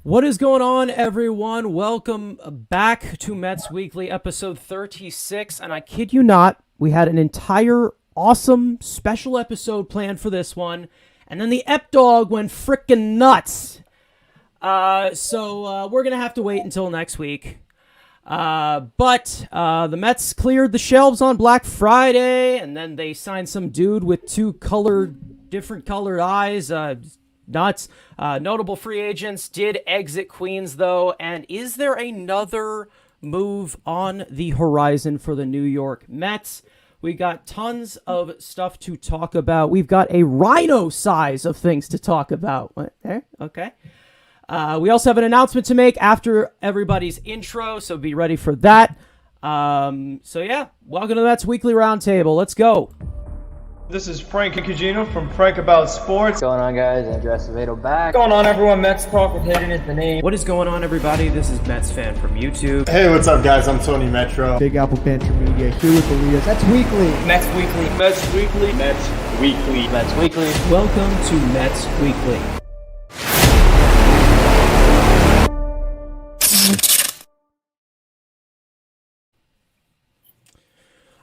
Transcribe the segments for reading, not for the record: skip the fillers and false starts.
What is going on, everyone? Welcome back to Mets Weekly, episode 36. And I kid you not, we had an entire awesome special episode planned for this one. And then the Ep Dog went frickin' nuts. So we're going to have to wait until next week. But the Mets cleared the shelves on Black Friday, and then they signed some dude with different colored eyes. Nuts. Notable free agents did exit Queens, though. And is there another move on the horizon for the New York Mets? We got tons of stuff to talk about. We've got a rhino size of things to talk about. There, okay. We also have an announcement to make after everybody's intro, so be ready for that. So yeah, welcome to the Mets Weekly Roundtable. Let's go. This is Frank Cugino from Frank About Sports. What's going on, guys? Andrew Acevedo back. What's going on, everyone? Mets Talk with Hayden is the name. What is going on, everybody? This is Metsfan from YouTube. Hey, what's up, guys? I'm TonyMetro. Big Apple Banter Media here with Elias. That's weekly. Mets Weekly. Mets Weekly. Mets Weekly. Mets Weekly. Welcome to Mets Weekly.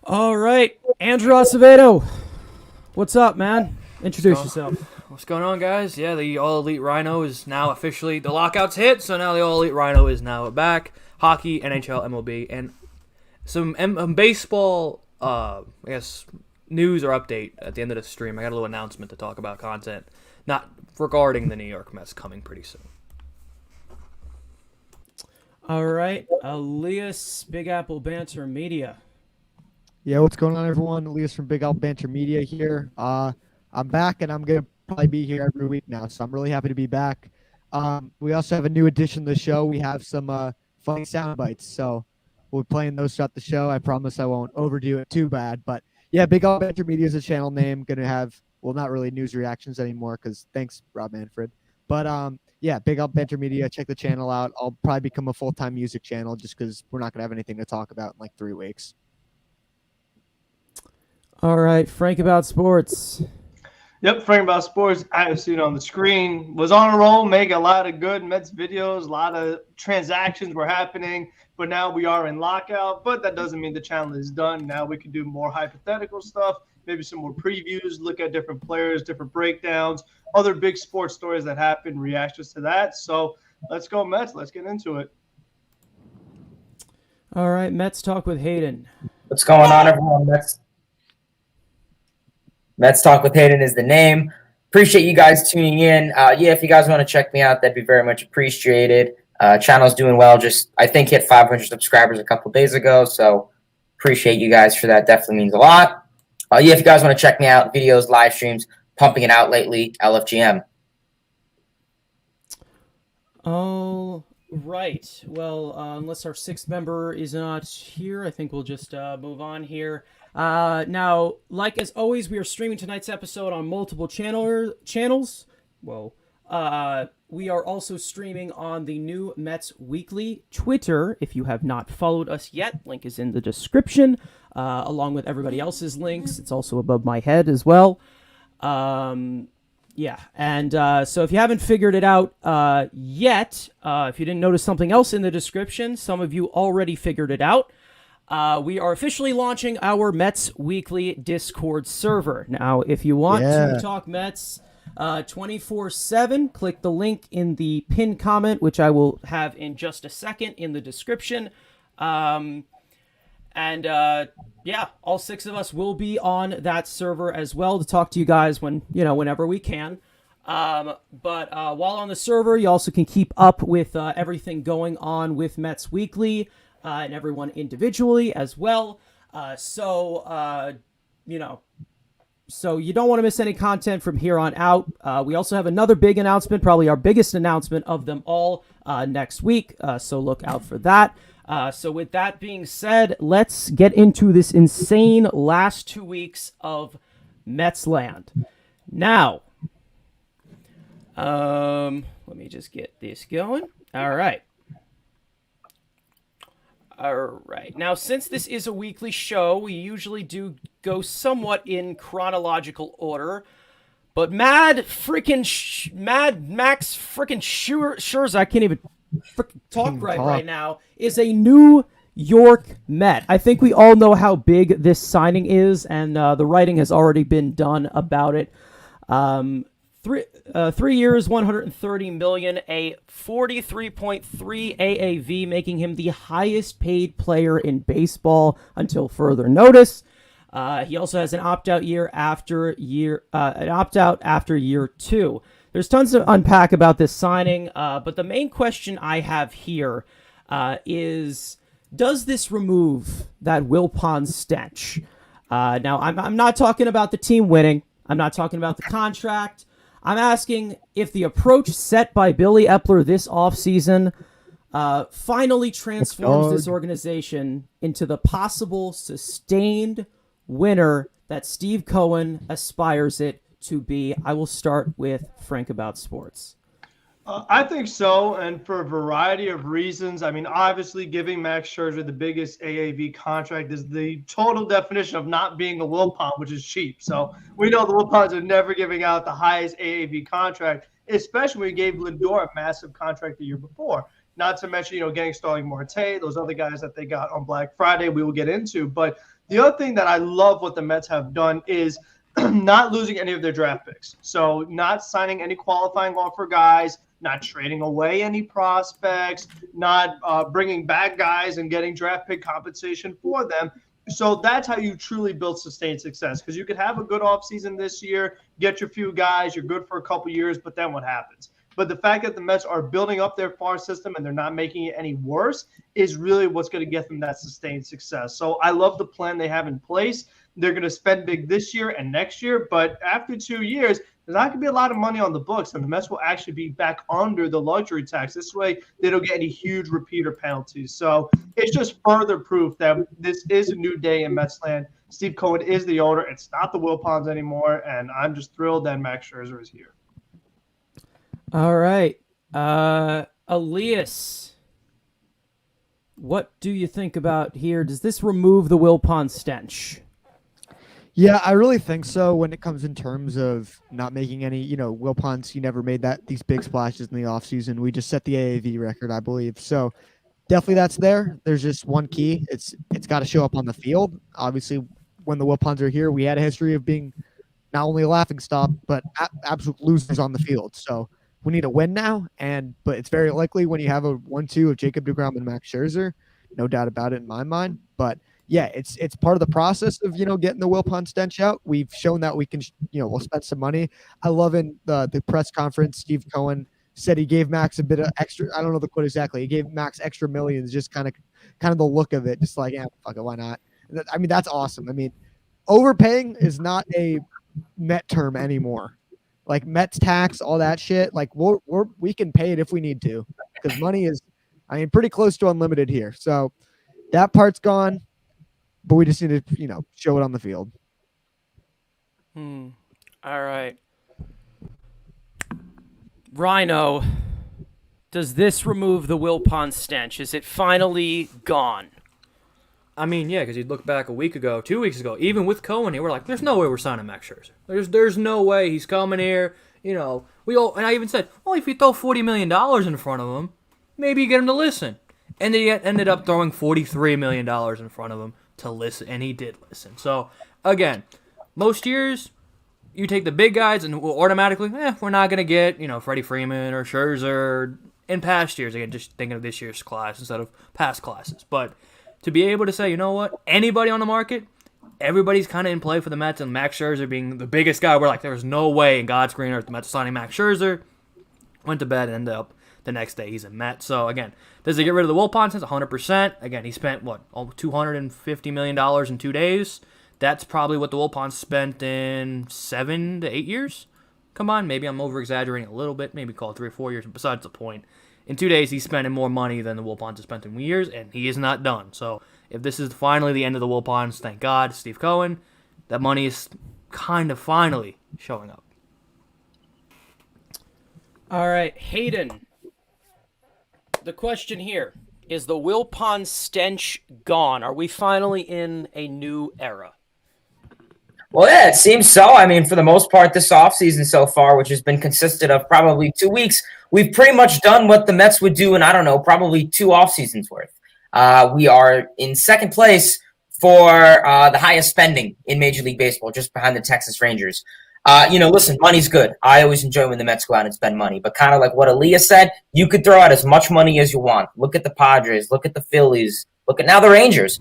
All right, Andrew Acevedo. What's up, man? Introduce yourself. What's going on, guys? Yeah, the All Elite Rhino is now officially, the lockout's hit, so now the All Elite Rhino is now back. Hockey, NHL, MLB, and some baseball, I guess, news or update at the end of the stream. I got a little announcement to talk about content, not regarding the New York Mets coming pretty soon. All right, Elias, Big Apple Banter Media. Yeah, what's going on, everyone? Elias from Big Apple Banter Media here. I'm back, and I'm going to probably be here every week now, so I'm really happy to be back. We also have a new addition to the show. We have some funny sound bites, so we'll be playing those throughout the show. I promise I won't overdo it too bad. But, yeah, Big Apple Banter Media is a channel name. Going to have, well, not really news reactions anymore because thanks, Rob Manfred. But, yeah, Big Apple Banter Media. Check the channel out. I'll probably become a full-time music channel just because we're not going to have anything to talk about in like 3 weeks. All right, Frank About Sports. Yep, Frank About Sports. I have seen on the screen. Was on a roll, make a lot of good Mets videos. A lot of transactions were happening, but now we are in lockout. But that doesn't mean the channel is done. Now we can do more hypothetical stuff, maybe some more previews, look at different players, different breakdowns, other big sports stories that happen, reactions to that. So let's go Mets. Let's get into it. All right, Mets Talk with Hayden. What's going on, everyone? Mets Talk with Hayden is the name. Appreciate you guys tuning in. Yeah, if you guys want to check me out, that'd be very much appreciated. Channel's doing well. Just, I think, hit 500 subscribers a couple days ago, so appreciate you guys for that. Definitely means a lot. Yeah, if you guys want to check me out, videos, live streams, pumping it out lately, LFGM. All right. Well, unless our sixth member is not here, I think we'll just move on here. Now, like as always, we are streaming tonight's episode on multiple channels. Whoa. We are also streaming on the new Mets Weekly Twitter. If you have not followed us yet, link is in the description, along with everybody else's links. It's also above my head as well. Yeah, and so if you haven't figured it out yet, if you didn't notice something else in the description, some of you already figured it out. We are officially launching our Mets Weekly Discord server. Now, if you want to talk Mets 24/7, click the link in the pinned comment, which I will have in just a second in the description. Yeah, all 6 of us will be on that server as well to talk to you guys whenever we can. But while on the server, you also can keep up with everything going on with Mets Weekly and everyone individually as well. So you don't want to miss any content from here on out. We also have another big announcement, probably our biggest announcement of them all next week. So look out for that. So with that being said, let's get into this insane last 2 weeks of Mets land. Now, let me just get this going. All right. Now, since this is a weekly show, we usually do go somewhat in chronological order. But Mad Max freaking Scherzer, I can't even freaking talk right now, is a New York Met. I think we all know how big this signing is, and the writing has already been done about it. 3 years, $130 million, a 43.3 AAV, making him the highest paid player in baseball until further notice. He also has an opt-out after year 2. There's tons to unpack about this signing, but the main question I have here is, does this remove that Wilpon stench? Now, I'm not talking about the team winning. I'm not talking about the contract. I'm asking if the approach set by Billy Eppler this offseason finally transforms this organization into the possible sustained winner that Steve Cohen aspires it to be. I will start with Frank About Sports. I think so, and for a variety of reasons. I mean, obviously, giving Max Scherzer the biggest AAV contract is the total definition of not being a Wilpon, which is cheap. So we know the Wilpons are never giving out the highest AAV contract, especially when we gave Lindor a massive contract the year before. Not to mention, getting Starling Marte, those other guys that they got on Black Friday, we will get into. But the other thing that I love what the Mets have done is not losing any of their draft picks. So not signing any qualifying offer guys, not trading away any prospects, not bringing back guys and getting draft pick compensation for them. So that's how you truly build sustained success, because you could have a good offseason this year, get your few guys, you're good for a couple years, but then what happens? But the fact that the Mets are building up their farm system and they're not making it any worse is really what's going to get them that sustained success. So I love the plan they have in place. They're going to spend big this year and next year, but after 2 years, there's not going to be a lot of money on the books, and the Mets will actually be back under the luxury tax. This way, they don't get any huge repeater penalties. So it's just further proof that this is a new day in Metsland. Steve Cohen is the owner. It's not the Wilpons anymore, and I'm just thrilled that Max Scherzer is here. All right. Elias, what do you think about here? Does this remove the Wilpon stench? Yeah, I really think so when it comes in terms of not making any, Wilpons, he never made these big splashes in the offseason. We just set the AAV record, I believe. So definitely that's there. There's just one key. It's got to show up on the field. Obviously, when the Wilpons are here, we had a history of being not only a laughingstock, but absolute losers on the field. So we need a win now, but it's very likely when you have a 1-2 of Jacob deGrom and Max Scherzer, no doubt about it in my mind. But yeah, it's part of the process of getting the Wilpon stench out. We've shown that we can we'll spend some money. I love in the press conference, Steve Cohen said he gave Max a bit of extra. I don't know the quote exactly. He gave Max extra millions, just kind of the look of it, just like, yeah, fuck it, why not? I mean, that's awesome. I mean, overpaying is not a Met term anymore. Like Mets tax, all that shit. Like we can pay it if we need to, because money is, pretty close to unlimited here. So that part's gone, but we just need to, show it on the field. All right. Rhino, does this remove the Wilpon stench? Is it finally gone? Yeah, because you'd look back a week ago, 2 weeks ago, even with Cohen here, we're like, there's no way we're signing Max Scherzer. There's no way he's coming here. And I even said, well, if you throw $40 million in front of him, maybe you get him to listen. And they ended up throwing $43 million in front of him to listen, and he did listen. So, again, most years, you take the big guys, and we'll automatically, we're not going to get, Freddie Freeman or Scherzer. In past years, again, just thinking of this year's class instead of past classes. But to be able to say, you know what, anybody on the market, everybody's kind of in play for the Mets, and Max Scherzer being the biggest guy, we're like, there's no way in God's green earth the Mets are signing Max Scherzer. Went to bed and ended up the next day he's a Met. So, again, does he get rid of the Wilpon since 100%? Again, he spent, $250 million in 2 days? That's probably what the Wilpons spent in 7 to 8 years. Come on, maybe I'm over-exaggerating a little bit. Maybe call it 3 or 4 years. Besides the point, in 2 days, he's spending more money than the Wilpons have spent in years, and he is not done. So, if this is finally the end of the Wilpons, thank God, Steve Cohen, that money is kind of finally showing up. All right, Hayden. The question here, is the Wilpon stench gone? Are we finally in a new era? Well, yeah, it seems so. I mean, for the most part, this offseason so far, which has been consisted of probably 2 weeks, we've pretty much done what the Mets would do in, I don't know, probably 2 off seasons worth. We are in second place for the highest spending in Major League Baseball, just behind the Texas Rangers. Listen, money's good. I always enjoy when the Mets go out and spend money. But kind of like what Aaliyah said, you could throw out as much money as you want. Look at the Padres. Look at the Phillies. Look at now the Rangers.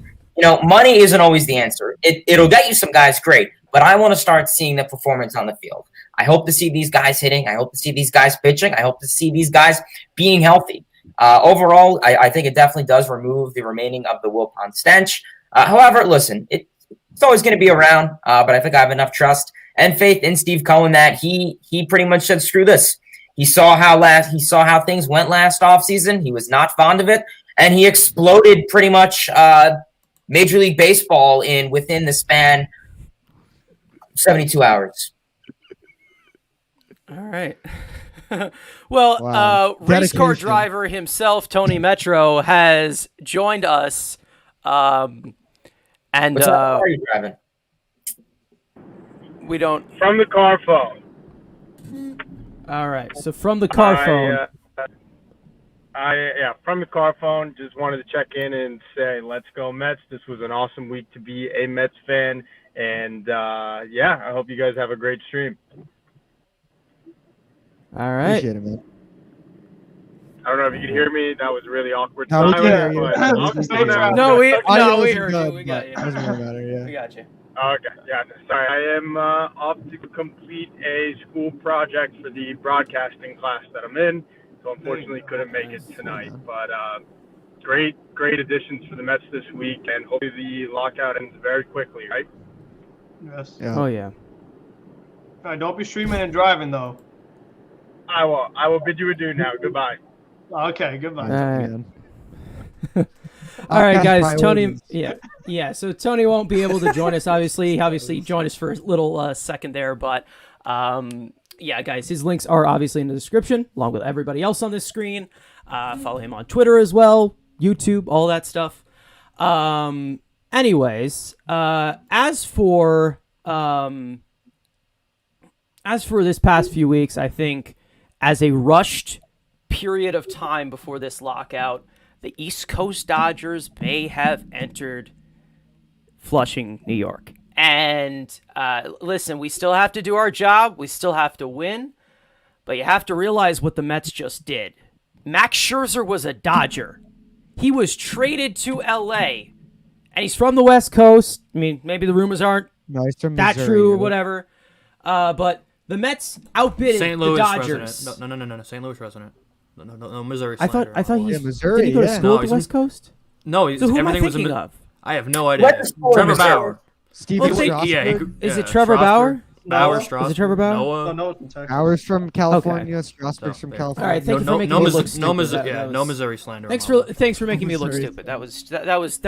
Money isn't always the answer. It'll get you some guys, great. But I want to start seeing the performance on the field. I hope to see these guys hitting. I hope to see these guys pitching. I hope to see these guys being healthy. Overall, I think it definitely does remove the remaining of the Wilpon stench. However, listen, it's always going to be around, but I think I have enough trust and faith in Steve Cohen that he pretty much said, screw this. He saw how things went last offseason. He was not fond of it, and he exploded pretty much Major League Baseball within the span 72 hours. All right. Well, Wow. race car Dedication. driver himself, TonyMetro, has joined us. And What car are you driving? we don't. From the car phone. All right. So from the car phone. From the car phone. Just wanted to check in and say, let's go Mets. This was an awesome week to be a Mets fan. And, I hope you guys have a great stream. All right. Appreciate it, man. I don't know if you can hear me. That was really awkward. No, we can hear silence, you. but I'll stay there. No, we Audio isn't heard good, you. We got but you. doesn't really matter, yeah. We got you. Okay, yeah. Sorry, I am off to complete a school project for the broadcasting class that I'm in, so unfortunately couldn't make it tonight. But great additions for the Mets this week, and hopefully the lockout ends very quickly, right? Yes. Yeah. Oh yeah. All right, don't be streaming and driving though. I will bid you adieu now. Goodbye. Okay, goodbye. All right. Man. All right, guys. Outcast Tony, priorities. yeah. So Tony won't be able to join us. Obviously, he joined us for a little second there, but guys, his links are obviously in the description, along with everybody else on this screen. Follow him on Twitter as well, YouTube, all that stuff. Anyways, as for this past few weeks, I think as a rushed period of time before this lockout, the East Coast Dodgers may have entered Flushing, New York. And listen, we still have to do our job. We still have to win. But you have to realize what the Mets just did. Max Scherzer was a Dodger. He was traded to L.A., and he's from the West Coast. I mean, maybe the rumors aren't No, he's from that Missouri, true or yeah. whatever. But the Mets outbid St. the Louis Dodgers. resident. No. St. Louis resident. No, Missouri. I thought slander. he's Yeah, Missouri, Did he go to yeah. school No, at he's the in- West Coast? No, he's, So who am I everything was thinking in. of? I have no idea. What school Trevor is that? Bauer. Steven Well, Strasburg. Is it Trevor Bauer? Bauer, Noah? Strasburg. Is it Trevor Bauer? Noah. No, it's in Texas. Ours from California. Strasburg's So, from there. California. All right, thank you for making me look stupid. No Missouri slander. Thanks for making me look Missouri. stupid. That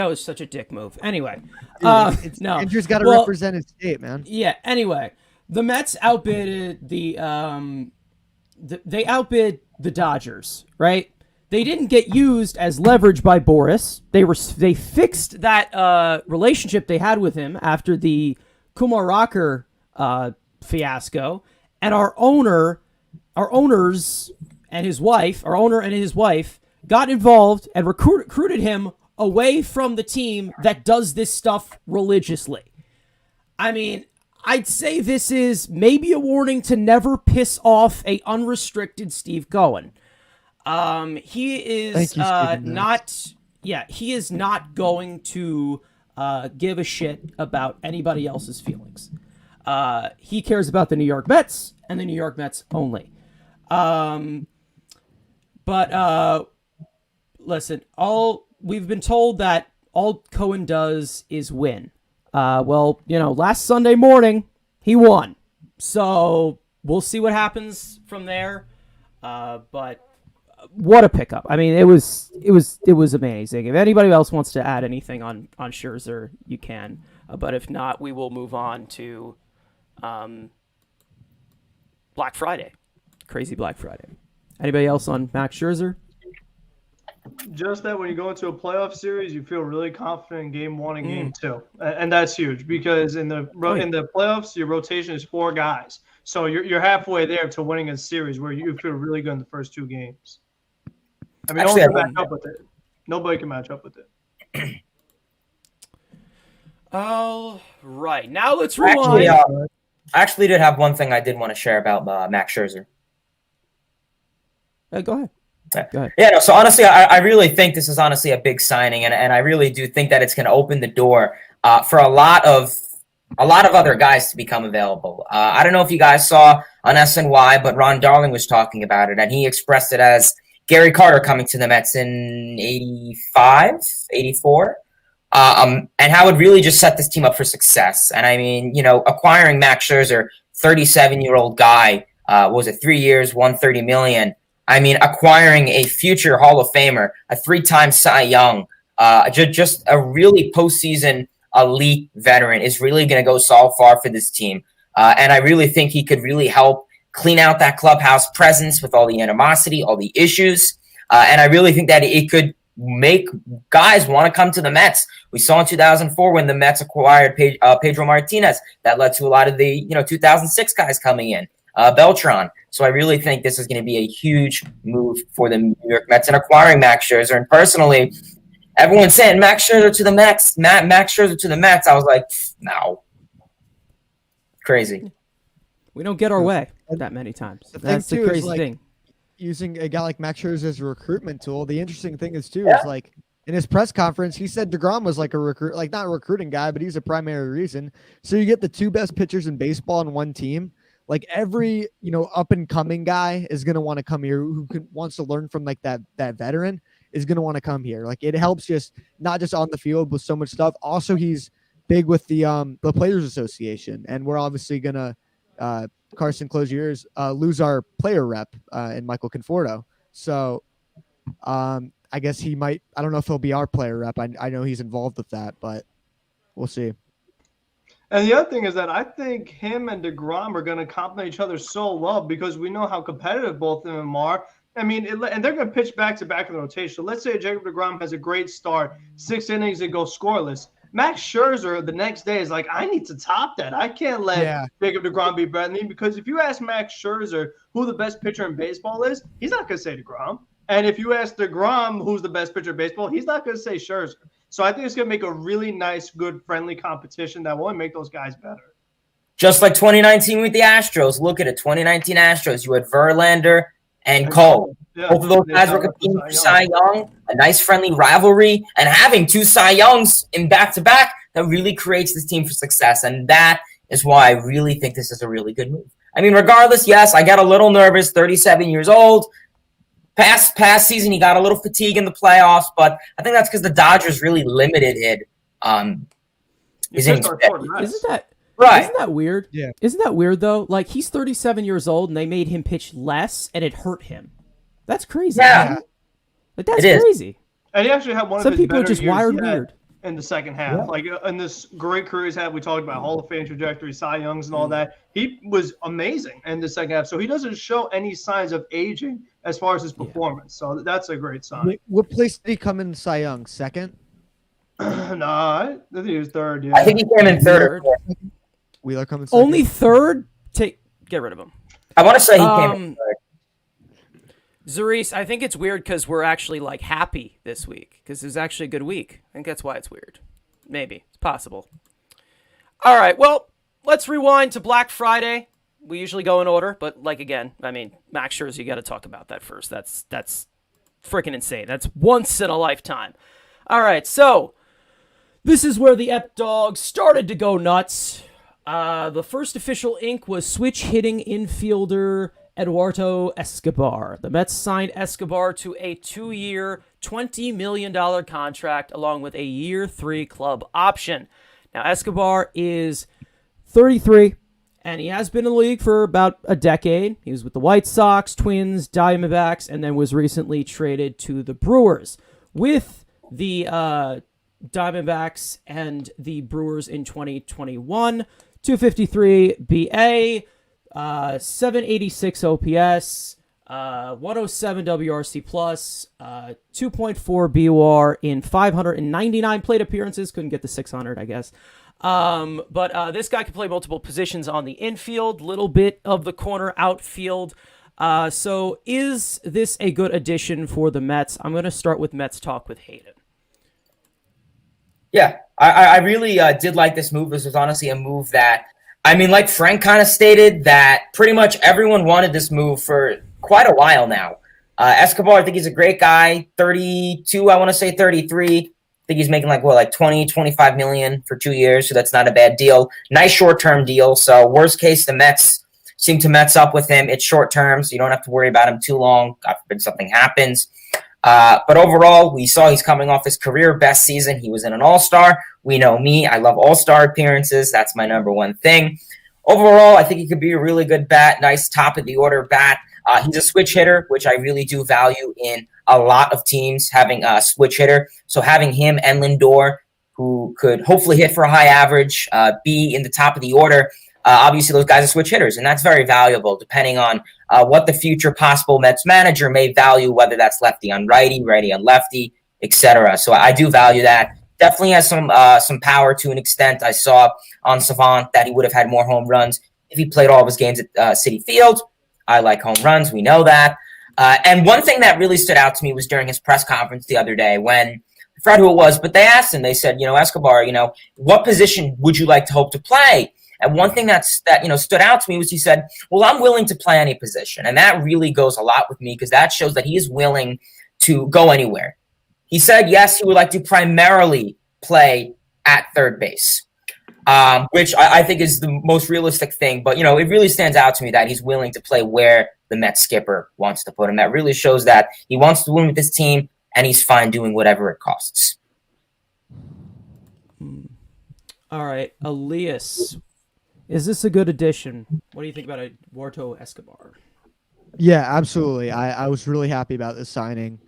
was such a dick move. Anyway, no. Andrew's got to Well, represent his state, man. Yeah. Anyway, the Mets outbid they outbid the Dodgers, right? They didn't get used as leverage by Boris. They fixed that relationship they had with him after the Kumar Rocker fiasco, and our owner and his wife got involved and recruited him away from the team that does this stuff religiously. I mean, I'd say this is maybe a warning to never piss off a unrestricted Steve Cohen. He is Thank you, Stephen not. Yeah, he is not going to give a shit about anybody else's feelings. He cares about the New York Mets and the New York Mets only. But listen, we've been told that all Cohen does is win. Well, last Sunday morning he won, so we'll see what happens from there. But what a pickup! I mean, it was amazing. If anybody else wants to add anything on Scherzer, you can. But if not, we will move on to Black Friday, crazy Black Friday. Anybody else on Max Scherzer? just that when you go into a playoff series, you feel really confident in game 1 and game 2, and that's huge because in the playoffs, your rotation is 4 guys, so you're halfway there to winning a series where you feel really good in the first 2 games. I mean, Actually, no one can match up with it. Nobody can match up with it. All right, now let's rewind. I actually did have one thing I did want to share about Max Scherzer. Go ahead. Go ahead. Yeah, no, so honestly, I really think this is honestly a big signing, and I really do think that it's going to open the door for a lot of other guys to become available. I don't know if you guys saw on SNY, but Ron Darling was talking about it, and he expressed it as Gary Carter coming to the Mets in 85, 84. And how it really just set this team up for success. And I mean, acquiring Max Scherzer, 37-year-old guy, was it 3 years, $130 million. I mean, acquiring a future Hall of Famer, a 3-time Cy Young, just a really postseason elite veteran is really going to go so far for this team. And I really think he could really help clean out that clubhouse presence with all the animosity, all the issues. And I really think that it could make guys want to come to the Mets. We saw in 2004 when the Mets acquired Pedro Martinez. That led to a lot of the 2006 guys coming in, Beltran. So I really think this is going to be a huge move for the New York Mets and acquiring Max Scherzer. And personally, everyone's saying Max Scherzer to the Mets, Max Scherzer to the Mets. I was like, no. Crazy. We don't get our way that many times. That's the crazy thing. Using a guy like Max Scherzer as a recruitment tool. The interesting thing is like in his press conference, he said DeGrom was like not a recruiting guy, but he's a primary reason. So you get the 2 best pitchers in baseball on one team. Like every, up and coming guy is going to want to come here who wants to learn from like that veteran is going to want to come here. Like it helps just not just on the field with so much stuff. Also, he's big with the Players Association, and we're obviously going to Carson, close your ears, lose our player rep in Michael Conforto. So I guess he might, I don't know if he'll be our player rep. I know he's involved with that, but we'll see. And the other thing is that I think him and DeGrom are going to complement each other so well because we know how competitive both of them are. I mean, and they're going to pitch back-to-back in the rotation. So let's say Jacob DeGrom has a great start, 6 innings and goes scoreless. Max Scherzer the next day is like, I need to top that. I can't let Jacob DeGrom be better than me because if you ask Max Scherzer who the best pitcher in baseball is, he's not going to say DeGrom. And if you ask DeGrom who's the best pitcher in baseball, he's not going to say Scherzer. So I think it's going to make a really nice, good, friendly competition that will only make those guys better. Just like 2019 with the Astros. Look at it, 2019 Astros. You had Verlander and Cole. Yeah. Both of those guys were competing for Cy Young, a nice friendly rivalry, and having 2 Cy Youngs in back-to-back that really creates this team for success. And that is why I really think this is a really good move. I mean, regardless, yes, I got a little nervous, 37 years old. Past season, he got a little fatigue in the playoffs, but I think that's because the Dodgers really limited it. Isn't that right? Isn't that weird? Yeah. Isn't that weird though? Like he's 37 years old and they made him pitch less and it hurt him. That's crazy. Yeah. Like that's crazy. And he actually had one Some of his people are better just years wired yet weird. in the second half. Yeah. Like in this great career he's had, we talked about Hall of Fame trajectory, Cy Youngs and all that. He was amazing in the second half. So he doesn't show any signs of aging as far as his performance. So that's a great sign. What place did he come in Cy Young? Second? No, I think he was third. Yeah. I think he came in third. Wheeler coming second? Only third? Get rid of him. I want to say he came in third. Zarice, I think it's weird because we're actually like happy this week because it was actually a good week. I think that's why it's weird. Maybe. It's possible. All right. Well, let's rewind to Black Friday. We usually go in order, but like again, I mean, Max Scherzer, you got to talk about that first. That's freaking insane. That's once in a lifetime. All right. So this is where the Ep Dogs started to go nuts. The first official ink was switch hitting infielder Eduardo Escobar. The Mets signed Escobar to a 2-year, $20 million contract along with a year 3 club option. Now, Escobar is 33, and he has been in the league for about a decade. He was with the White Sox, Twins, Diamondbacks, and then was recently traded to the Brewers. With the Diamondbacks and the Brewers in 2021, 253 BA, 786 OPS, 107 WRC plus, 2.4 BOR in 599 plate appearances. Couldn't get the 600, I guess. But this guy can play multiple positions on the infield, little bit of the corner outfield. So is this a good addition for the Mets? I'm going to start with Mets talk with Hayden. Yeah, I really did like this move. This was honestly a move that, I mean, like Frank kind of stated, that pretty much everyone wanted this move for quite a while now. Escobar, I think he's a great guy. 32, I want to say 33. I think he's making like 20, 25 million for 2 years, so that's not a bad deal. Nice short-term deal. So worst case, the Mets seem to Mets up with him. It's short-term, so you don't have to worry about him too long. God forbid something happens. But overall, we saw he's coming off his career best season. He was in an all-star. We know me. I love all-star appearances. That's my number one thing. Overall, I think he could be a really good bat. Nice top-of-the-order bat. He's a switch hitter, which I really do value in a lot of teams, having a switch hitter. So having him and Lindor, who could hopefully hit for a high average, be in the top of the order, obviously those guys are switch hitters, and that's very valuable depending on what the future possible Mets manager may value, whether that's lefty on righty, righty on lefty, etc. So I do value that. Definitely has some power to an extent. I saw on Savant that he would have had more home runs if he played all of his games at Citi Field. I like home runs. We know that. And one thing that really stood out to me was during his press conference the other day when, I forgot who it was, but they asked him, they said, Escobar, what position would you like to hope to play? And one thing that stood out to me was he said, well, I'm willing to play any position. And that really goes a lot with me because that shows that he is willing to go anywhere. He said, yes, he would like to primarily play at third base. Which I think is the most realistic thing. But, it really stands out to me that he's willing to play where the Mets skipper wants to put him. That really shows that he wants to win with his team, and he's fine doing whatever it costs. All right, Elias, is this a good addition? What do you think about Eduardo Escobar? Yeah, absolutely. I was really happy about this signing.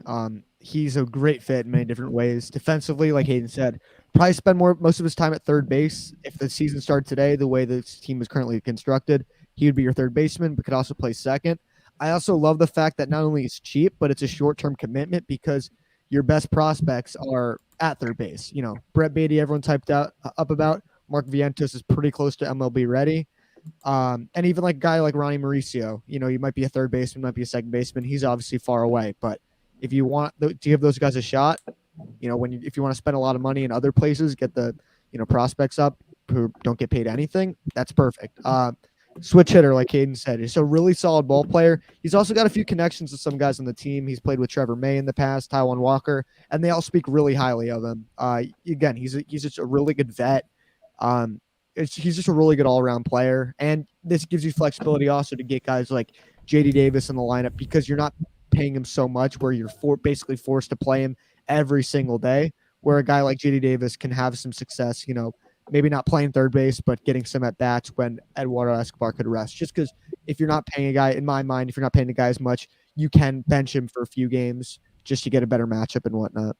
He's a great fit in many different ways. Defensively, like Hayden said, probably spend most of his time at third base. If the season started today, the way this team is currently constructed, he would be your third baseman, but could also play second. I also love the fact that not only it's cheap, but it's a short-term commitment because your best prospects are at third base. Brett Beatty, everyone typed up about. Mark Vientos is pretty close to MLB ready. And even like a guy like Ronnie Mauricio, he might be a third baseman, might be a second baseman. He's obviously far away, but if you want to give those guys a shot, if you want to spend a lot of money in other places, get the, prospects up who don't get paid anything, that's perfect. Switch hitter, like Hayden said, he's a really solid ball player. He's also got a few connections with some guys on the team. He's played with Trevor May in the past, Taijuan Walker, and they all speak really highly of him. Again, he's just a really good vet. He's just a really good all-around player, and this gives you flexibility also to get guys like J.D. Davis in the lineup because you're not paying him so much where you're basically forced to play him every single day, where a guy like J.D. Davis can have some success, maybe not playing third base, but getting some at-bats when Eduardo Escobar could rest. Just because if you're not paying a guy, in my mind, if you're not paying a guy as much, you can bench him for a few games just to get a better matchup and whatnot.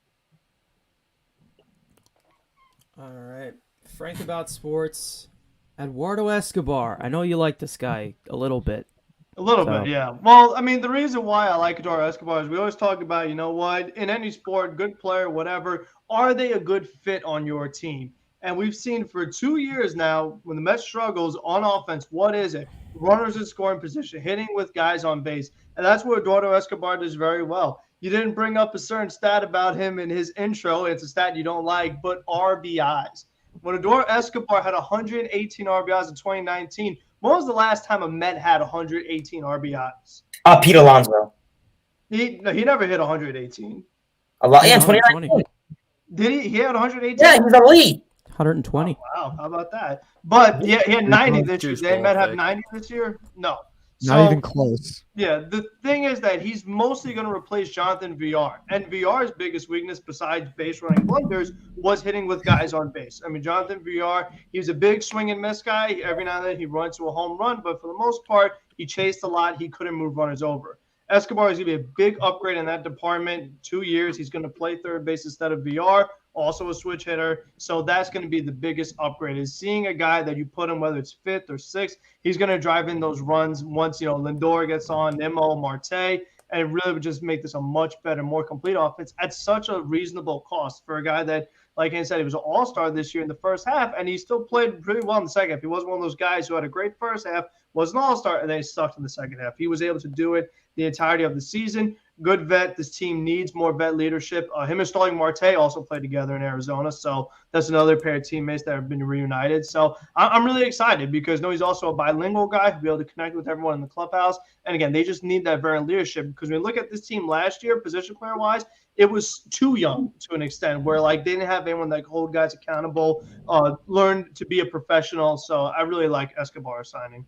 All right. Frank about sports. Eduardo Escobar. I know you like this guy a little bit. A little bit, yeah. Well, the reason why I like Eduardo Escobar is we always talk about, in any sport, good player, whatever, are they a good fit on your team? And we've seen for 2 years now, when the Mets struggles on offense, what is it? Runners in scoring position, hitting with guys on base. And that's what Eduardo Escobar does very well. You didn't bring up a certain stat about him in his intro. It's a stat you don't like, but RBIs. When Eduardo Escobar had 118 RBIs in 2019, when was the last time a Met had 118 RBIs? Pete Alonso. He never hit 118. A lot. Yeah, 2019. Did he? He had 118? Yeah, he's elite. 120. Oh, wow, how about that? But yeah, he had 90 this year. Did Met have 90 this year? No. Not even close. Yeah, the thing is that he's mostly going to replace Jonathan Villar. And Villar's biggest weakness besides base running blunders was hitting with guys on base. Jonathan Villar, he's a big swing and miss guy. Every now and then he runs to a home run, but for the most part, he chased a lot. He couldn't move runners over. Escobar is going to be a big upgrade in that department. 2 years, he's going to play third base instead of VR, also a switch hitter. So that's going to be the biggest upgrade, is seeing a guy that you put him, whether it's fifth or sixth, he's going to drive in those runs once, Lindor gets on, Nimmo, Marte, and it really would just make this a much better, more complete offense at such a reasonable cost for a guy that, like I said, he was an all-star this year in the first half, and he still played pretty well in the second half. He wasn't one of those guys who had a great first half, was an all-star, and then he sucked in the second half. He was able to do it the entirety of the season. Good vet. This team needs more vet leadership. Him and Starling Marte also played together in Arizona, so that's another pair of teammates that have been reunited. So I'm really excited because he's also a bilingual guy who'll be able to connect with everyone in the clubhouse. And again, they just need that veteran leadership, because when you look at this team last year, position player-wise, it was too young to an extent, where they didn't have anyone that could hold guys accountable, learn to be a professional. So I really like Escobar signing.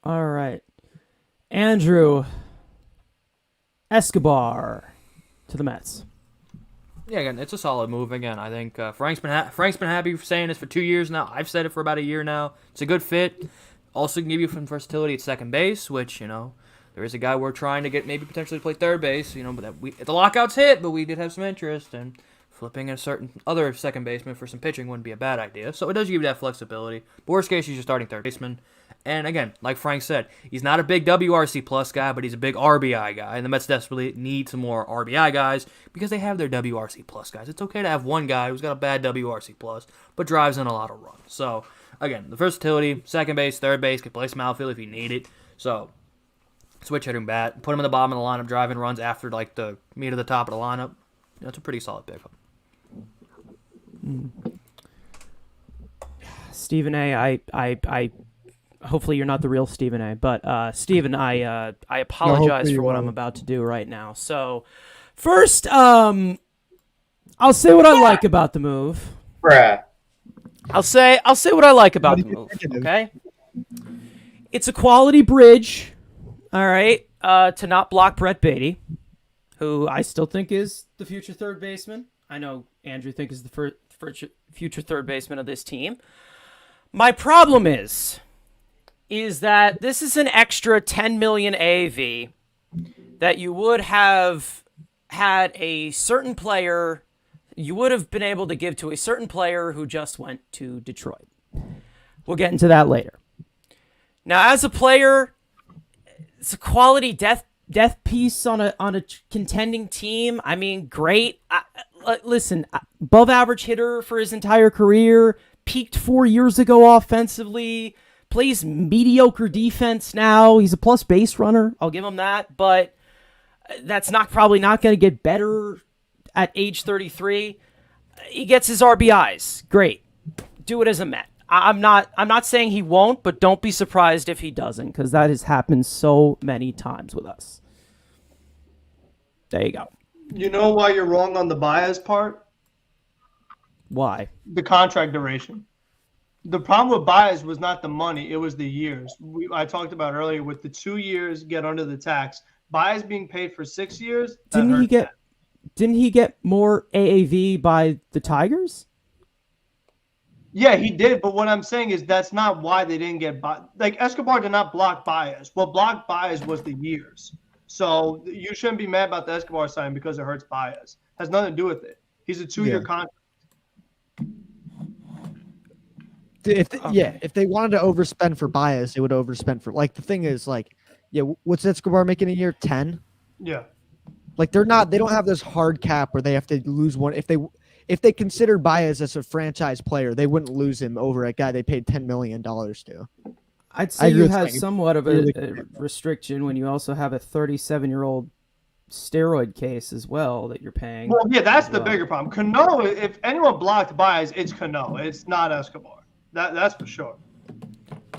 All right. Andrew, Escobar to the Mets. Yeah, again, it's a solid move. Again, I think Frank's been happy for saying this for 2 years now. I've said it for about a year now. It's a good fit. Also can give you some versatility at second base, which, there is a guy we're trying to get maybe potentially to play third base, but the lockouts hit, but we did have some interest, and flipping a certain other second baseman for some pitching wouldn't be a bad idea. So it does give you that flexibility. But worst case, he's your starting third baseman. And again, like Frank said, he's not a big WRC plus guy, but he's a big RBI guy. And the Mets desperately need some more RBI guys because they have their WRC plus guys. It's okay to have one guy who's got a bad WRC plus, but drives in a lot of runs. So again, the versatility, second base, third base, can play some outfield if you need it. So switch hitting bat, put him in the bottom of the lineup, driving runs after the meat of the top of the lineup. That's a pretty solid pickup. Stephen A, I hopefully you're not the real Stephen A, but Stephen, I apologize for what I'm about to do right now. So first, I'll say what I like about the move. Bruh. I'll say what I like about the move. Okay, it's a quality bridge. All right, to not block Brett Beatty, who I still think is the future third baseman. I know Andrew think is the future third baseman of this team. My problem is that this is an extra 10 million AAV that you would have had a certain player, you would have been able to give to a certain player who just went to Detroit. We'll get into that later. Now, as a player, it's a quality death piece on a contending team. I mean, great. Listen, above average hitter for his entire career, peaked 4 years ago offensively, plays mediocre defense now. He's a plus base runner. I'll give him that, but that's probably not going to get better at age 33. He gets his RBIs. Great. Do it as a Met. I'm not saying he won't, but don't be surprised if he doesn't, because that has happened so many times with us. There you go. You know why you're wrong on the Baez part? Why? The contract duration. The problem with Baez was not the money, it was the years. I talked about earlier with the 2 years get under the tax. Baez being paid for 6 years. Didn't he get more AAV by the Tigers? Yeah, he did. But what I'm saying is that's not why they didn't get Escobar did not block Baez. What blocked Baez was the years. So you shouldn't be mad about the Escobar sign because it hurts Baez. Has nothing to do with it. He's a 2-year contract. If they wanted to overspend for Baez, they would overspend for the thing is what's Escobar making a year? 10? Yeah. They don't have this hard cap where they have to lose one. If they considered Baez as a franchise player, they wouldn't lose him over a guy they paid $10 million to. I'd say you have somewhat of a restriction when you also have a 37-year-old steroid case as well that you're paying. Well, yeah, that's the bigger problem. Cano, if anyone blocked Baez, it's Cano. It's not Escobar. That's for sure.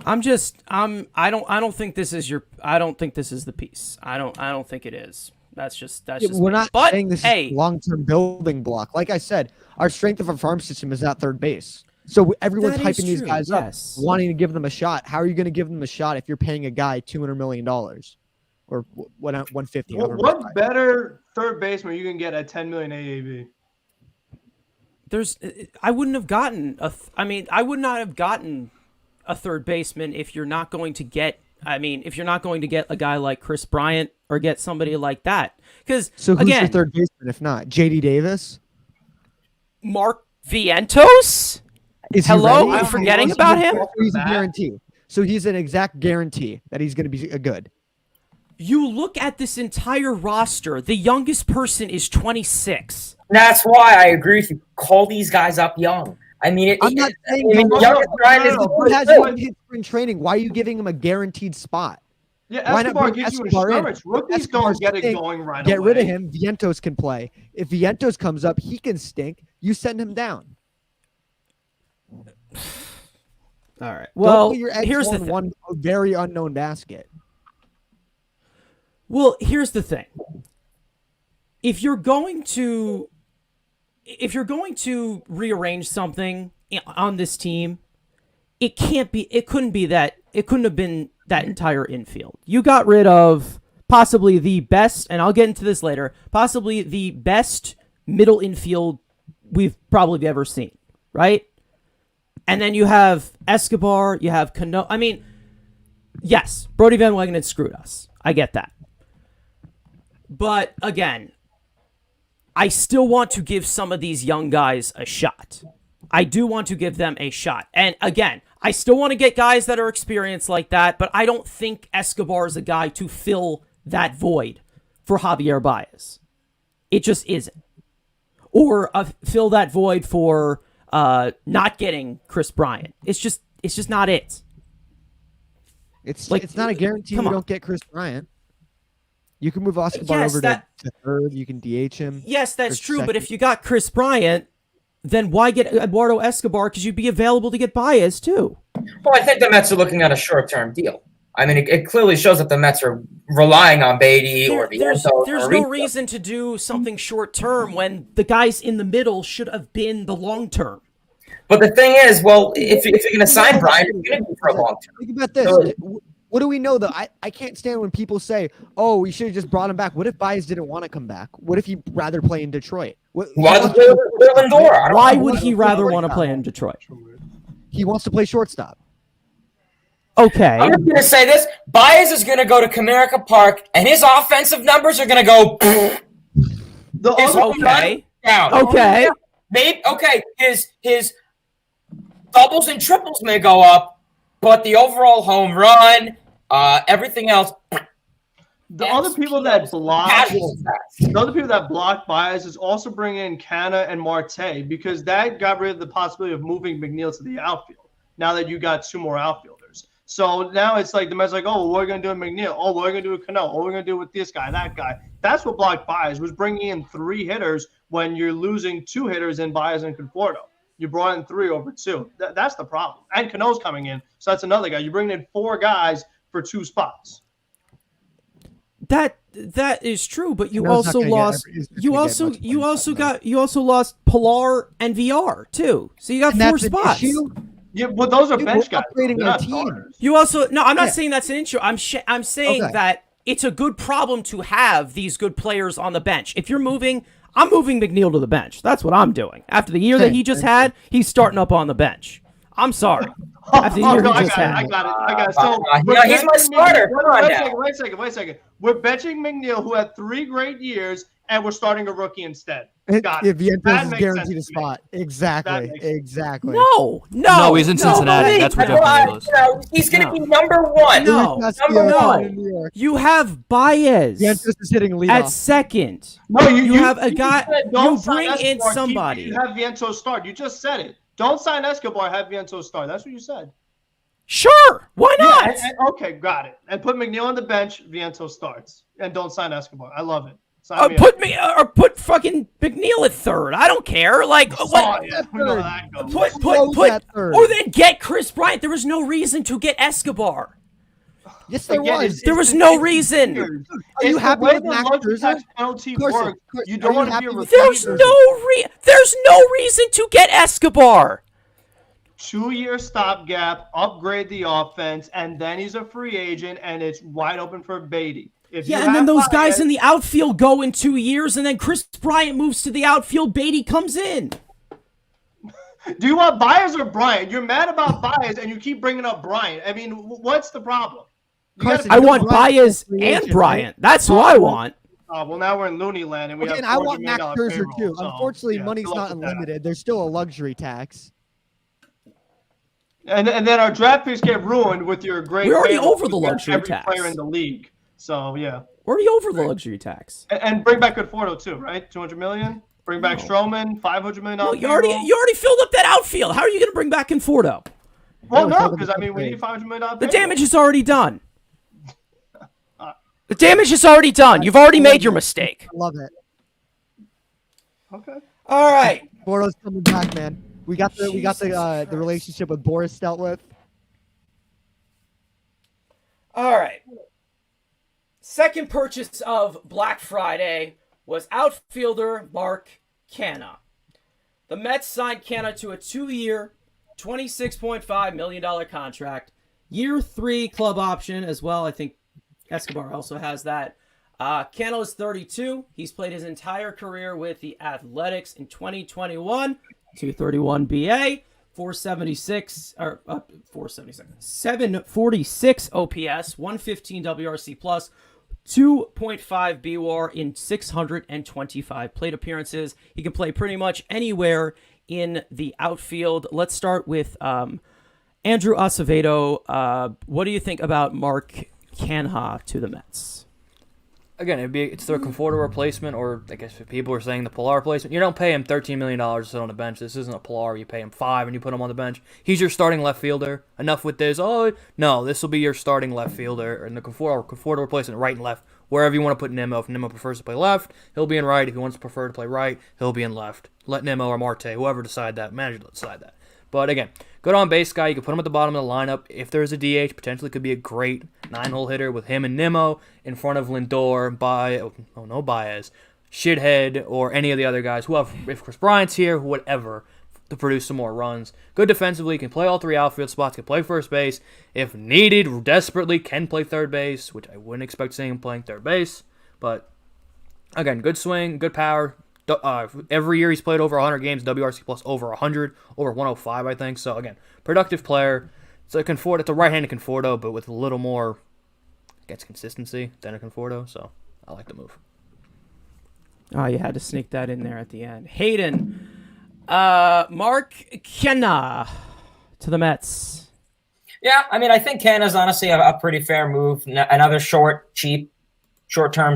I don't think this is the piece. I don't think it is. That's just we're not saying this is a long-term building block. Like I said, our strength of our farm system is at third base. So everyone's hyping these guys up, wanting to give them a shot. How are you going to give them a shot if you're paying a guy $200 million or $150 million? What better third baseman you can get at $10 million AAV? I would not have gotten a third baseman if you're not going to get I mean, if you're not going to get a guy like Chris Bryant or get somebody like that, because So who's again, your third baseman if not J.D. Davis? Mark Vientos. Is he Hello, ready? I'm forgetting about him. He's a guarantee. So he's an exact guarantee that he's going to be good. You look at this entire roster. The youngest person is 26. That's why I agree with you. Call these guys up young. I mean, I'm not saying the youngest Ryan is who hasn't hit spring training. Why are you giving him a guaranteed spot? Yeah, Why not Escobar bring gives you Escobar in? insurance. Rookies Escobar's don't get it stink. going right Get away. rid of him. Vientos can play. If Vientos comes up, he can stink. You send him down. All right. Don't Well, put your eggs here's the on thing. one very unknown basket. Well, here's the thing. If you're going to rearrange something on this team, it couldn't have been that entire infield. You got rid of possibly the best, and I'll get into this later, possibly the best middle infield we've probably ever seen, right? And then you have Escobar, you have Cano. I mean, yes, Brody Van Wagenen screwed us. I get that. But again, I still want to give some of these young guys a shot. I do want to give them a shot. And again, I still want to get guys that are experienced like that, but I don't think Escobar is a guy to fill that void for Javier Baez. It just isn't. Or fill that void for not getting Chris Bryant. It's just not it. It's Like, not a guarantee you come on. don't get Chris Bryant. You can move Escobar Yes, over that- to third. You can DH him. Yes, that's Or true, but second. if you got Chris Bryant, then why get Eduardo Escobar? Because you'd be available to get Baez too. Well, I think the Mets are looking at a short-term deal. I mean, it clearly shows that the Mets are relying on Beatty or There's Vientos or no Rito. reason to do something short term when the guys in the middle should have been the long term. But the thing is, well, if you're going to sign Brian, it's going to be for a long term. Think about this. So- What do we know though? I can't stand when people say, "Oh, we should have just brought him back." What if Baez didn't want to come back? What if he'd rather play in Detroit? Why does Lindor? I don't Why know. would he rather want to play in Detroit? He wants to play shortstop. Okay. I'm just going to say this. Baez is going to go to Comerica Park, and his offensive numbers are going to go The his other home run down. Okay. Maybe, okay, his doubles and triples may go up, but the overall home run, everything else. The other people that block Casual stats. the other people that block Baez is also bringing in Canha and Marte because that got rid of the possibility of moving McNeil to the outfield. Now that you got two more outfielders, so now it's like the Mets like, oh, what are we gonna do with McNeil? Oh, what are we gonna do with Cano? What are we gonna do with this guy, that guy? That's what blocked Baez was bringing in three hitters when you're losing two hitters in Baez and Conforto. You brought in 3 over 2. That's the problem. And Cano's coming in, so that's another guy. You're bringing in 4 guys for 2 spots. That is true, but you Cano's not also gonna get lost. every- he's not You gonna get also much you playing also time, got you also lost Pilar and VR too. So you got And 4 that's an spots. issue. Yeah, but those are Dude, bench we're guys. upgrading They're our not team. starters. You also no. I'm not Yeah. saying that's an issue. I'm saying Okay. that it's a good problem to have these good players on the bench. If you're moving, I'm moving McNeil to the bench. That's what I'm doing. After the year that he just had, he's starting up on the bench. I'm sorry. After the year no, he I just got it. had. I got it. So he's my benching starter. McNeil- Come on now. Wait a second. We're benching McNeil, who had 3 great years, and we're starting a rookie instead. Got If it. Vientos That is makes guaranteed a sense to me. spot, exactly, makes- exactly. No, he's in Cincinnati. That's what ridiculous. He's going to No. be number 1. No. Number No. 1. In New York. You have Baez Vientos is hitting at leadoff. second. No, You have a guy- said don't you sign bring in Escobar, somebody. You have Vientos start. You just said it. Don't sign Escobar. Have Vientos start. That's what you said. Sure, why not? Okay, got it. And put McNeil on the bench. Vientos starts, and don't sign Escobar. I love it. Sign me up. Put fucking McNeil at third. I don't care. Like Oh, what? yeah, we know how that goes. Close Put that third. or then get Chris Bryant. There was no reason to get Escobar. Yes, there Again, was. There was no reason. Are you It's the happy way with the Max lucky Scherzer? tax penalty Carson, works. Carson, You are don't you want to happy be a with There's receiver. there's no reason to get Escobar. 2-year stopgap, upgrade the offense, and then he's a free agent, and it's wide open for Beatty. If you Yeah, and then have those guys Baez- in the outfield go in 2 years, and then Chris Bryant moves to the outfield. Beatty comes in. Do you want Baez or Bryant? You're mad about Baez, and you keep bringing up Bryant. I mean, what's the problem? Carson, I you know want Bryant's Baez a free and agent, Bryant. right? That's who I want. Well, now we're in loony land, and we Okay, have and I $400 want Max million Scherzer payroll, too. so, Unfortunately, yeah, money's good luck not with that. unlimited. There's still a luxury tax. And then our draft picks get ruined with your great. We're already payroll over the because we have luxury every tax. player in the league. So yeah, We're already over the luxury tax. and bring back Conforto too, right? 200 million. Bring back Stroman, $500 million. No, you already filled up that outfield. How are you going to bring back Conforto? Well, Yeah, no, we because I mean we need $500 million. The damage is already done. The damage is already done. You've already made your mistake. I love it. Okay. All right. Borto's coming back, man. We got the relationship with Boris dealt with. All right. Second purchase of Black Friday was outfielder Mark Canha. The Mets signed Canha to a 2-year, $26.5 million contract. Year 3 club option as well. I think Escobar also has that. Canha is 32. He's played his entire career with the Athletics in 2021. 231 BA, 476 or 476, 746 OPS, 115 WRC plus, 2.5 BWAR in 625 plate appearances. He can play pretty much anywhere in the outfield. Let's start with Andrew Acevedo. What do you think about Mark Canha to the Mets? Again, it's their Conforto replacement, or I guess if people are saying the Pilar replacement. You don't pay him $13 million to sit on the bench. This isn't a Pilar. You pay him $5 million and you put him on the bench. He's your starting left fielder. Enough with this. Oh, no, this will be your starting left fielder. And the Conforto replacement, right and left, wherever you want to put Nimmo. If Nimmo prefers to play left, he'll be in right. If he wants to prefer to play right, he'll be in left. Let Nimmo or Marte, whoever decide that, manager decide that. But again, good on base guy. You can put him at the bottom of the lineup. If there's a DH, potentially could be a great 9-hole hitter with him and Nimmo in front of Lindor, Baez, Shithead, or any of the other guys. If Chris Bryant's here, whatever, to produce some more runs. Good defensively, can play all 3 outfield spots, can play first base. If needed, desperately, can play third base, which I wouldn't expect seeing him playing third base. But again, good swing, good power. Every year he's played over 100 games, WRC plus over 100, over 105, I think. So again, productive player. It's a right-handed Conforto, but with a little more, I guess, consistency than a Conforto. So I like the move. Oh, you had to sneak that in there at the end. Hayden, Mark Canha to the Mets. Yeah, I mean, I think Canha's honestly a pretty fair move. Another short-term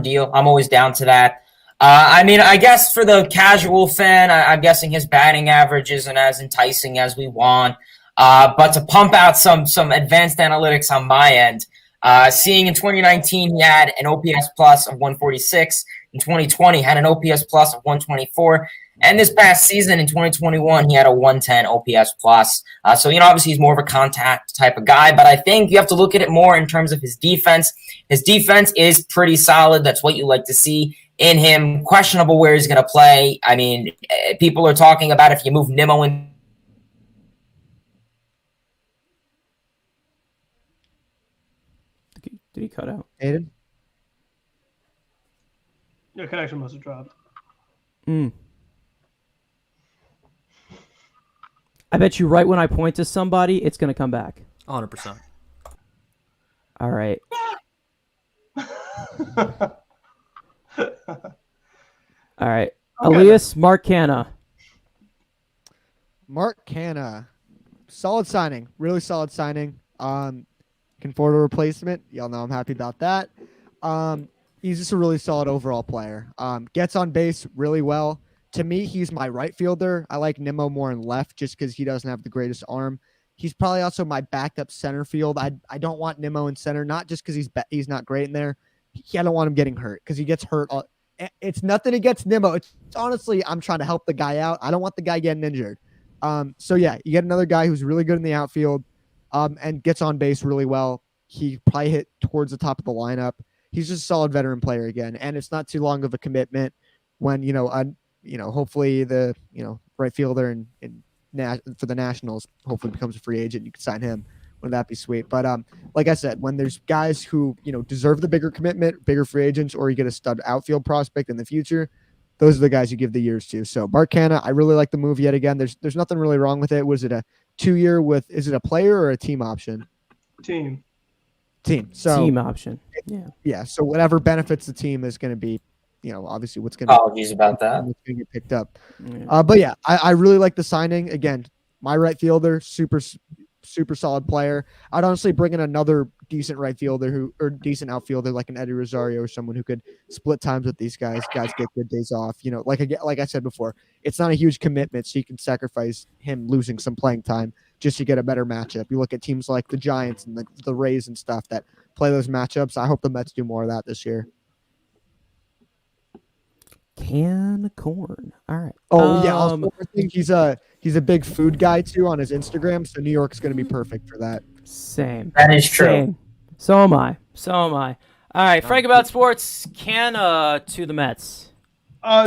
deal. I'm always down to that. I mean, I guess for the casual fan, I'm guessing his batting average isn't as enticing as we want. But to pump out some advanced analytics on my end, seeing in 2019 he had an OPS plus of 146. In 2020, had an OPS plus of 124. And this past season in 2021, he had a 110 OPS plus. So, obviously he's more of a contact type of guy, but I think you have to look at it more in terms of his defense. His defense is pretty solid. That's what you like to see in him. Questionable where he's going to play. I mean, people are talking about if you move Nimmo in. Did he cut out? Hayden? Your connection must have dropped. I bet you right when I point to somebody, it's going to come back. 100%. All right. All right. Okay. Elias Mark Canha. Mark Canha, solid signing, really solid signing. Conforto replacement, y'all know I'm happy about that. He's just a really solid overall player. Gets on base really well. To me, he's my right fielder. I like Nimmo more in left just because he doesn't have the greatest arm. He's probably also my backup center field. I don't want Nimmo in center, not just because he's not great in there. I don't want him getting hurt because he gets hurt. It's nothing against Nimmo. It's honestly, I'm trying to help the guy out. I don't want the guy getting injured. So yeah, you get another guy who's really good in the outfield, and gets on base really well. He probably hit towards the top of the lineup. He's just a solid veteran player again, and it's not too long of a commitment when hopefully the right fielder and for the Nationals hopefully becomes a free agent. You can sign him. Wouldn't that be sweet? But like I said, when there's guys who deserve the bigger commitment, bigger free agents, or you get a stud outfield prospect in the future, those are the guys you give the years to. So Mark Canha, I really like the move yet again. There's nothing really wrong with it. Was it a 2-year with? Is it a player or a team option? Team. Team. So Team option. Yeah. yeah. So whatever benefits the team is going to be, obviously what's going to Apologies about that. get picked up. Yeah. But yeah, I really like the signing. Again, my right fielder, super solid player. I'd honestly bring in another decent right fielder or decent outfielder like an Eddie Rosario or someone who could split times with these guys. Guys get good days off. Like I said before, it's not a huge commitment, so you can sacrifice him losing some playing time just to get a better matchup. You look at teams like the Giants and the Rays and stuff that play those matchups. I hope the Mets do more of that this year. Can of corn. All right. Oh yeah. Also, I think he's a big food guy too on his Instagram, so New York's going to be perfect for that. Same. That is true. Same. So am I. All right. Frank about sports. Canha to the Mets.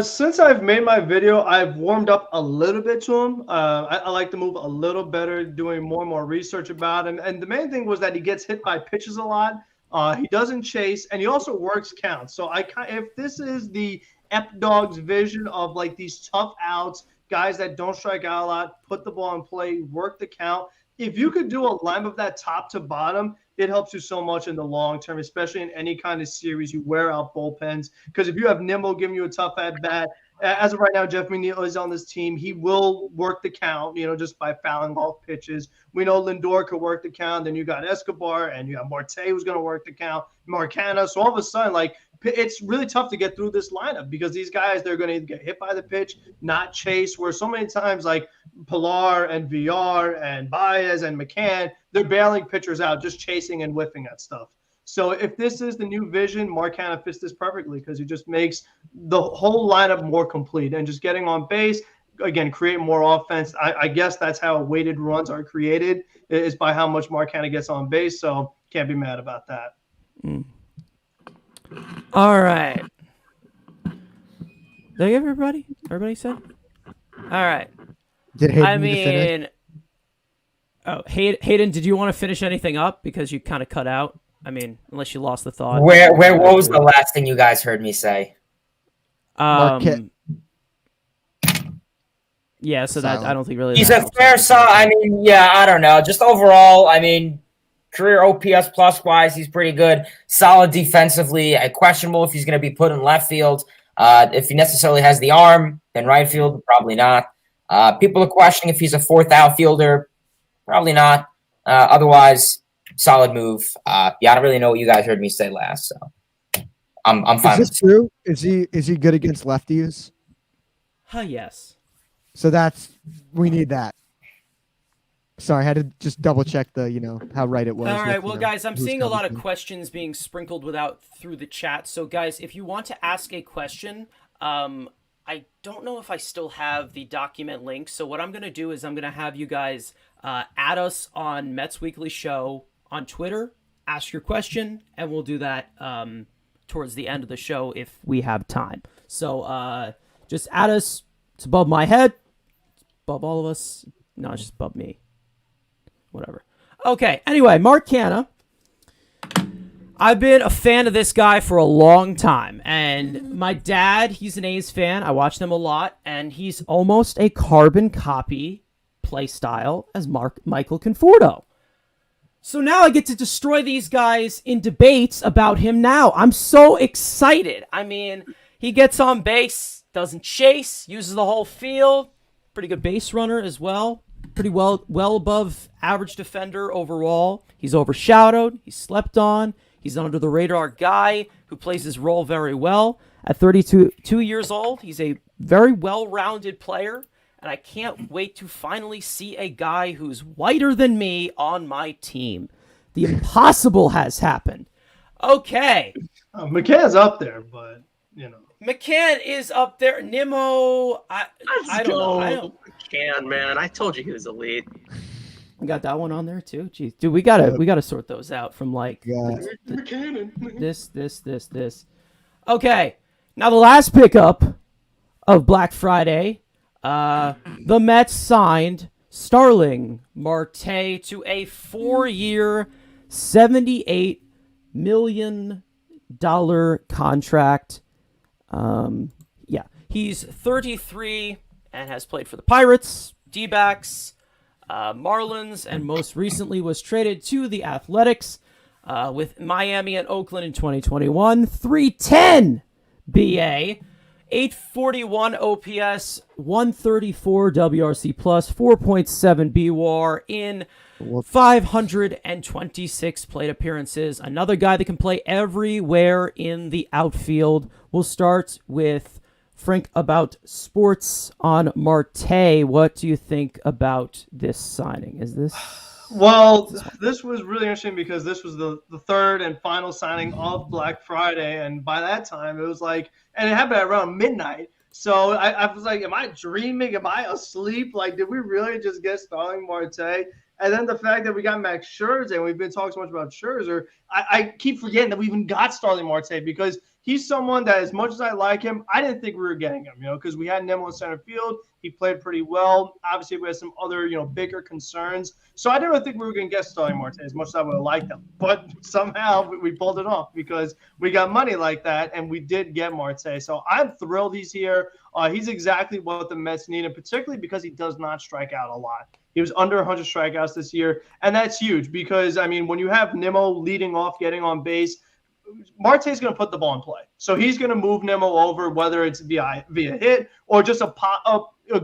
Since I've made my video, I've warmed up a little bit to him. I like to move a little better, doing more and more research about him. And the main thing was that he gets hit by pitches a lot. He doesn't chase, and he also works counts. So if this is the Dog's vision of like these tough outs, guys that don't strike out a lot, put the ball in play, work the count. If you could do a line of that top to bottom, it helps you so much in the long term, especially in any kind of series. You wear out bullpens because if you have Nimmo giving you a tough at bat, as of right now, Jeff McNeil is on this team. He will work the count, just by fouling off pitches. We know Lindor could work the count. Then you got Escobar and you have Marte who's going to work the count, Canha. So all of a sudden, like, it's really tough to get through this lineup because these guys, they're going to get hit by the pitch, not chase, where so many times like Pilar and VR and Baez and McCann, they're bailing pitchers out, just chasing and whiffing at stuff. So if this is the new vision, Canha fits this perfectly because he just makes the whole lineup more complete and just getting on base, again, create more offense. I guess that's how weighted runs are created, is by how much Canha gets on base. So can't be mad about that. All right. Did I give everybody? Everybody said? All right. Did Hayden finish? Hayden, did you want to finish anything up? Because you kind of cut out. Unless you lost the thought. What was the last thing you guys heard me say? Yeah, so that I don't think really. He's a fair I don't know. Just overall, career OPS plus wise, he's pretty good. Solid defensively. Questionable if he's going to be put in left field. If he necessarily has the arm, then right field, probably not. People are questioning if he's a fourth outfielder. Probably not. Otherwise, solid move. I don't really know what you guys heard me say last, so I'm fine. Is this true? Is he good against lefties? Yes. So we need that. Sorry, I had to just double check how right it was. All right, well, guys, I'm seeing a lot of questions being sprinkled through the chat. So, guys, if you want to ask a question, I don't know if I still have the document link. So what I'm going to do is I'm going to have you guys add us on Mets Weekly Show on Twitter, ask your question, and we'll do that towards the end of the show if we have time. So just add us. It's above my head. It's above all of us. No, it's just above me. Whatever. Okay, anyway, Mark Canha. I've been a fan of this guy for a long time, and my dad, he's an A's fan. I watch them a lot, and he's almost a carbon copy play style as Michael Conforto. So now I get to destroy these guys in debates about him now. I'm so excited. He gets on base, doesn't chase, uses the whole field. Pretty good base runner as well. Pretty well above average defender overall. He's overshadowed. He's slept on. He's an under-the-radar guy who plays his role very well. At 32 years old, he's a very well-rounded player, and I can't wait to finally see a guy who's whiter than me on my team. The impossible has happened. Okay. McCann's up there, but, McCann is up there. Nimmo, I don't know. McCann, man. I told you he was elite. We got that one on there too. Jeez, dude, we gotta sort those out from this. Okay, now the last pickup of Black Friday, the Mets signed Starling Marte to a 4-year, $78 million contract. He's 33 and has played for the Pirates, D-backs, Marlins, and most recently was traded to the Athletics. with Miami and Oakland in 2021. 310 BA, 841 OPS, 134 WRC plus, 4.7 BWAR in 526 plate appearances. Another guy that can play everywhere in the outfield. We'll start with Frank about sports on Marte. What do you think about this signing? Is this... Well, this was really interesting because this was the third and final signing of Black Friday. And by that time, it was like, and it happened around midnight. So I was like, am I dreaming? Am I asleep? Like, did we really just get Starling Marte? And then the fact that we got Max Scherzer, and we've been talking so much about Scherzer, I keep forgetting that we even got Starling Marte because he's someone that, as much as I like him, I didn't think we were getting him, because we had Nimmo in center field. He played pretty well. Obviously, we had some other, bigger concerns. So I didn't think we were going to get Starling Marte as much as I would have liked him. But somehow we pulled it off because we got money like that, and we did get Marte. So I'm thrilled he's here. He's exactly what the Mets need, and particularly because he does not strike out a lot. He was under 100 strikeouts this year, and that's huge because, when you have Nimmo leading off, getting on base, Marte's going to put the ball in play. So he's going to move Nimmo over, whether it's via hit or just a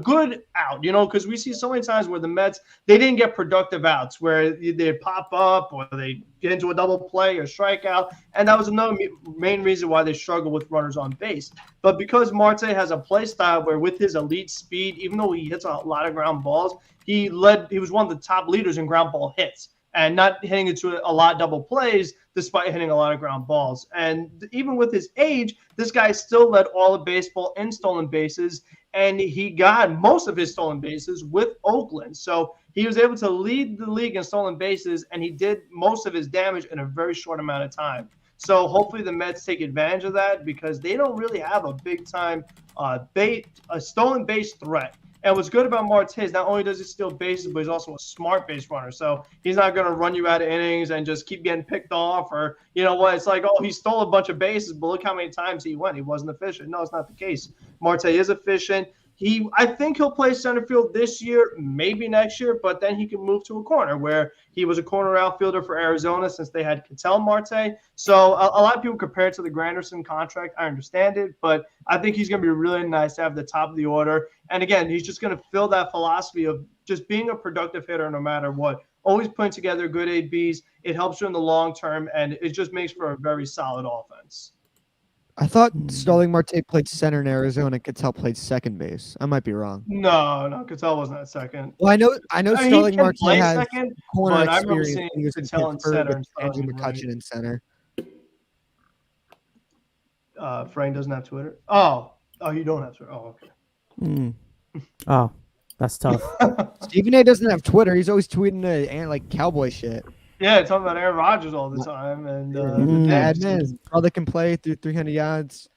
good out, because we see so many times where the Mets, they didn't get productive outs where they pop up or they get into a double play or strikeout. And that was another main reason why they struggle with runners on base. But because Marte has a play style where with his elite speed, even though he hits a lot of ground balls, he was one of the top leaders in ground ball hits and not hitting into a lot of double plays despite hitting a lot of ground balls. And even with his age, this guy still led all of baseball in stolen bases, and he got most of his stolen bases with Oakland. So he was able to lead the league in stolen bases, and he did most of his damage in a very short amount of time. So hopefully the Mets take advantage of that because they don't really have a big-time stolen base threat. And what's good about Marte is not only does he steal bases, but he's also a smart base runner. So he's not going to run you out of innings and just keep getting picked off or, it's like, oh, he stole a bunch of bases, but look how many times he went. He wasn't efficient. No, it's not the case. Marte is efficient. I think he'll play center field this year, maybe next year, but then he can move to a corner where he was a corner outfielder for Arizona since they had Ketel Marte. So a lot of people compare it to the Granderson contract. I understand it, but I think he's going to be really nice to have the top of the order. And again, he's just going to fill that philosophy of just being a productive hitter no matter what. Always putting together good ABs. It helps you in the long term, and it just makes for a very solid offense. I thought Starling Marte played center in Arizona and Ketel played second base. I might be wrong. No, Ketel wasn't at second. Well, I know Starling Marte has second, corner but I remember experience. seeing He was Ketel in center and Andrew Starling McCutcheon in center. Frank doesn't have Twitter. Oh, you don't have Twitter. Oh, okay. Oh, that's tough. Stephen A doesn't have Twitter. He's always tweeting like cowboy shit. Yeah, talking about Aaron Rodgers all the time, and brother can play through 300 yards.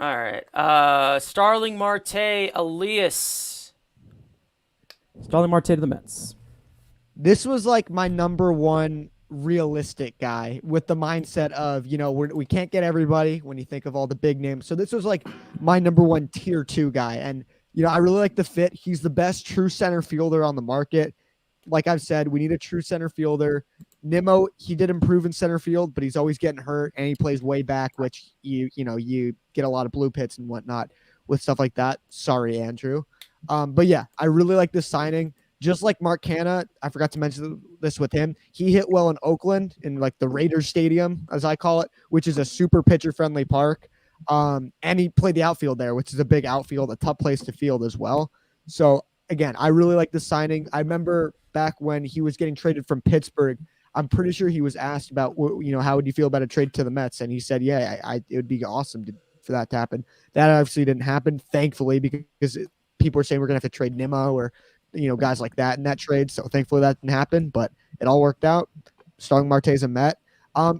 All right, Starling Marte, Elias. Starling Marte to the Mets. This was like my number one realistic guy with the mindset of we can't get everybody when you think of all the big names. So this was like my number one tier 2 guy, and I really like the fit. He's the best true center fielder on the market. Like I've said, we need a true center fielder. Nimmo, he did improve in center field, but he's always getting hurt, and he plays way back, which you get a lot of blue pits and whatnot with stuff like that. Sorry, Andrew. But yeah, I really like this signing. Just like Mark Canha, I forgot to mention this with him. He hit well in Oakland in like the Raiders Stadium, as I call it, which is a super pitcher-friendly park. And he played the outfield there, which is a big outfield, a tough place to field as well. So again, I really like this signing. I remember back when he was getting traded from Pittsburgh, I'm pretty sure he was asked about, how would you feel about a trade to the Mets? And he said, yeah, it would be awesome for that to happen. That obviously didn't happen, thankfully, because people were saying we're going to have to trade Nimmo or, guys like that in that trade. So thankfully that didn't happen, but it all worked out. Starling Marte's a Met.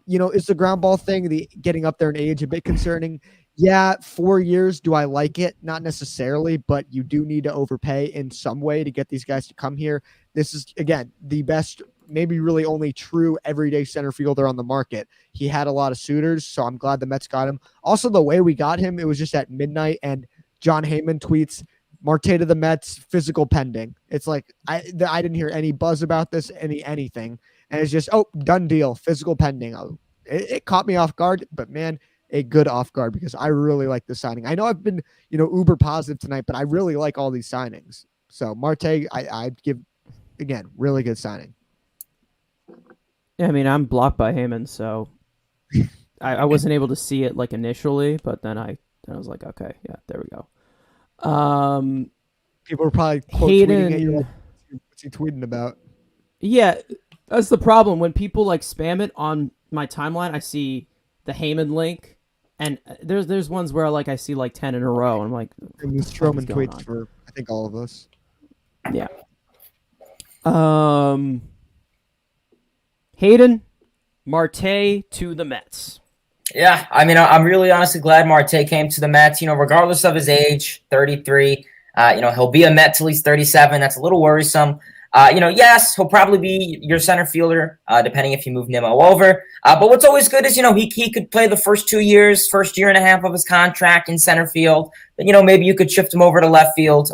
Is the ground ball thing, the getting up there in age, a bit concerning? Yeah, 4 years. Do I like it? Not necessarily, but you do need to overpay in some way to get these guys to come here. This is, again, the best, maybe really only true everyday center fielder on the market. He had a lot of suitors, so I'm glad the Mets got him. Also, the way we got him, it was just at midnight, and John Heyman tweets, Marte to the Mets, physical pending. It's like, I didn't hear any buzz about this, anything. and it's just done deal, physical pending. It caught me off guard, but man, a good off guard because I really like the signing. I know I've been uber positive tonight, but I really like all these signings. So Marte, I'd give again really good signing. Yeah, I mean, I'm blocked by Heyman, so I wasn't able to see it like initially, but then I was like, okay, yeah, there we go. People are probably quote tweeting at you. What's he tweeting about? Yeah, that's the problem. When people like spam it on my timeline, I see the Heyman link, and there's ones where like I see like 10 in a row, and I'm like, and the Stroman tweets for I think all of us. Yeah. Hayden, Marte to the Mets. Yeah, I mean, I'm really honestly glad Marte came to the Mets. Regardless of his age, 33. He'll be a Met till he's 37. That's a little worrisome. Yes, he'll probably be your center fielder, depending if you move Nimmo over. But what's always good is, he could play the first year and a half of his contract in center field. But, maybe you could shift him over to left field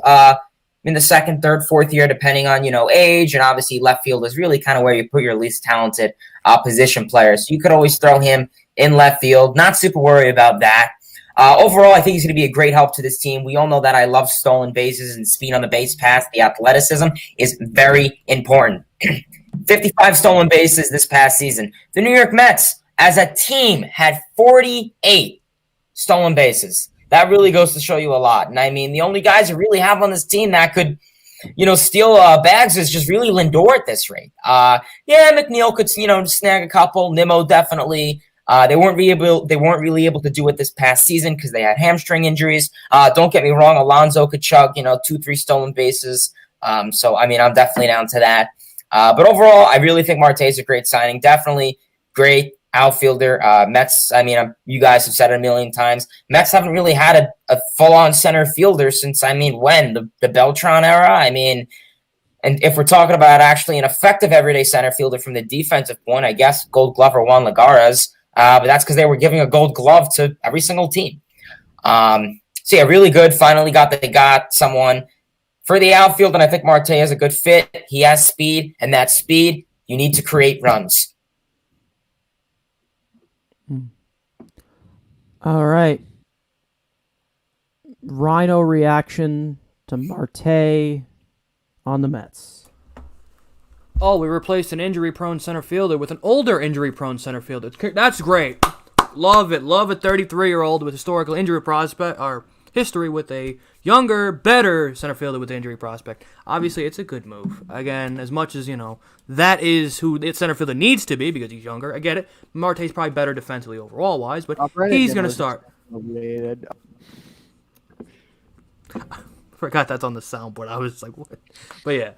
in the second, third, fourth year, depending on, age. And obviously left field is really kind of where you put your least talented position players. So you could always throw him in left field. Not super worried about that. Overall, I think he's going to be a great help to this team. We all know that I love stolen bases and speed on the base pass. The athleticism is very important. 55 stolen bases this past season. The New York Mets, as a team, had 48 stolen bases. That really goes to show you a lot. And I mean, the only guys you really have on this team that could, steal bags is just really Lindor at this rate. McNeil could, snag a couple. Nimmo definitely. They weren't really able to do it this past season because they had hamstring injuries. Don't get me wrong, Alonso could chug, 2-3 stolen bases. So I mean, I'm definitely down to that. But overall, I really think Marte is a great signing. Definitely great outfielder. Mets, I mean, you guys have said it a million times. Mets haven't really had a full-on center fielder since, when? The Beltran era? I mean, and if we're talking about actually an effective everyday center fielder from the defensive point, I guess Gold Glover Juan Lagares. But that's because they were giving a gold glove to every single team. So yeah, really good. Finally they got someone for the outfield, and I think Marte is a good fit. He has speed, and that speed, you need to create runs. All right. Rhino reaction to Marte on the Mets. Oh, we replaced an injury-prone center fielder with an older injury-prone center fielder. That's great. Love it. Love a 33-year-old with historical injury prospect or history with a younger, better center fielder with injury prospect. Obviously, it's a good move. Again, as much as, that is who the center fielder needs to be because he's younger. I get it. Marte's probably better defensively overall-wise, but he's going to start. Forgot that's on the soundboard. I was like, what? But yeah.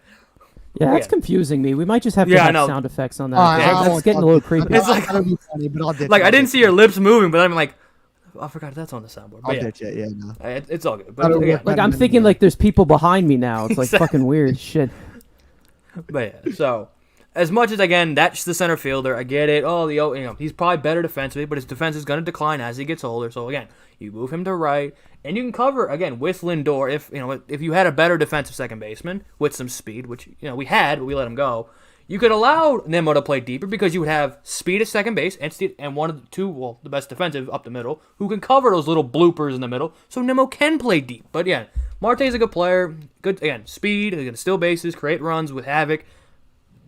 Yeah, that's confusing me. We might just have to have sound effects on that. That's getting a little creepy. It's like, I didn't see your lips moving, but I'm like, I forgot that's on the soundboard. But it's all good. But I'm thinking like there's people behind me now. It's like fucking weird shit. But yeah, so as much as again that's the center fielder, I get it. He's probably better defensively, but his defense is going to decline as he gets older. So again, you move him to right, and you can cover again with Lindor if you had a better defensive second baseman with some speed, which we had, but we let him go. You could allow Nimmo to play deeper because you would have speed at second base and one of the two, the best defensive up the middle, who can cover those little bloopers in the middle, so Nimmo can play deep. But yeah, Marte's a good player. Good again, speed. He's gonna steal bases, create runs with havoc.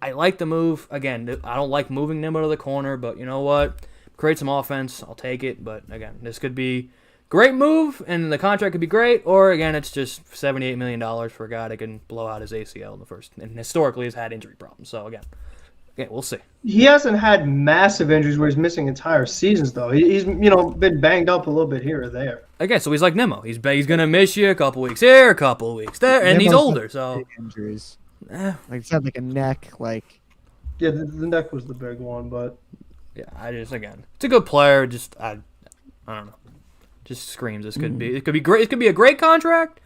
I like the move. Again, I don't like moving Nimmo to the corner, but you know what? Create some offense. I'll take it. But again, this could be great move, and the contract could be great, or again, it's just $78 million for a guy that can blow out his ACL in the first, and historically has had injury problems. So again, we'll see. He hasn't had massive injuries where he's missing entire seasons, though. He's been banged up a little bit here or there. Again, so he's like Nimmo. He's gonna miss you a couple weeks here, a couple weeks there, and he's older. So injuries, like it's had like a neck, like the neck was the big one, but yeah, it's a good player. Just I don't know. Just screams. It could be great. It could be a great contract,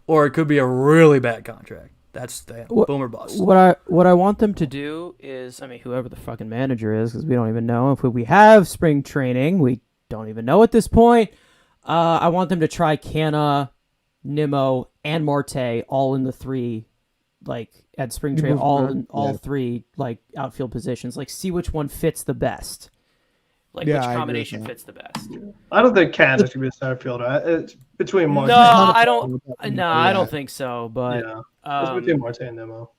or it could be a really bad contract. That's the boomer bust. What I want them to do is, whoever the fucking manager is, because we don't even know if we have spring training. We don't even know at this point. I want them to try Canha, Nimmo, and Marte all in the 3 like at spring You training, moved all yeah. three like outfield positions. Like, see which one fits the best. Like, Yeah, which I agree with combination that. fits the best. I don't think Canha should be a center fielder. It's between Marte. No, I don't. Yeah. No, I don't think so. But Yeah, it's between Marte and Nimmo.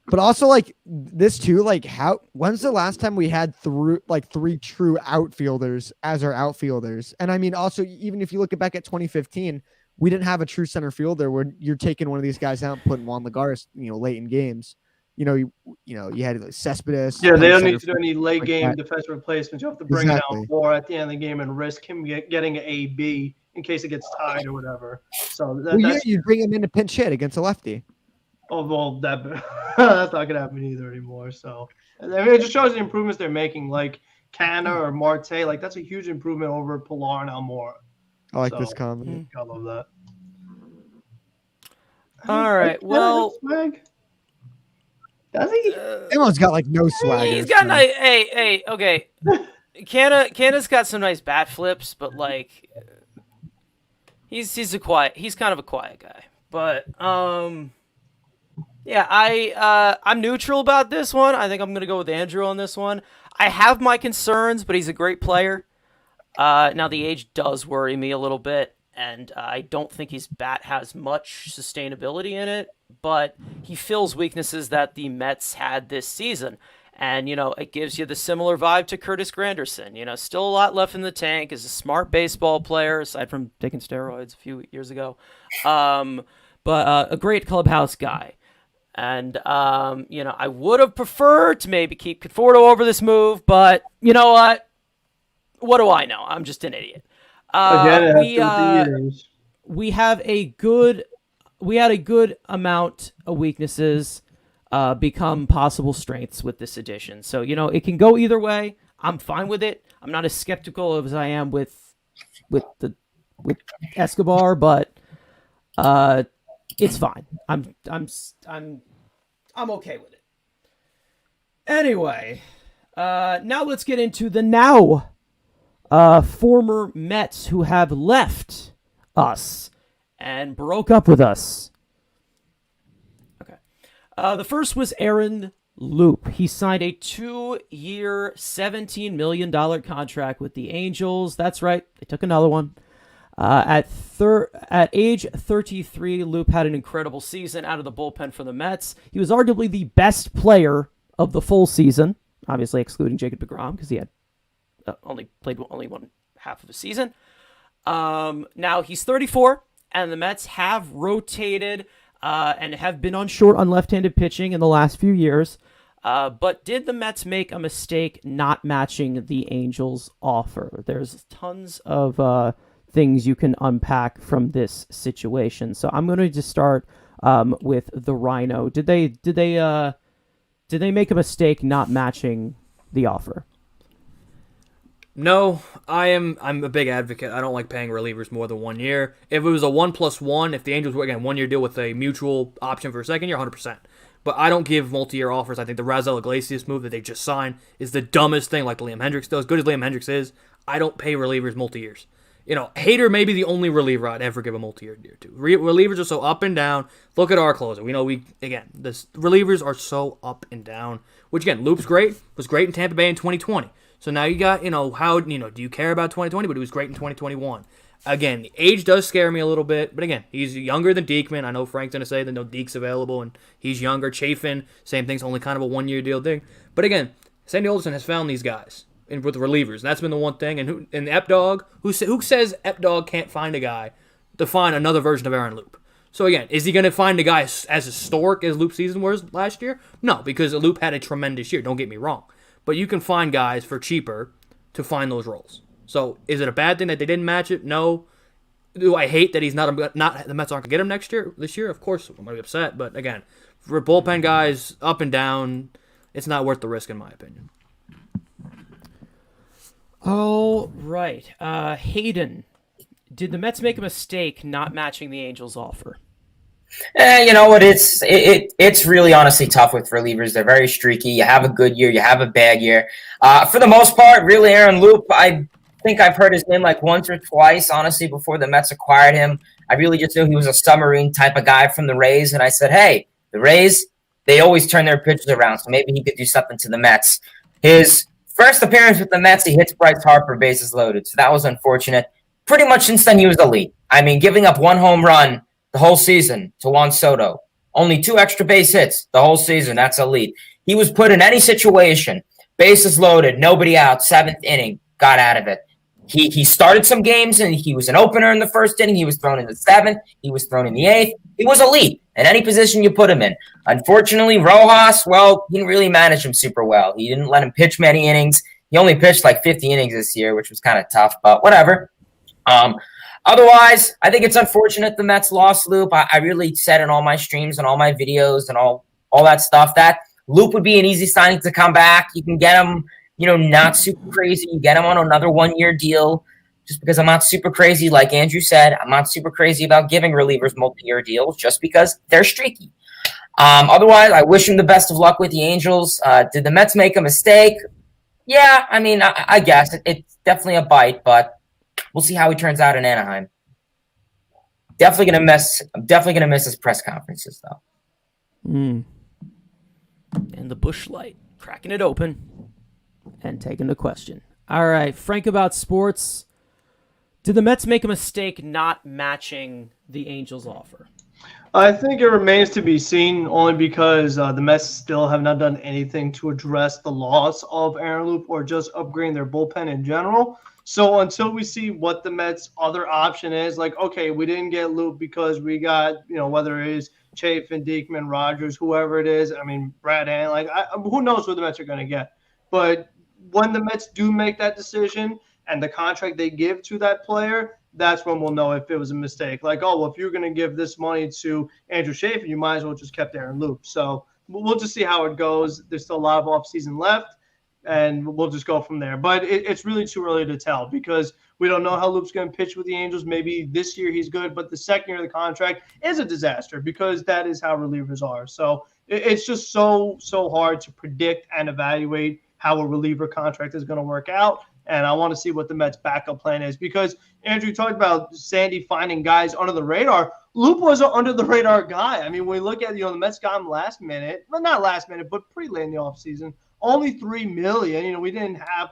But also, like, this too, like, when's the last time we had three true outfielders as our outfielders? And I mean, also, even if you look back at 2015, we didn't have a true center fielder where you're taking one of these guys out and putting Juan Lagares, late in games. You had like Cespedes. Yeah, they don't center need to do any late like game that. defensive replacements. You have to bring it Exactly. down 4 at the end of the game and risk him getting an AB in case it gets tied or whatever. So You bring him in to pinch hit against a lefty. Oh, well, that's not gonna happen either anymore. So I mean, it just shows the improvements they're making, like Canha or Marte. Like, that's a huge improvement over Pilar and Almora. I like this comment. I love that. all right, well, Swag? Does he? Everyone's got like no swagger. he's got so- nice. Hey, okay. Canha's got some nice bat flips, but like, he's kind of a quiet guy. But yeah, I'm neutral about this one. I think I'm gonna go with Andrew on this one. I have my concerns, but he's a great player. Now the age does worry me a little bit, and I don't think his bat has much sustainability in it, but he fills weaknesses that the Mets had this season. And, it gives you the similar vibe to Curtis Granderson. Still a lot left in the tank, is a smart baseball player, aside from taking steroids a few years ago. But a great clubhouse guy. And, I would have preferred to maybe keep Conforto over this move, but you know what? What do I know? I'm just an idiot. We had a good amount of weaknesses become possible strengths with this edition. So, it can go either way. I'm fine with it. I'm not as skeptical as I am with Escobar, but it's fine. I'm okay with it. Anyway, now let's get into the former Mets who have left us and broke up with us. Okay. The first was Aaron Loup. He signed a 2-year, $17 million contract with the Angels. That's right. They took another one. At age 33, Loup had an incredible season out of the bullpen for the Mets. He was arguably the best player of the full season, obviously excluding Jacob degrom because he had only one half of a season. Now he's 34, and the Mets have rotated and have been on short on left-handed pitching in the last few years. But did the Mets make a mistake not matching the Angels' offer? There's tons of things you can unpack from this situation. So I'm going to just start with the Rhino. Did they make a mistake not matching the offer? No, I'm a big advocate. I don't like paying relievers more than 1 year. If it was a 1+1, if the Angels were, again, 1 year deal with a mutual option for a second year, 100%. But I don't give multi-year offers. I think the Razel Iglesias move that they just signed is the dumbest thing, like the Liam Hendricks deal. As good as Liam Hendricks is, I don't pay relievers multi-years. Hayden may be the only reliever I'd ever give a multi-year deal to. Relievers are so up and down. Look at our closer. The relievers are so up and down. Which, again, Loop's great. Was great in Tampa Bay in 2020. So now you got, do you care about 2020? But he was great in 2021. Again, the age does scare me a little bit. But again, he's younger than Diekman. I know Frank's going to say that no Deek's available and he's younger. Chafin, same thing's only kind of a 1 year deal thing. But again, Sandy Alderson has found these guys with the relievers. And that's been the one thing. And Epdog, who says Epdog can't find a guy to find another version of Aaron Loup? So again, is he going to find a guy as historic as Loop's season was last year? No, because Loup had a tremendous year. Don't get me wrong. But you can find guys for cheaper to find those roles. So is it a bad thing that they didn't match it? No. Do I hate that he's not the Mets aren't going to get him this year? Of course, I'm going to be upset. But again, for bullpen guys, up and down, it's not worth the risk in my opinion. All right. Hayden, did the Mets make a mistake not matching the Angels' offer? You know what? It's really honestly tough with relievers. They're very streaky. You have a good year, you have a bad year. For the most part, really, Aaron Loup, I think I've heard his name like once or twice, honestly, before the Mets acquired him. I really just knew he was a submarine type of guy from the Rays, and I said, hey, the Rays, they always turn their pitches around. So maybe he could do something to the Mets. His first appearance with the Mets, he hits Bryce Harper, bases loaded. So that was unfortunate. Pretty much since then, he was elite. I mean, giving up 1 home run the whole season to Juan Soto. Only 2 extra base hits the whole season. That's elite. He was put in any situation. Bases loaded, nobody out, 7th inning, got out of it. He started some games, and he was an opener in the 1st inning. He was thrown in the 7th. He was thrown in the 8th. He was elite in any position you put him in. Unfortunately, Rojas, well, he didn't really manage him super well. He didn't let him pitch many innings. He only pitched like 50 innings this year, which was kind of tough, but whatever. Otherwise, I think it's unfortunate the Mets lost Loup. I really said in all my streams and all my videos and all that stuff that Loup would be an easy signing to come back. You can get him, not super crazy. You get him on another 1-year deal just because I'm not super crazy. Like Andrew said, I'm not super crazy about giving relievers multi-year deals just because they're streaky. Otherwise, I wish him the best of luck with the Angels. Did the Mets make a mistake? Yeah, I mean, I guess it's definitely a bite, but we'll see how he turns out in Anaheim. I'm definitely gonna miss his press conferences though. And the Busch Light, cracking it open and taking the question. All right, Frank about sports. Did the Mets make a mistake not matching the Angels' offer? I think it remains to be seen only because the Mets still have not done anything to address the loss of Aaron Loup or just upgrading their bullpen in general. So until we see what the Mets' other option is, like, okay, we didn't get Loup because we got, whether it is Chafin, Diekman, Rogers, whoever it is. I mean, Brad Hand, who knows who the Mets are going to get. But when the Mets do make that decision and the contract they give to that player, that's when we'll know if it was a mistake. Like, oh, well, if you're going to give this money to Andrew Chafin, you might as well just kept Aaron Loup. So we'll just see how it goes. There's still a lot of offseason left, and we'll just go from there. But it's really too early to tell because we don't know how Loup's going to pitch with the Angels. Maybe this year he's good, but the second year of the contract is a disaster because that is how relievers are. So it's just so hard to predict and evaluate how a reliever contract is going to work out. And I want to see what the Mets' backup plan is because Andrew talked about Sandy finding guys under the radar. Loup was an under the radar guy. I mean, when we look at, the Mets got him last minute, well, not last minute, but pretty late in the offseason. Only $3 million. We didn't have,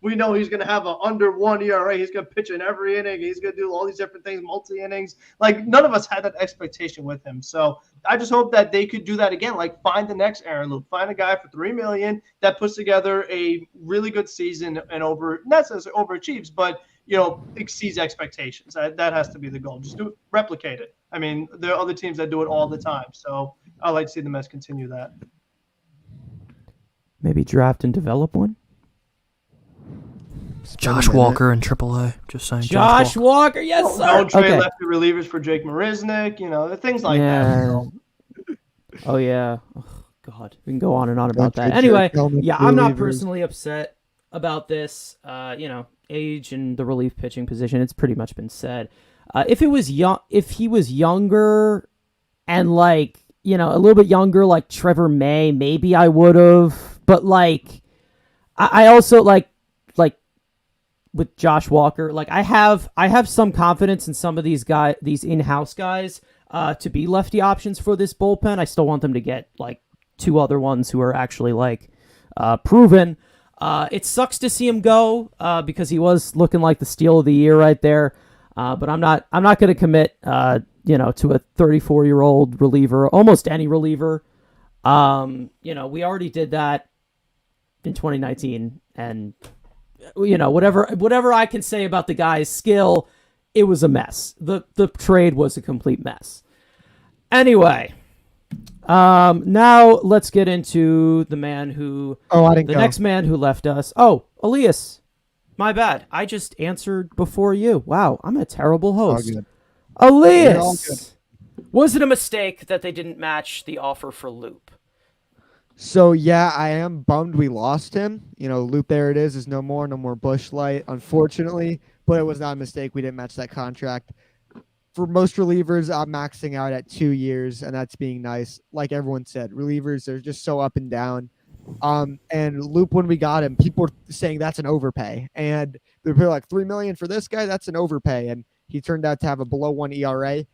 we know he's going to have an under 1 ERA. He's going to pitch in every inning. He's going to do all these different things, multi-innings. Like, none of us had that expectation with him. So I just hope that they could do that again. Like, find the next Aaron Loup. Find a guy for $3 million that puts together a really good season and not necessarily overachieves, but, exceeds expectations. That has to be the goal. Just replicate it. I mean, there are other teams that do it all the time. So I'd like to see the Mets continue that. Maybe draft and develop one? Josh Walker in AAA. Just saying. Josh Walker, yes, sir. Don't trade lefty relievers for Jake Marisnik. Things like that. Oh, yeah. Oh, God. We can go on and on about that. Anyway, I'm not personally upset about this. Age and the relief pitching position, it's pretty much been said. If he was younger and a little bit younger, like Trevor May, maybe I would have. But I also like with Josh Walker, I have some confidence in some of these in-house guys, to be lefty options for this bullpen. I still want them to get 2 other ones who are actually proven. It sucks to see him go, because he was looking like the steal of the year right there. But I'm not going to commit, to a 34-year-old reliever, almost any reliever. We already did that in 2019, and whatever I can say about the guy's skill, it was a mess. The trade was a complete mess. Anyway, now let's get into the man who next man who left us. Oh, Elias, my bad. I just answered before you. Wow, I'm a terrible host. Elias, was it a mistake that they didn't match the offer for Loup? So, yeah, I am bummed we lost him. Loup, there it is no more Busch Light, unfortunately. But it was not a mistake. We didn't match that contract. For most relievers, I'm maxing out at 2 years, and that's being nice. Like everyone said, relievers are just so up and down. And Loup, when we got him, people were saying that's an overpay. And they were like, $3 million for this guy? That's an overpay. And he turned out to have a below 1 ERA.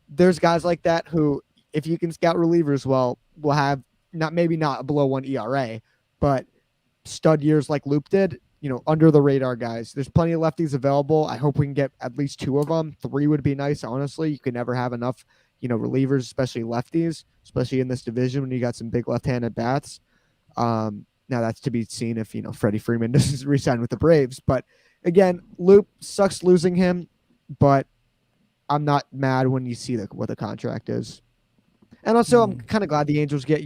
There's guys like that who if you can scout relievers well, we'll have maybe not a below 1 ERA, but stud years like Loup did, under the radar guys. There's plenty of lefties available. I hope we can get at least 2 of them. 3 would be nice, honestly. You can never have enough, relievers, especially lefties, especially in this division when you got some big left-handed bats. Now that's to be seen if, Freddie Freeman doesn't re-sign with the Braves. But again, Loup sucks losing him, but I'm not mad when you see what the contract is. And also I'm kind of glad the Angels get,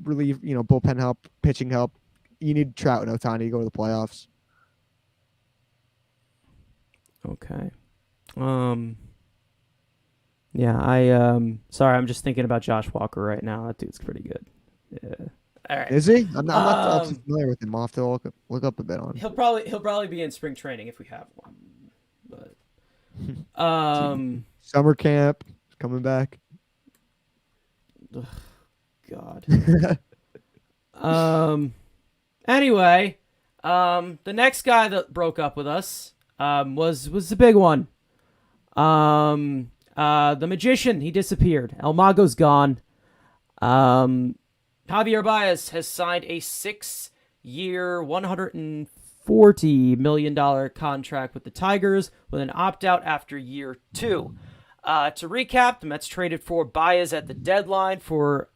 relief, bullpen help, pitching help. You need Trout and Ohtani to go to the playoffs. Okay. Yeah, sorry, I'm just thinking about Josh Walker right now. That dude's pretty good. Yeah. All right. Is he? I'm not familiar with him. I'll have to look up a bit on him. He'll probably be in spring training if we have one. But summer camp coming back. Ugh, God. Anyway, the next guy that broke up with us was the big one. The magician, he disappeared. El Mago's gone. Javier Baez has signed a 6-year, $140 million contract with the Tigers with an opt-out after year 2. To recap, the Mets traded for Baez at the deadline for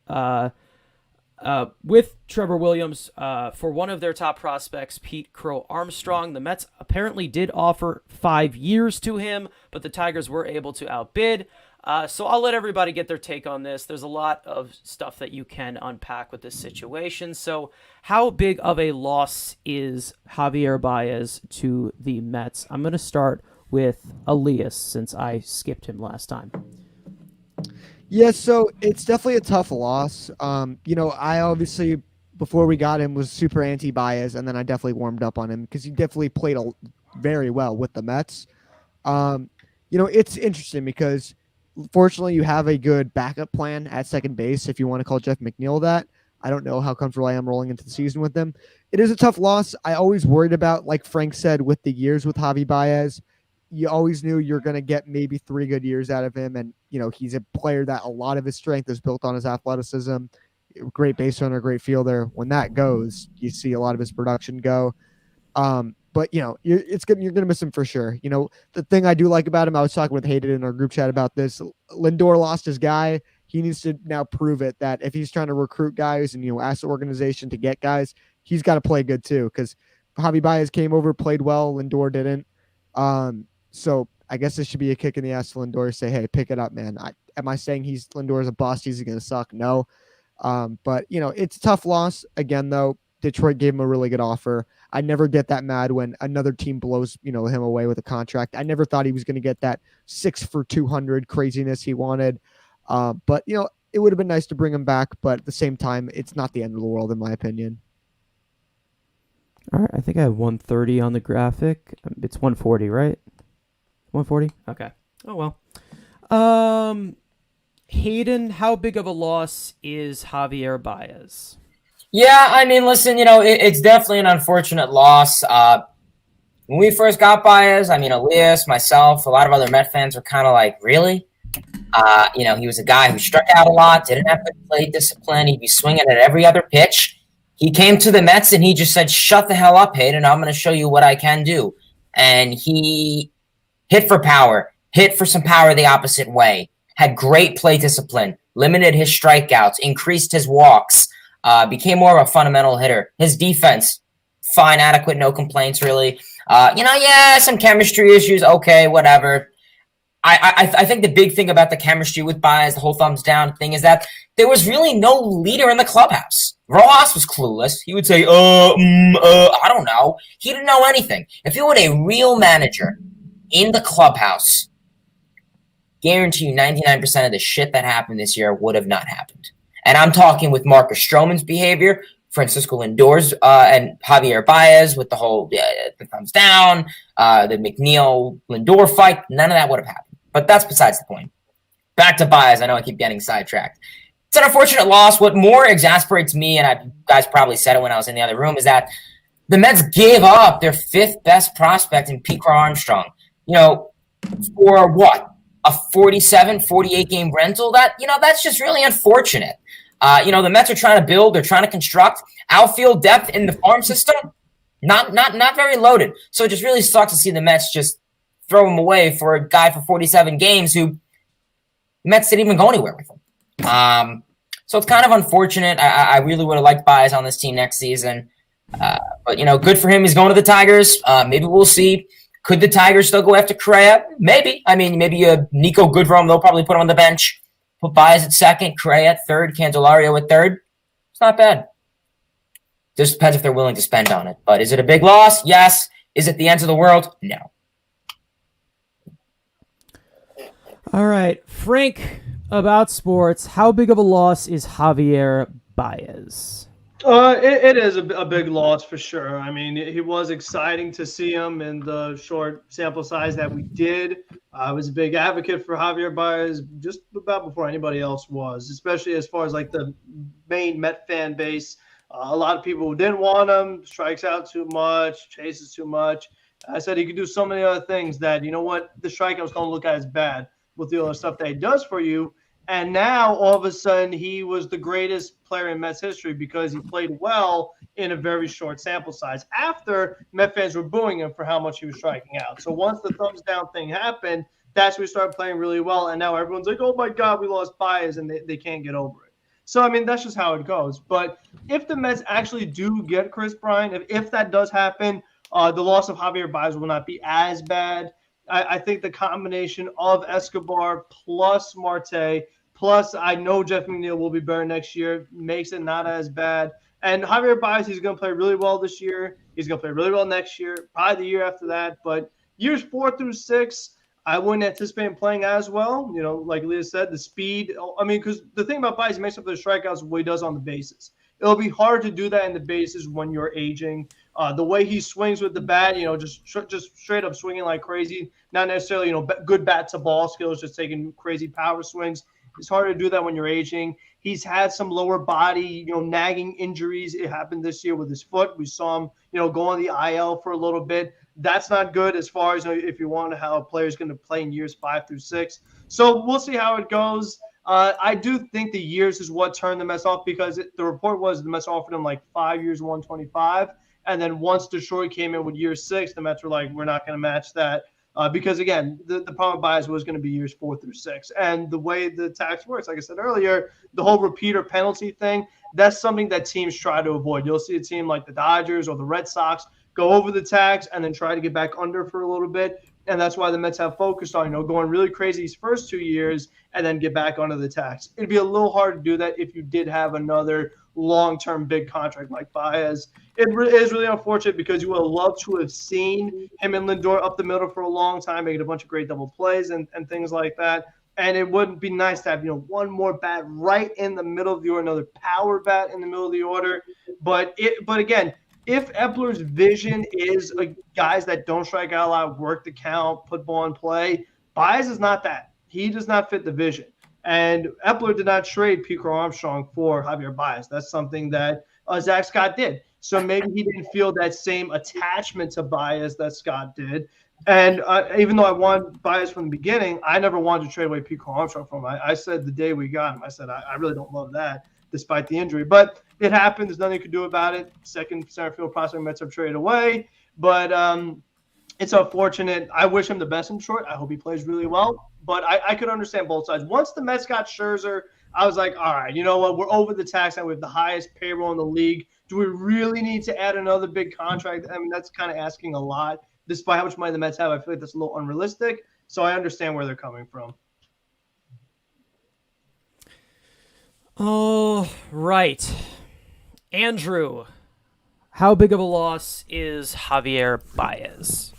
with Trevor Williams for one of their top prospects, Pete Crow Armstrong. The Mets apparently did offer 5 years to him, but the Tigers were able to outbid. So I'll let everybody get their take on this. There's a lot of stuff that you can unpack with this situation. So how big of a loss is Javier Baez to the Mets? I'm going to start with Elias since I skipped him last time. Yeah, so it's definitely a tough loss. I obviously, before we got him, was super anti-Baez, and then I definitely warmed up on him because he definitely played very well with the Mets. It's interesting because fortunately you have a good backup plan at second base if you want to call Jeff McNeil that. I don't know how comfortable I am rolling into the season with them. It is a tough loss. I always worried about, like Frank said, with the years with Javi Baez. You always knew you're going to get maybe 3 good years out of him. And, he's a player that a lot of his strength is built on his athleticism. Great base runner, great fielder. When that goes, you see a lot of his production go. But, you're going to miss him for sure. The thing I do like about him, I was talking with Hayden in our group chat about this. Lindor lost his guy. He needs to now prove it that if he's trying to recruit guys and, ask the organization to get guys, he's got to play good too. Because Javi Baez came over, played well. Lindor didn't. So I guess this should be a kick in the ass to Lindor to say, hey, pick it up, man. Am I saying Lindor is a bust? He's going to suck? No. But, it's a tough loss. Again, though, Detroit gave him a really good offer. I never get that mad when another team blows, him away with a contract. I never thought he was going to get that 6 for 200 craziness he wanted. But, it would have been nice to bring him back. But at the same time, it's not the end of the world, in my opinion. All right. I think I have 130 on the graphic. It's 140, right? 140? Okay. Oh, well. Hayden, how big of a loss is Javier Baez? Yeah, I mean, listen, it's definitely an unfortunate loss. When we first got Baez, Elias, myself, a lot of other Met fans were kind of like, really? He was a guy who struck out a lot, didn't have good play discipline. He'd be swinging at every other pitch. He came to the Mets and he just said, shut the hell up, Hayden. I'm going to show you what I can do. And he hit for power, hit for some power the opposite way, had great play discipline, limited his strikeouts, increased his walks, became more of a fundamental hitter. His defense, fine, adequate, no complaints really. Some chemistry issues, okay, whatever. I think the big thing about the chemistry with Baez, the whole thumbs down thing, is that there was really no leader in the clubhouse. Rojas was clueless. He would say, I don't know. He didn't know anything. If you were a real manager in the clubhouse, guarantee you 99% of the shit that happened this year would have not happened. And I'm talking with Marcus Stroman's behavior, Francisco Lindor's and Javier Baez with the whole the thumbs down, the McNeil-Lindor fight. None of that would have happened. But that's besides the point. Back to Baez. I know I keep getting sidetracked. It's an unfortunate loss. What more exasperates me, and you guys probably said it when I was in the other room, is that the Mets gave up their 5th best prospect in Pete Crow Armstrong. For what? a 47, 48 game rental, that's just really unfortunate. The Mets are trying to build, they're trying to construct outfield depth in the farm system. Not very loaded. So it just really sucks to see the Mets just throw him away for a guy for 47 games who the Mets didn't even go anywhere with him. So it's kind of unfortunate. I really would have liked Baez on this team next season. But, good for him. He's going to the Tigers. Maybe we'll see. Could the Tigers still go after Correa? Maybe. I mean, maybe Nico Goodrum, they'll probably put him on the bench. Put Baez at second, Correa at third, Candelario at third. It's not bad. Just depends if they're willing to spend on it. But is it a big loss? Yes. Is it the end of the world? No. All right. Frank, about sports, how big of a loss is Javier Baez? It is a big loss for sure. I mean, it was exciting to see him in the short sample size that we did. I was a big advocate for Javier Baez just about before anybody else was, especially as far as like the main Met fan base. A lot of people who didn't want him, strikes out too much, chases too much. I said he could do so many other things that, the strikeouts don't look as bad with the other stuff that he does for you. And now, all of a sudden, he was the greatest player in Mets history because he played well in a very short sample size after Met fans were booing him for how much he was striking out. So once the thumbs down thing happened, that's when we started playing really well. And now everyone's like, oh, my God, we lost Baez, and they can't get over it. So, I mean, that's just how it goes. But if the Mets actually do get Chris Bryant, if that does happen, the loss of Javier Baez will not be as bad. I think the combination of Escobar plus Marte – plus, I know Jeff McNeil will be better next year. Makes it not as bad. And Javier Baez, he's going to play really well this year. He's going to play really well next year, probably the year after that. But years 4 through 6, I wouldn't anticipate him playing as well. Like Leah said, the speed. I mean, because the thing about Baez, he makes up the strikeouts what he does on the bases. It'll be hard to do that in the bases when you're aging. The way he swings with the bat, just straight up swinging like crazy. Not necessarily, good bat to ball skills, just taking crazy power swings. It's hard to do that when you're aging. He's had some lower body, nagging injuries. It happened this year with his foot. We saw him, go on the IL for a little bit. That's not good as far as if you want to how a player's going to play in years 5 through 6. So we'll see how it goes. I do think the years is what turned the Mets off because the report was the Mets offered him like 5 years, 125. And then once Detroit came in with year 6, the Mets were like, we're not going to match that. Because, again, the problem with Baez was going to be years 4 through 6. And the way the tax works, like I said earlier, the whole repeater penalty thing, that's something that teams try to avoid. You'll see a team like the Dodgers or the Red Sox go over the tax and then try to get back under for a little bit. And that's why the Mets have focused on, going really crazy these first 2 years and then get back under the tax. It'd be a little hard to do that if you did have another long-term big contract like Baez. It is really unfortunate because you would have loved to have seen him and Lindor up the middle for a long time, making a bunch of great double plays and things like that. And it would be nice to have, one more bat right in the middle of the order, another power bat in the middle of the order. But again, if Eppler's vision is guys that don't strike out a lot, work the count, put ball in play, Baez is not that. He does not fit the vision. And Eppler did not trade Pico Armstrong for Javier Baez. That's something that Zach Scott did. So maybe he didn't feel that same attachment to Baez that Scott did. And even though I wanted Baez from the beginning, I never wanted to trade away Pico Armstrong from him. I said the day we got him, I said, I really don't love that despite the injury. But it happened. There's nothing you could do about it. Second center field prospect Mets have traded away. But it's unfortunate. I wish him the best in short. I hope he plays really well. But I could understand both sides. Once the Mets got Scherzer, I was like, all right, you know what? We're over the tax and we have the highest payroll in the league. Do we really need to add another big contract? I mean, that's kind of asking a lot. Despite how much money the Mets have, I feel like that's a little unrealistic. So I understand where they're coming from. Oh, right. Andrew, how big of a loss is Javier Baez?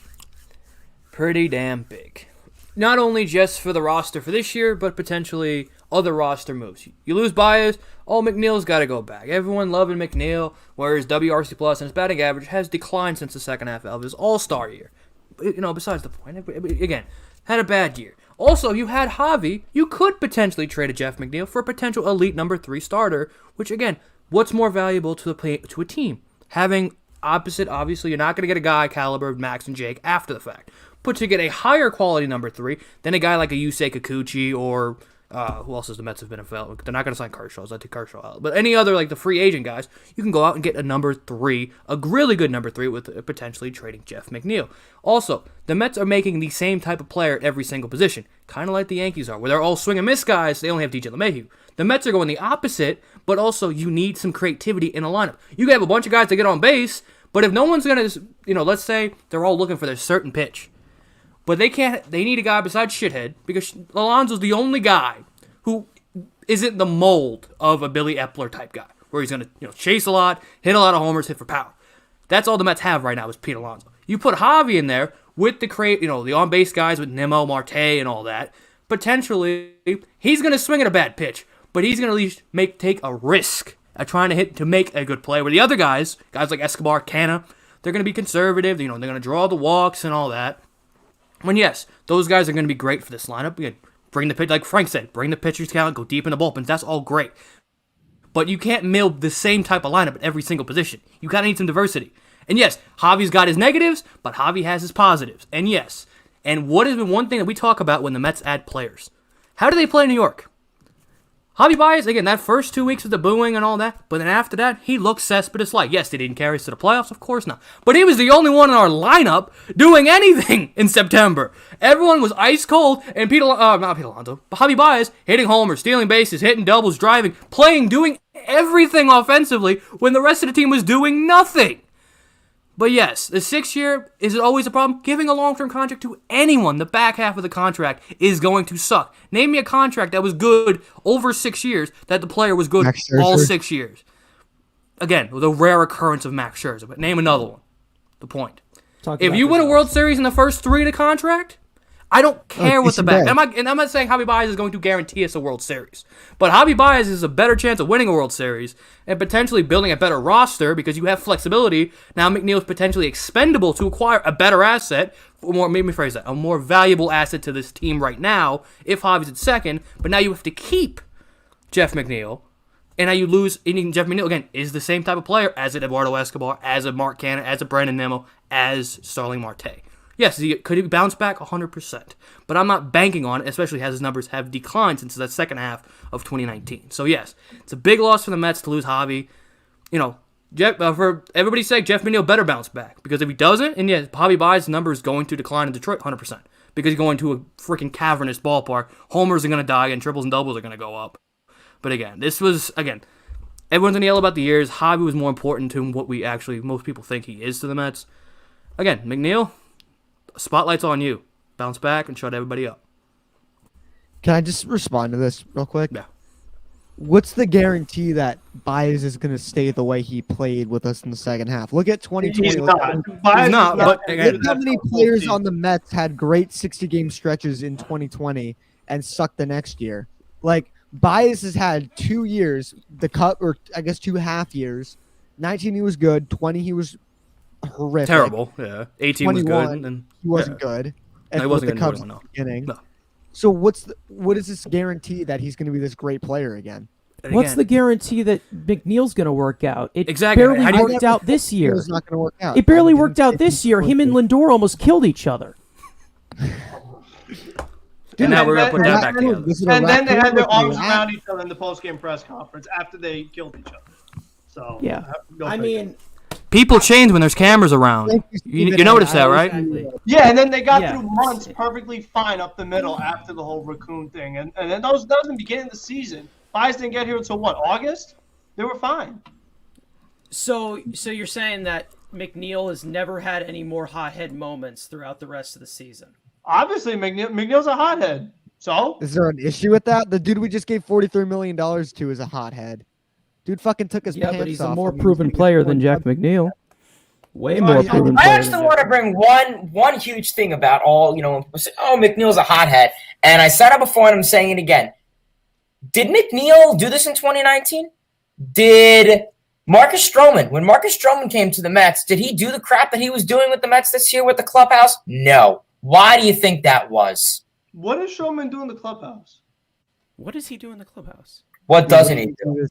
Pretty damn big. Not only just for the roster for this year, but potentially other roster moves. You lose Baez, McNeil's got to go back. Everyone loving McNeil, whereas WRC Plus and his batting average has declined since the second half of his All-Star year. Besides the point, again, had a bad year. Also, you had Javi. You could potentially trade a Jeff McNeil for a potential elite number 3 starter, which, again, what's more valuable to a team? Having opposite, obviously, you're not going to get a guy caliber of Max and Jake after the fact. put to get a higher quality number 3 than a guy like a Yusei Kikuchi or who else has the Mets have been available? They're not going to sign Kershaw. So I take Kershaw out. But any other like the free agent guys, you can go out and get a number 3, a really good number 3 with potentially trading Jeff McNeil. Also, the Mets are making the same type of player at every single position, kind of like the Yankees are, where they're all swing and miss guys. They only have DJ LeMahieu. The Mets are going the opposite, but also you need some creativity in a lineup. You can have a bunch of guys that get on base, but if no one's going to, let's say they're all looking for their certain pitch. But they need a guy besides Shithead, because Alonso's the only guy who isn't the mold of a Billy Eppler type guy, where he's going to chase a lot, hit a lot of homers, hit for power. That's all the Mets have right now is Pete Alonso. You put Javi in there with the the on-base guys with Nimmo, Marte, and all that. Potentially, he's going to swing at a bad pitch, but he's going to at least take a risk at trying to make a good play. Where the other guys like Escobar, Canha, they're going to be conservative. They're going to draw the walks and all that. When yes, those guys are going to be great for this lineup. Again, bring the pitch, like Frank said, bring the pitcher's count, go deep in the bullpens. That's all great. But you can't mill the same type of lineup at every single position. You kind of need some diversity. And yes, Javi's got his negatives, but Javi has his positives. And yes, and what has been one thing that we talk about when the Mets add players? How do they play in New York? Javi Baez, again, that first 2 weeks with the booing and all that, but then after that, he looked Cespedes-like. Yes, they didn't carry us to the playoffs, of course not. But he was the only one in our lineup doing anything in September. Everyone was ice cold, and Javi Baez hitting homers, stealing bases, hitting doubles, driving, playing, doing everything offensively when the rest of the team was doing nothing. But yes, the 6-year, is it always a problem? Giving a long-term contract to anyone, the back half of the contract is going to suck. Name me a contract that was good over 6 years, that the player was good all 6 years. Again, the rare occurrence of Max Scherzer, but name another one. The point. If you win a World Series in the first 3 of the contract, I don't care what the back. And I'm not saying Javi Baez is going to guarantee us a World Series. But Javi Baez is a better chance of winning a World Series and potentially building a better roster because you have flexibility. Now McNeil is potentially expendable to acquire a better asset, a more valuable asset to this team right now if Javi's at second. But now you have to keep Jeff McNeil. And now you lose. And Jeff McNeil, again, is the same type of player as an Eduardo Escobar, as a Mark Canha, as a Brandon Nimmo, as Starling Marte. Yes, could he bounce back 100%? But I'm not banking on it, especially as his numbers have declined since the second half of 2019. So yes, it's a big loss for the Mets to lose Javi. For everybody's sake, Jeff McNeil better bounce back. Because if he doesn't, and yes, Javi Baez's number is going to decline in Detroit 100%. Because he's going to a freaking cavernous ballpark. Homers are going to die and triples and doubles are going to go up. But again, everyone's going to yell about the years. Javi was more important to what most people think he is to the Mets. Again, McNeil, spotlight's on you. Bounce back and shut everybody up. Can I just respond to this real quick? Yeah. What's the guarantee that Baez is going to stay the way he played with us in the second half? Look at 2020. He's not. He's not, but again, look how many players on the Mets had great 60-game stretches in 2020 and sucked the next year. Like, Baez has had 2 years, or I guess 2.5 years. 19 he was good. 20 he was horrific. Terrible, yeah. 18 was good. And he wasn't good. And he wasn't the Cubs good at the beginning. No. So what is this guarantee that he's going to be this great player again? What's the guarantee that McNeil's going to work out? It Exactly. barely worked out this year. It's not going to work out. It barely worked out this year. Him and Lindor almost killed each other. And now we're going to put that back together. And then they had their arms around each other in the post-game press conference after they killed each other. So yeah, I mean, people change when there's cameras around. You notice that, right? Exactly. Yeah, and then they got through months perfectly fine up the middle after the whole raccoon thing, and then that was in the beginning of the season. Baez didn't get here until what, August? They were fine. So you're saying that McNeil has never had any more hothead moments throughout the rest of the season? Obviously, McNeil's a hothead. So is there an issue with that? The dude we just gave $43 million to is a hothead. Dude fucking took his pants off. But he's a more proven player than Jeff McNeil. Way more proven I player. actually want to bring one huge thing about McNeil's a hothead. And I said it before and I'm saying it again. Did McNeil do this in 2019? Did Marcus Stroman, when Marcus Stroman came to the Mets, did he do the crap that he was doing with the Mets this year with the clubhouse? No. Why do you think that was? What does Stroman do in the clubhouse? What does he do in the clubhouse? What doesn't he do?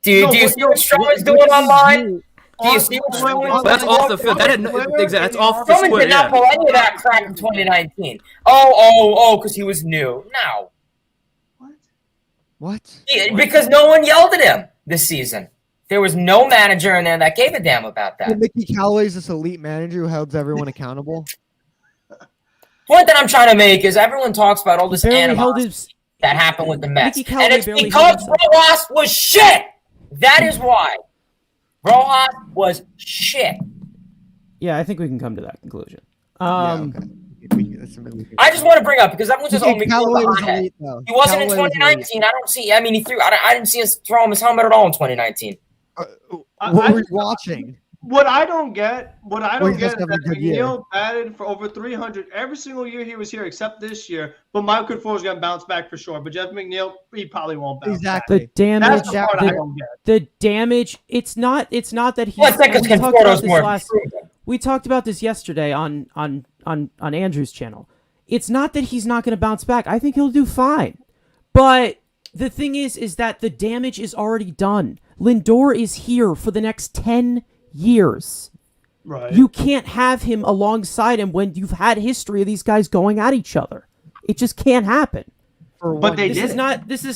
Do you see what Stroman's doing online? Do you see what's wrong with That's off the field. That had exactly. That's off the Stroman square. did not Yeah. pull any of that crap in 2019. Oh, because he was new. No. What? Yeah, because no one yelled at him this season. There was no manager in there that gave a damn about that. Mickey Callaway's this elite manager who holds everyone accountable. Point that I'm trying to make is everyone talks about all this Barely held animosity his. that happened with the Mets. Mickey Callaway And it's barely because held Rojas was shit. That is why. Rojas was shit. Yeah, I think we can come to that conclusion. I just want to bring up because everyone says, "Oh, Callaway was McNeil elite, though. he wasn't in Callaway was 2019." I don't see. I mean, he threw. I didn't see us throw him his helmet at all in 2019. What were you watching? What I don't get is just that have a good year. McNeil batted for over 300 every single year he was here, except this year. But Michael Conforto's going to bounce back for sure. But Jeff McNeil, he probably won't bounce Exactly. The damage. That's the part I don't get. The damage. It's not that he's. Well, I think we talked about Conforto's this more. We talked about this yesterday on Andrew's channel. It's not that he's not going to bounce back. I think he'll do fine. But the thing is that the damage is already done. Lindor is here for the next 10 years. Right. You can't have him alongside him when you've had history of these guys going at each other. It just can't happen. But they This did. is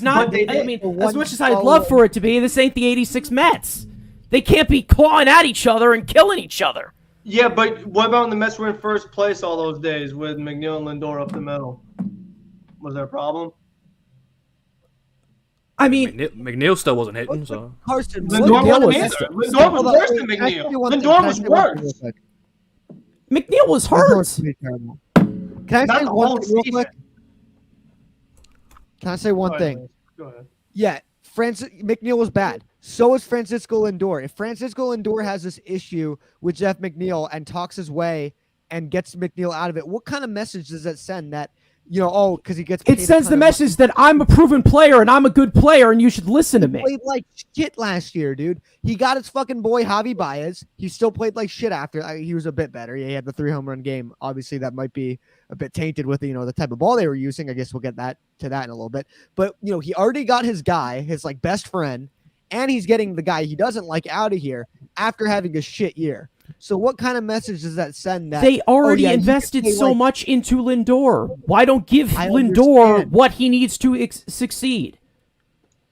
not. But they I did. mean, For as one much as I'd follow- love for it to be, this ain't the '86 Mets. They can't be clawing at each other and killing each other. Yeah, but what about when the Mets were in first place all those days with McNeil and Lindor up the middle? Was there a problem? I mean, McNeil still wasn't hitting, so. Carson, Lindor McNeil wasn't was- either. Lindor was worse than McNeil. Lindor was worse. McNeil was hurt. Can I Not say the one whole thing real season. quick? Can I say one thing? Go ahead. Yeah, McNeil was bad. So is Francisco Lindor. If Francisco Lindor has this issue with Jeff McNeil and talks his way and gets McNeil out of it, what kind of message does that send? That, because he gets paid It a sends ton the of message that I'm a proven player and I'm a good player and you should listen to me. played like shit last year, dude. He got his fucking boy Javi Baez. He still played like shit after. He was a bit better. Yeah, he had the 3 home run game. Obviously, that might be a bit tainted with the type of ball they were using. I guess we'll get to that in a little bit. But he already got his guy, his like best friend, and he's getting the guy he doesn't like out of here after having a shit year. So what kind of message does that send? That They already you can invested play so like- much into Lindor. Why don't give I Lindor understand. what he needs to succeed?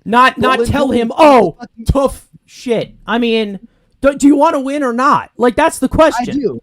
Not Lindor tell him, is oh, fucking- tough shit. I mean, do you want to win or not? Like, that's the I question. do.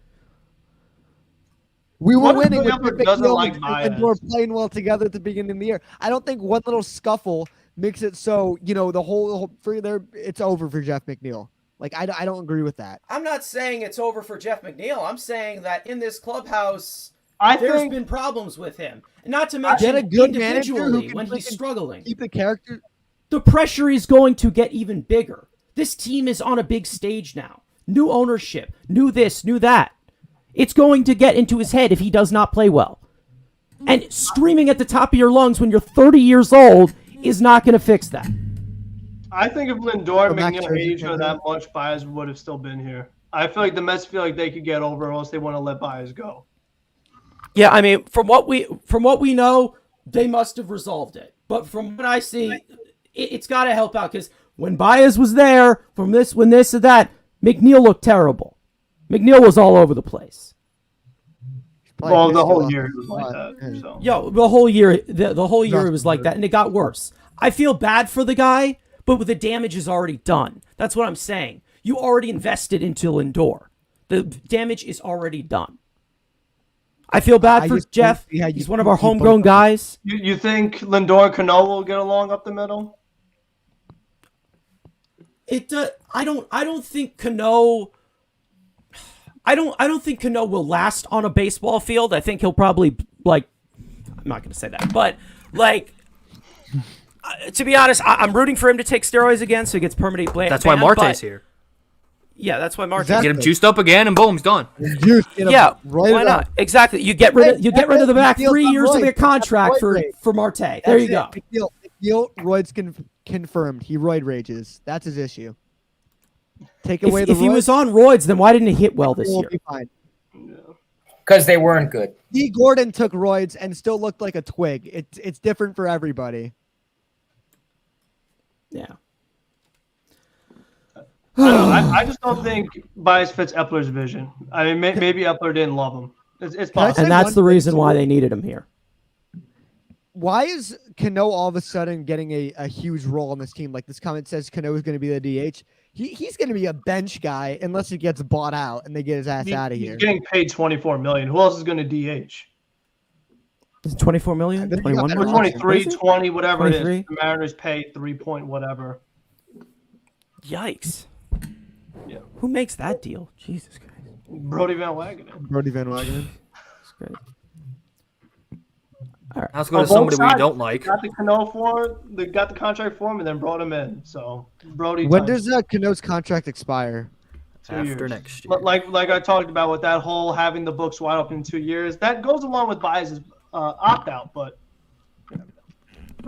We were What if winning with Lindor doesn't McNeil like and Baez? Lindor playing well together at the beginning of the year. I don't think one little scuffle makes it so the whole for there it's over for Jeff McNeil. Like I don't agree with that. I'm not saying it's over for Jeff McNeil. I'm saying that in this clubhouse, There's there's been problems with him. Not to mention Get a good manager who individually can when he's freaking struggling. Keep the character. The pressure is going to get even bigger. This team is on a big stage now. New ownership, new this, new that. It's going to get into his head if he does not play well. And screaming at the top of your lungs when you're 30 years old is not going to fix that. I think if Lindor and Max McNeil Scherzer hate each other came that much, Baez would have still been here. I feel like the Mets feel like they could get over, or else they want to let Baez go. Yeah, I mean, from what we know, they must have resolved it. But from what I see, it's got to help out because when Baez was there, when this or that, McNeil looked terrible. McNeil was all over the place. Well, the whole year it was like that. So. Yo, the whole year, the whole year it was like that, and it got worse. I feel bad for the guy, but the damage is already done. That's what I'm saying. You already invested into Lindor. The damage is already done. I feel bad I for just Jeff. don't see how you He's one of our keep homegrown up. guys. You think Lindor and Cano will get along up the middle? I don't think Cano. I don't think Cano will last on a baseball field. I think he'll probably I'm not going to say that, but to be honest, I'm rooting for him to take steroids again, so he gets permanent ban. That's why Marte's here. Yeah, that's why Marte. Exactly. Get him juiced up again, and boom, he's done. Yeah, why not? Exactly. You get rid of the back 3 years of your contract for Marte. There you go. McNeil, Royd's confirmed. He roid rages. That's his issue. Take away the If he was on roids, then why didn't he hit well this we'll year? be fine. Because they weren't good. D. Gordon took roids and still looked like a twig. It's different for everybody. Yeah. I I just don't think Baez fits Epler's vision. I mean, maybe Epler didn't love him. It's possible. And that's the reason why they needed him here. Why is Cano all of a sudden getting a huge role on this team? Like this comment says Cano is going to be the DH. He's going to be a bench guy unless he gets bought out and they get his ass out of here. He's getting paid $24 million. Who else is going to DH? Is it 24 million? 21 million? 23, 20, whatever 23? it is. The Mariners pay 3 point whatever. Yikes. Yeah. Who makes that deal? Jesus Christ. Brody Van Wagenen. Brody Van Wagenen. That's great. All right. Let's go to somebody we don't like. Got the Cano for they got the contract for him and then brought him in. So Brody. When does Cano's contract expire? 2 After years. next year. Like I talked about with that whole having the books wide open in 2 years, that goes along with Baez's opt out. But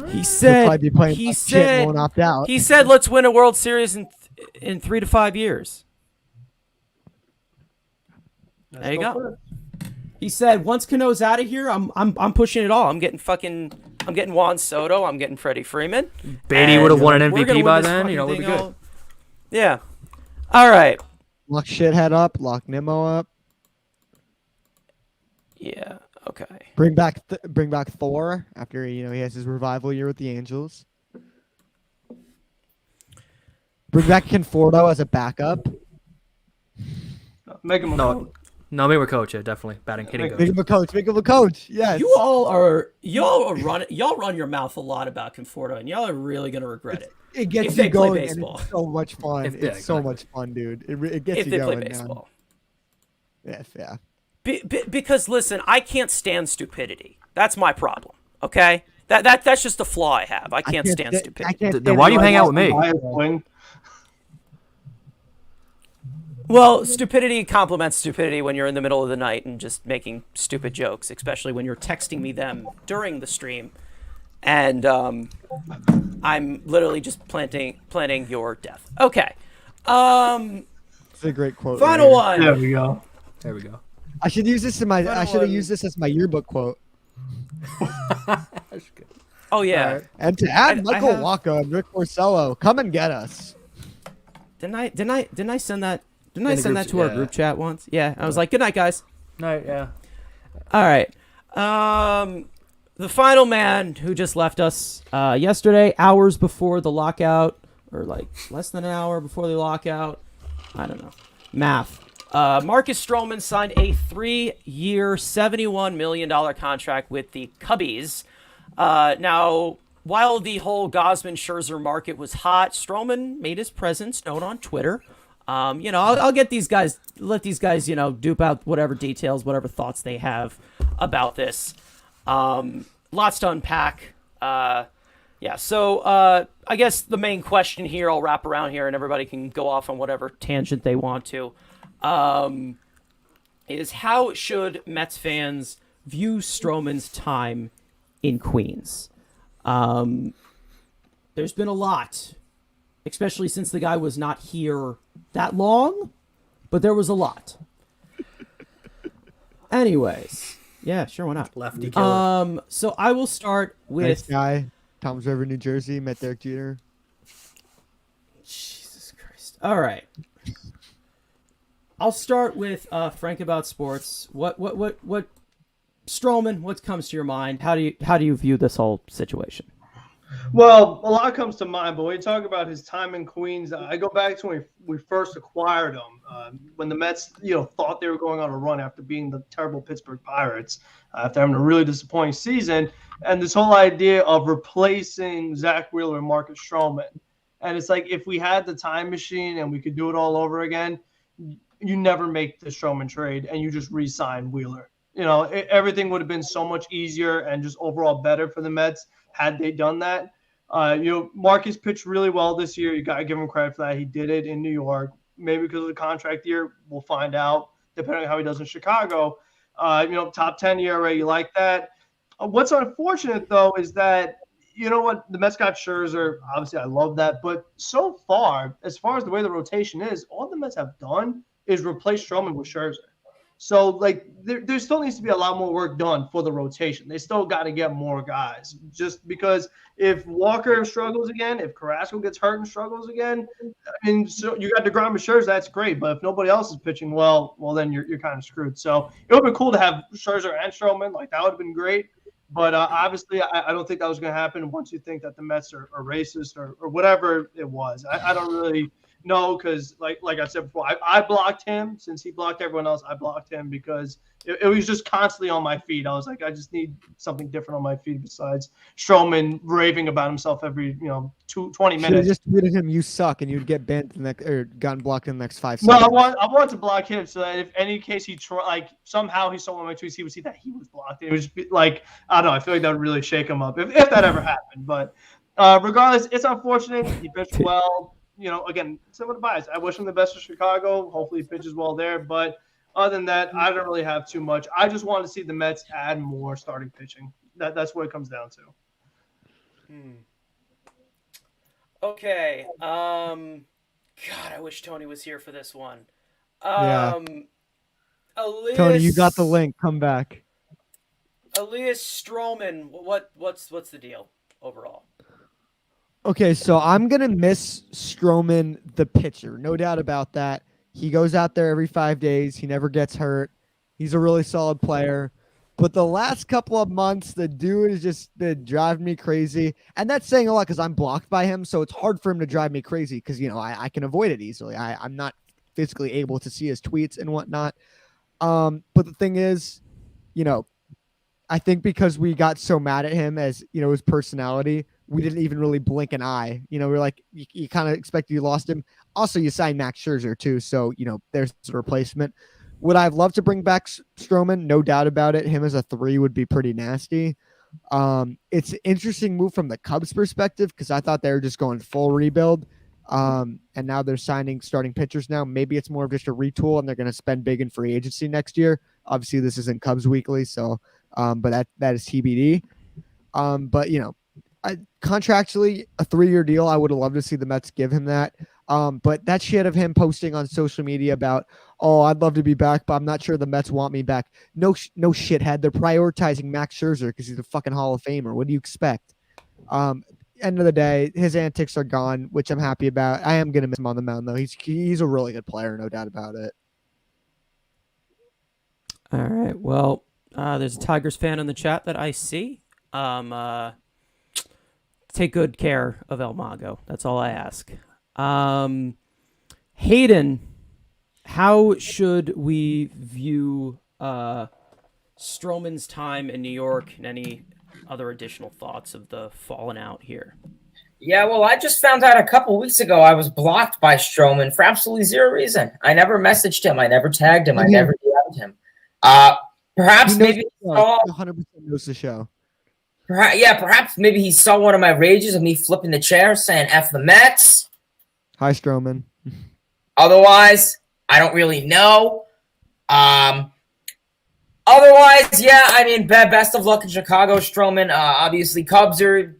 He said. Won't opt out. He said, "Let's win a World Series in 3 to 5 years." There you go. He said, "Once Cano's out of here, I'm pushing it all. I'm getting Juan Soto. I'm getting Freddie Freeman. Beane would have won an We're gonna MVP win by this then. fucking You know, it would be thing good. all- Yeah. All right. Lock Shithead up. Lock Nimmo up. Yeah. Okay. Bring back Thor after he has his revival year with the Angels. Bring back Conforto as a backup. Make him a coach. No, maybe we're coach. Yeah, definitely batting, hitting Make coach. him a coach. Make him a coach. Yes. Y'all run your mouth a lot about Conforto, and y'all are really gonna regret it. It gets If you they play going. And baseball. it's so much fun. It's so much fun, dude. It gets If you they going. play baseball. Yeah. Yeah. Because listen, I can't stand stupidity. That's my problem. Okay, that's just a flaw I have. I can't stand stupidity. Then why do you hang out with me? Baez wing. Well, stupidity complements stupidity when you're in the middle of the night and just making stupid jokes, especially when you're texting me them during the stream, and I'm literally just planning your death. Okay. It's a great quote. Final right one. There we go. There we go. I should use this I should have used this as my yearbook quote. That's good. Oh yeah. All right. And to add I Michael have- Wacha and Rick Porcello, come and get us. Didn't I send that? Didn't In I the send group- that to our yeah. group chat once? Yeah. I was like, "Good night, guys." No, yeah. All right. The final man who just left us yesterday, hours before the lockout, or like less than an hour before the lockout. I don't know. Math. Marcus Stroman signed a 3-year, $71 million contract with the Cubbies. Now, while the whole Gausman-Scherzer market was hot, Stroman made his presence known on Twitter. I'll get these guys, let these guys, dupe out whatever details, whatever thoughts they have about this. Lots to unpack. So I guess the main question here, I'll wrap around here and everybody can go off on whatever tangent they want to, is how should Mets fans view Stroman's time in Queens? There's been a lot, especially since the guy was not here that long, but there was a lot. Anyways, yeah, sure, why not? Lefty killer. So I will start with Nice guy. Toms River, New Jersey. Met Derek Jeter. Jesus Christ. All right. I'll start with Frank about sports. What Stroman, what comes to your mind? How do you view this whole situation? Well, a lot comes to mind, but when you talk about his time in Queens, I go back to when we first acquired him, when the Mets, thought they were going on a run after being the terrible Pittsburgh Pirates, after having a really disappointing season, and this whole idea of replacing Zach Wheeler and Marcus Stroman. And it's like, if we had the time machine and we could do it all over again, you never make the Stroman trade and you just re-sign Wheeler. Everything would have been so much easier and just overall better for the Mets had they done that. Marcus pitched really well this year. You got to give him credit for that. He did it in New York. Maybe because of the contract year, we'll find out, depending on how he does in Chicago. Top 10 ERA, you like that. What's unfortunate, though, is that, the Mets got Scherzer. Obviously, I love that. But so far as the way the rotation is, all the Mets have done is replace Stroman with Scherzer. So, like, there still needs to be a lot more work done for the rotation. They still got to get more guys. Just because if Walker struggles again, if Carrasco gets hurt and struggles again, I mean, so you got DeGrom and Scherzer, that's great. But if nobody else is pitching well, then you're kind of screwed. So it would have been cool to have Scherzer and Stroman. Like, that would have been great. But obviously, I don't think that was going to happen once you think that the Mets are racist or whatever it was. I don't really – no, because like I said before, I blocked him. Since he blocked everyone else, I blocked him because it was just constantly on my feed. I was like, I just need something different on my feed besides Stroman raving about himself every 20 Should have minutes. just tweeted him, "You suck," and you'd get banned or gotten blocked in the next 5 No, seconds. I want to block him so that if any case he somehow he saw one of my tweets, he would see that he was blocked. It was just like, I don't know. I feel like that would really shake him up if that ever happened. But regardless, it's unfortunate. He pitched well. Again, similar to Baez. I wish him the best for Chicago. Hopefully he pitches well there. But other than that, I don't really have too much. I just want to see the Mets add more starting pitching. That's what it comes down to. Okay. God, I wish Tony was here for this one. Yeah. Elias, Tony, you got the link. Come back. Elias Stroman. What's the deal overall? Okay, so I'm going to miss Stroman, the pitcher. No doubt about that. He goes out there every 5 days. He never gets hurt. He's a really solid player. But the last couple of months, the dude has just been driving me crazy. And that's saying a lot because I'm blocked by him. So it's hard for him to drive me crazy because, I can avoid it easily. I'm not physically able to see his tweets and whatnot. But the thing is, I think because we got so mad at him as, his personality, we didn't even really blink an eye. We're like, you kind of expect you lost him. Also, you signed Max Scherzer too. So, there's a replacement. Would I love to bring back Stroman? No doubt about it. Him as a 3 would be pretty nasty. It's an interesting move from the Cubs perspective because I thought they were just going full rebuild. And now they're signing starting pitchers now. Maybe it's more of just a retool and they're going to spend big in free agency next year. Obviously, this isn't Cubs Weekly, so but that is TBD. But contractually, a 3-year deal, I would have loved to see the Mets give him that. But that shit of him posting on social media about, I'd love to be back, but I'm not sure the Mets want me back. No shithead. They're prioritizing Max Scherzer because he's a fucking Hall of Famer. What do you expect? End of the day, his antics are gone, which I'm happy about. I am going to miss him on the mound, though. He's a really good player, no doubt about it. All right. Well, there's a Tigers fan in the chat that I see. Take good care of El Mago. That's all I ask. Hayden, how should we view Stroman's time in New York and any other additional thoughts of the fallen out here? Yeah, well, I just found out a couple weeks ago I was blocked by Stroman for absolutely zero reason. I never messaged him. I never tagged him. I never DM'd him. Perhaps maybe he saw 100% knows the show. Perhaps maybe he saw one of my rages of me flipping the chair saying F the Mets. Hi, Stroman. Otherwise, I don't really know. Otherwise, yeah, I mean, best of luck in Chicago, Stroman. Obviously, Cubs are...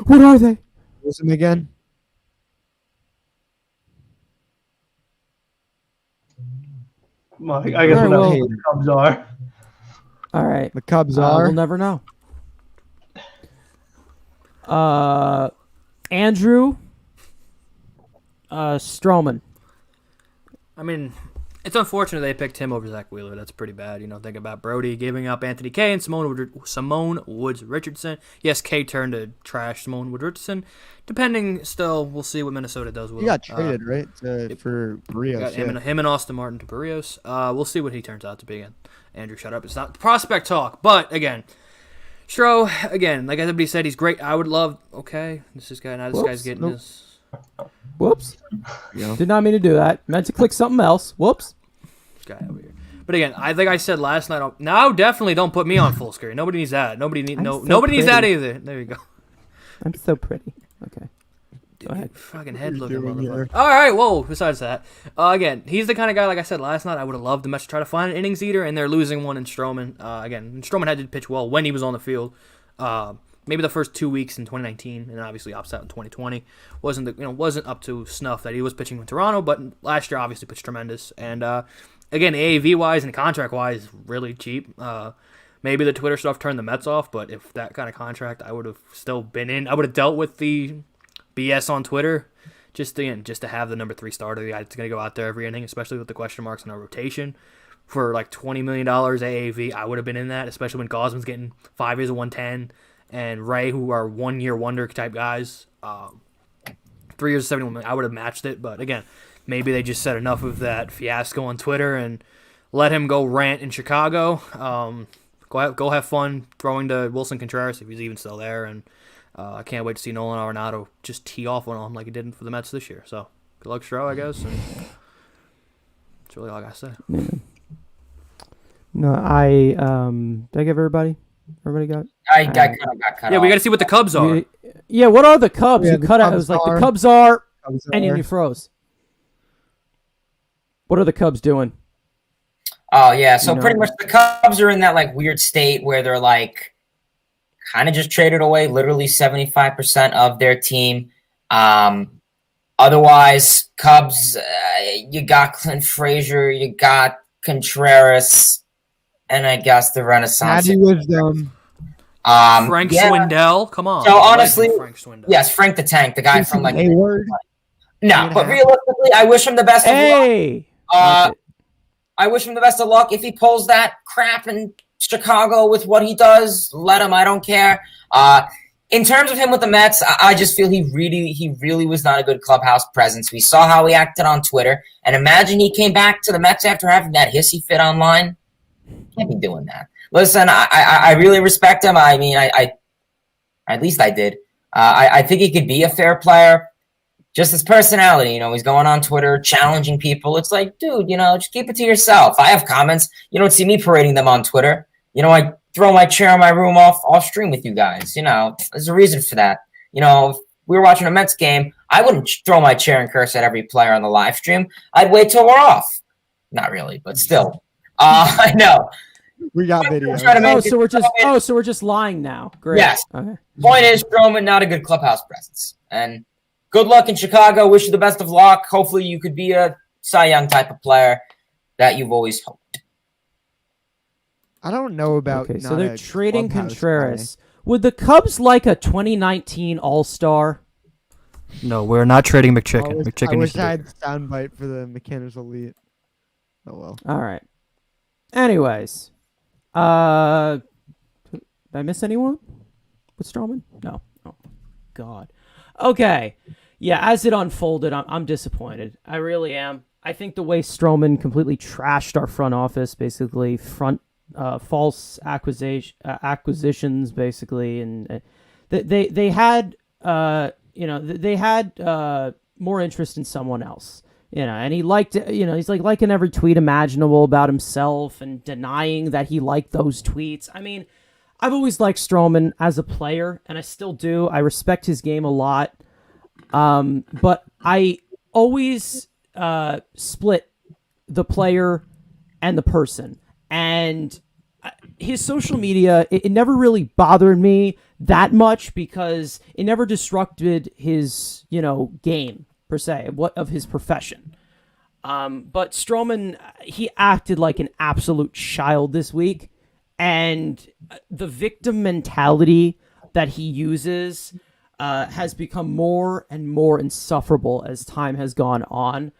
What are they? Listen again. Well, I guess we'll know who the Cubs are. All right. The Cubs are. We'll never know. Andrew Stroman. I mean, it's unfortunate they picked him over Zach Wheeler. That's pretty bad. Think about Brody giving up Anthony Kay and Simone Woods Richardson. Yes, Kay turned to trash Simone Woods Richardson. Depending, still, we'll see what Minnesota does with him. He got traded, right, for Barrios. Him and Austin Martin to Barrios. We'll see what he turns out to be. Again, Andrew, shut up. It's not prospect talk. But, again, Stro, again, like everybody said, he's great. I would love, this guy's getting this. Whoops. Did not mean to do that. Meant to click something else. Whoops. This guy over here. But again, I think I said last night. Now, definitely don't put me on full screen. Nobody needs that. Nobody needs that either. There you go. I'm so pretty. Okay. Go ahead. Fucking head looking motherfucker. All right. Whoa. Besides that, again, he's the kind of guy. Like I said last night, I would have loved the Mets to try to find an innings eater, and they're losing one in Stroman. Again, Stroman had to pitch well when he was on the field. maybe the first 2 weeks in 2019, and obviously opts out in 2020. Wasn't up to snuff that he was pitching in Toronto, but last year obviously pitched tremendous. And again, AAV wise and contract wise, really cheap. Maybe the Twitter stuff turned the Mets off, but if that kind of contract, I would have still been in. I would have dealt with the BS on Twitter, just to have the number 3 starter, the guy that's going to go out there every inning, especially with the question marks in our rotation. For like $20 million AAV, I would have been in that, especially when Gosman's getting 5 years of 110, and Ray, who are 1 year wonder type guys, 3 years of 71 million. I would have matched it, but again, maybe they just said enough of that fiasco on Twitter and let him go rant in Chicago. Go have fun throwing to Wilson Contreras if he's even still there, and I can't wait to see Nolan Arenado just tee off on him like he did for the Mets this year. So good luck, Stro, I guess. And that's really all I gotta say. Yeah. No, did I give everybody? Everybody got? I got cut Yeah, off. we got to see what the Cubs are. Yeah, what are the Cubs? Yeah, You cut out. It was like the Cubs are, and then you froze. What are the Cubs doing? Oh, yeah. So pretty much the Cubs are in that like weird state where they're like kind of just traded away literally 75% of their team. Otherwise, Cubs, you got Clint Frazier, you got Contreras, and I guess the Renaissance. Patty Wisdom. Frank Swindell, come on. So honestly, Frank Swindell. yes, Frank the Tank, the guy from like Hayward. No, but realistically, I wish him the best of luck. I wish him the best of luck. If he pulls that crap in Chicago with what he does, let him. I don't care. In terms of him with the Mets, I just feel he really was not a good clubhouse presence. We saw how he acted on Twitter, and imagine he came back to the Mets after having that hissy fit online. Can't be doing that. Listen, I really respect him. I mean, I at least I did. I think he could be a fair player. Just his personality, he's going on Twitter, challenging people. It's like, dude, just keep it to yourself. I have comments. You don't see me parading them on Twitter. I throw my chair in my room off stream with you guys. There's a reason for that. If we were watching a Mets game, I wouldn't throw my chair and curse at every player on the live stream. I'd wait till we're off. Not really, but still. I know. We got video. So we're just lying now. Great. Yes. Okay. Point is, Stroman, not a good clubhouse presence. And good luck in Chicago. Wish you the best of luck. Hopefully you could be a Cy Young type of player that you've always hoped. I don't know about. Okay, so they're trading Contreras. Would the Cubs like a 2019 All-Star? No, we're not trading McChicken. I wish I had the soundbite for the McKinnon's Elite. Oh, well. All right. Anyways. Did I miss anyone with Stroman? No. Oh, God. Okay. Yeah, as it unfolded, I'm disappointed. I really am. I think the way Stroman completely trashed our front office, basically false acquisitions, basically, and they had more interest in someone else. And he liked, he's like liking every tweet imaginable about himself and denying that he liked those tweets. I mean, I've always liked Stroman as a player, and I still do. I respect his game a lot. But I always split the player and the person. And his social media, it never really bothered me that much because it never disrupted his, game. Per se, of his profession. But Stroman, he acted like an absolute child this week, and the victim mentality that he uses has become more and more insufferable as time has gone on.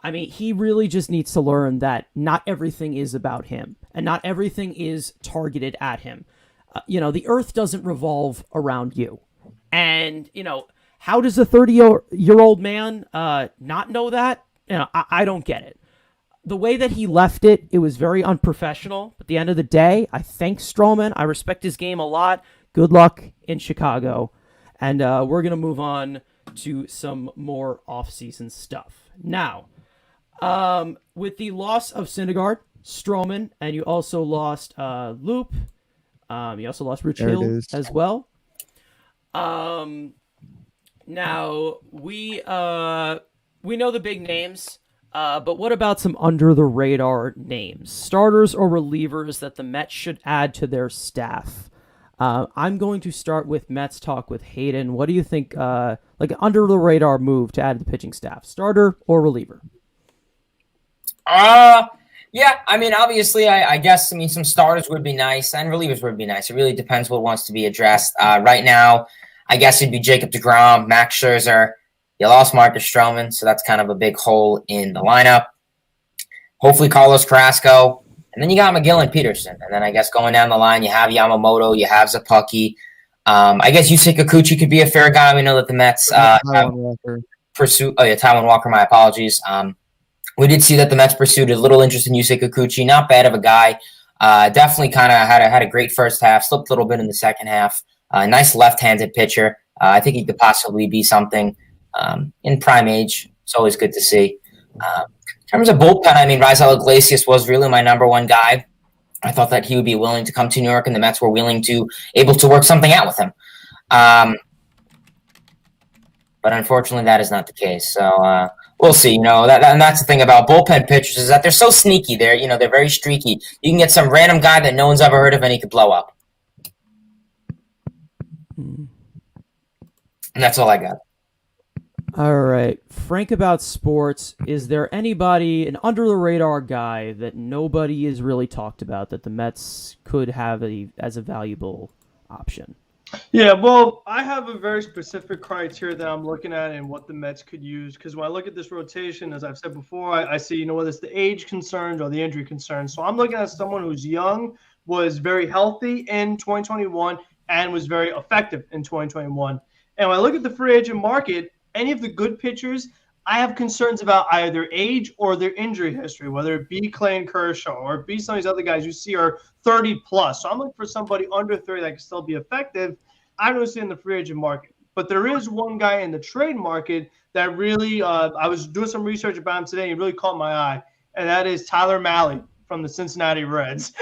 I mean, he really just needs to learn that not everything is about him, and not everything is targeted at him. The earth doesn't revolve around you. And, how does a 30-year-old man not know that? I don't get it. The way that he left it, it was very unprofessional. But at the end of the day, I thank Stroman. I respect his game a lot. Good luck in Chicago. And we're going to move on to some more off-season stuff. Now, with the loss of Syndergaard, Stroman, and you also lost Loup. You also lost Rich Hill as well. Now, we know the big names, but what about some under-the-radar names? Starters or relievers that the Mets should add to their staff? I'm going to start with Mets talk with Hayden. What do you think, like under the radar move to add to the pitching staff, starter or reliever? Yeah, I mean, obviously, I guess, some starters would be nice and relievers would be nice. It really depends what wants to be addressed. Right now, I guess it'd be Jacob degrom, Max Scherzer. You lost Marcus Stroman, so that's kind of a big hole in the lineup. Hopefully, Carlos Carrasco. And then you got McGill and Peterson. And then I guess going down the line, you have Yamamoto, you have Zappucki. I guess Yusei Kikuchi could be a fair guy. We know that the Mets pursue. Oh, yeah, Taiwan Walker, my apologies. We did see that the Mets pursued a little interest in Yusei Kikuchi. Not bad of a guy. Definitely kind of had a great first half. Slipped a little bit in the second half. Nice left-handed pitcher. I think he could possibly be something in prime age. It's always good to see. In terms of bullpen, I mean, Raisel Iglesias was really my number one guy. I thought that he would be willing to come to New York, and the Mets were able to work something out with him. But unfortunately, that is not the case. So we'll see. And that's the thing about bullpen pitchers is that they're so sneaky. They're very streaky. You can get some random guy that no one's ever heard of, and he could blow up. And that's all I got. All right. Frank about sports. Is there anybody, an under-the-radar guy that nobody has really talked about that the Mets could have as a valuable option? Yeah, well, I have a very specific criteria that I'm looking at and what the Mets could use. Because when I look at this rotation, as I've said before, I see, whether it's the age concerns or the injury concerns. So I'm looking at someone who's young, was very healthy in 2021, and was very effective in 2021. And when I look at the free agent market, any of the good pitchers, I have concerns about either their age or their injury history, whether it be Clay Kershaw or it be some of these other guys you see are 30 plus. So I'm looking for somebody under 30 that can still be effective. I don't see in the free agent market. But there is one guy in the trade market that really, I was doing some research about him today. He really caught my eye, and that is Tyler Mahle from the Cincinnati Reds.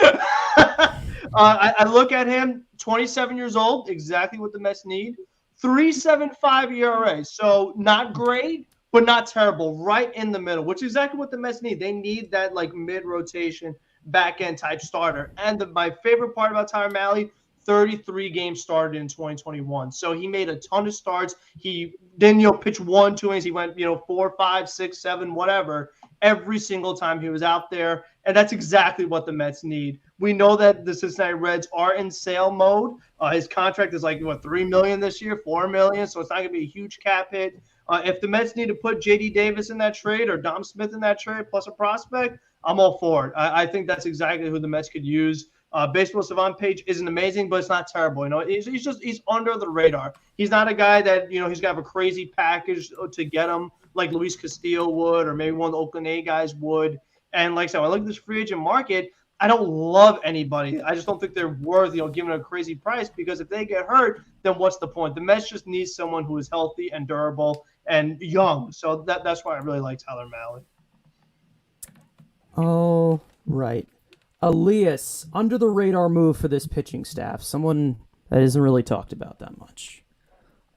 I look at him, 27 years old, exactly what the Mets need. 3.75 ERA, so not great, but not terrible. Right in the middle, which is exactly what the Mets need. They need that mid-rotation, back-end type starter. And my favorite part about Tyler Mahle, 33 games started in 2021. So he made a ton of starts. He didn't pitch 1, 2 innings. He went 4, 5, 6, 7, whatever, every single time he was out there. And that's exactly what the Mets need. We know that the Cincinnati Reds are in sale mode. His contract is $3 million this year, $4 million. So it's not going to be a huge cap hit. If the Mets need to put J.D. Davis in that trade or Dom Smith in that trade plus a prospect, I'm all for it. I think that's exactly who the Mets could use. Baseball Savant page isn't amazing, but it's not terrible. He's under the radar. He's not a guy that he's gonna have a crazy package to get him like Luis Castillo would, or maybe one of the Oakland A guys would. And like I said, when I look at this free agent market, I don't love anybody. I just don't think they're worth giving a crazy price, because if they get hurt, then what's the point? The Mets just need someone who is healthy and durable and young. So that's why I really like Tyler Mahle. Oh, right. Elias, under the radar move for this pitching staff, someone that isn't really talked about that much.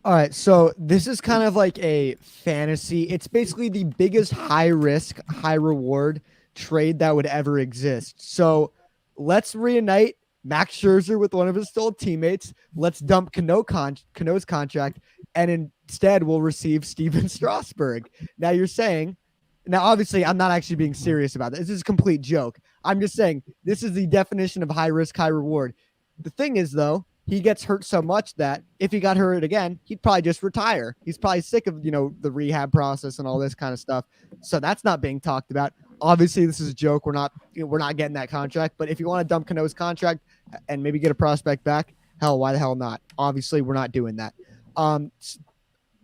All right, so this is kind of like a fantasy. It's basically the biggest high risk, high reward trade that would ever exist. So let's reunite Max Scherzer with one of his old teammates. Let's dump Cano's contract, and instead we'll receive Steven Strasburg. Now obviously I'm not actually being serious about this. This is a complete joke. I'm just saying this is the definition of high risk, high reward. The thing is, though, he gets hurt so much that if he got hurt again, he'd probably just retire. He's probably sick of, the rehab process and all this kind of stuff. So that's not being talked about. Obviously, this is a joke. We're not getting that contract. But if you want to dump Cano's contract and maybe get a prospect back, hell, why the hell not? Obviously, we're not doing that.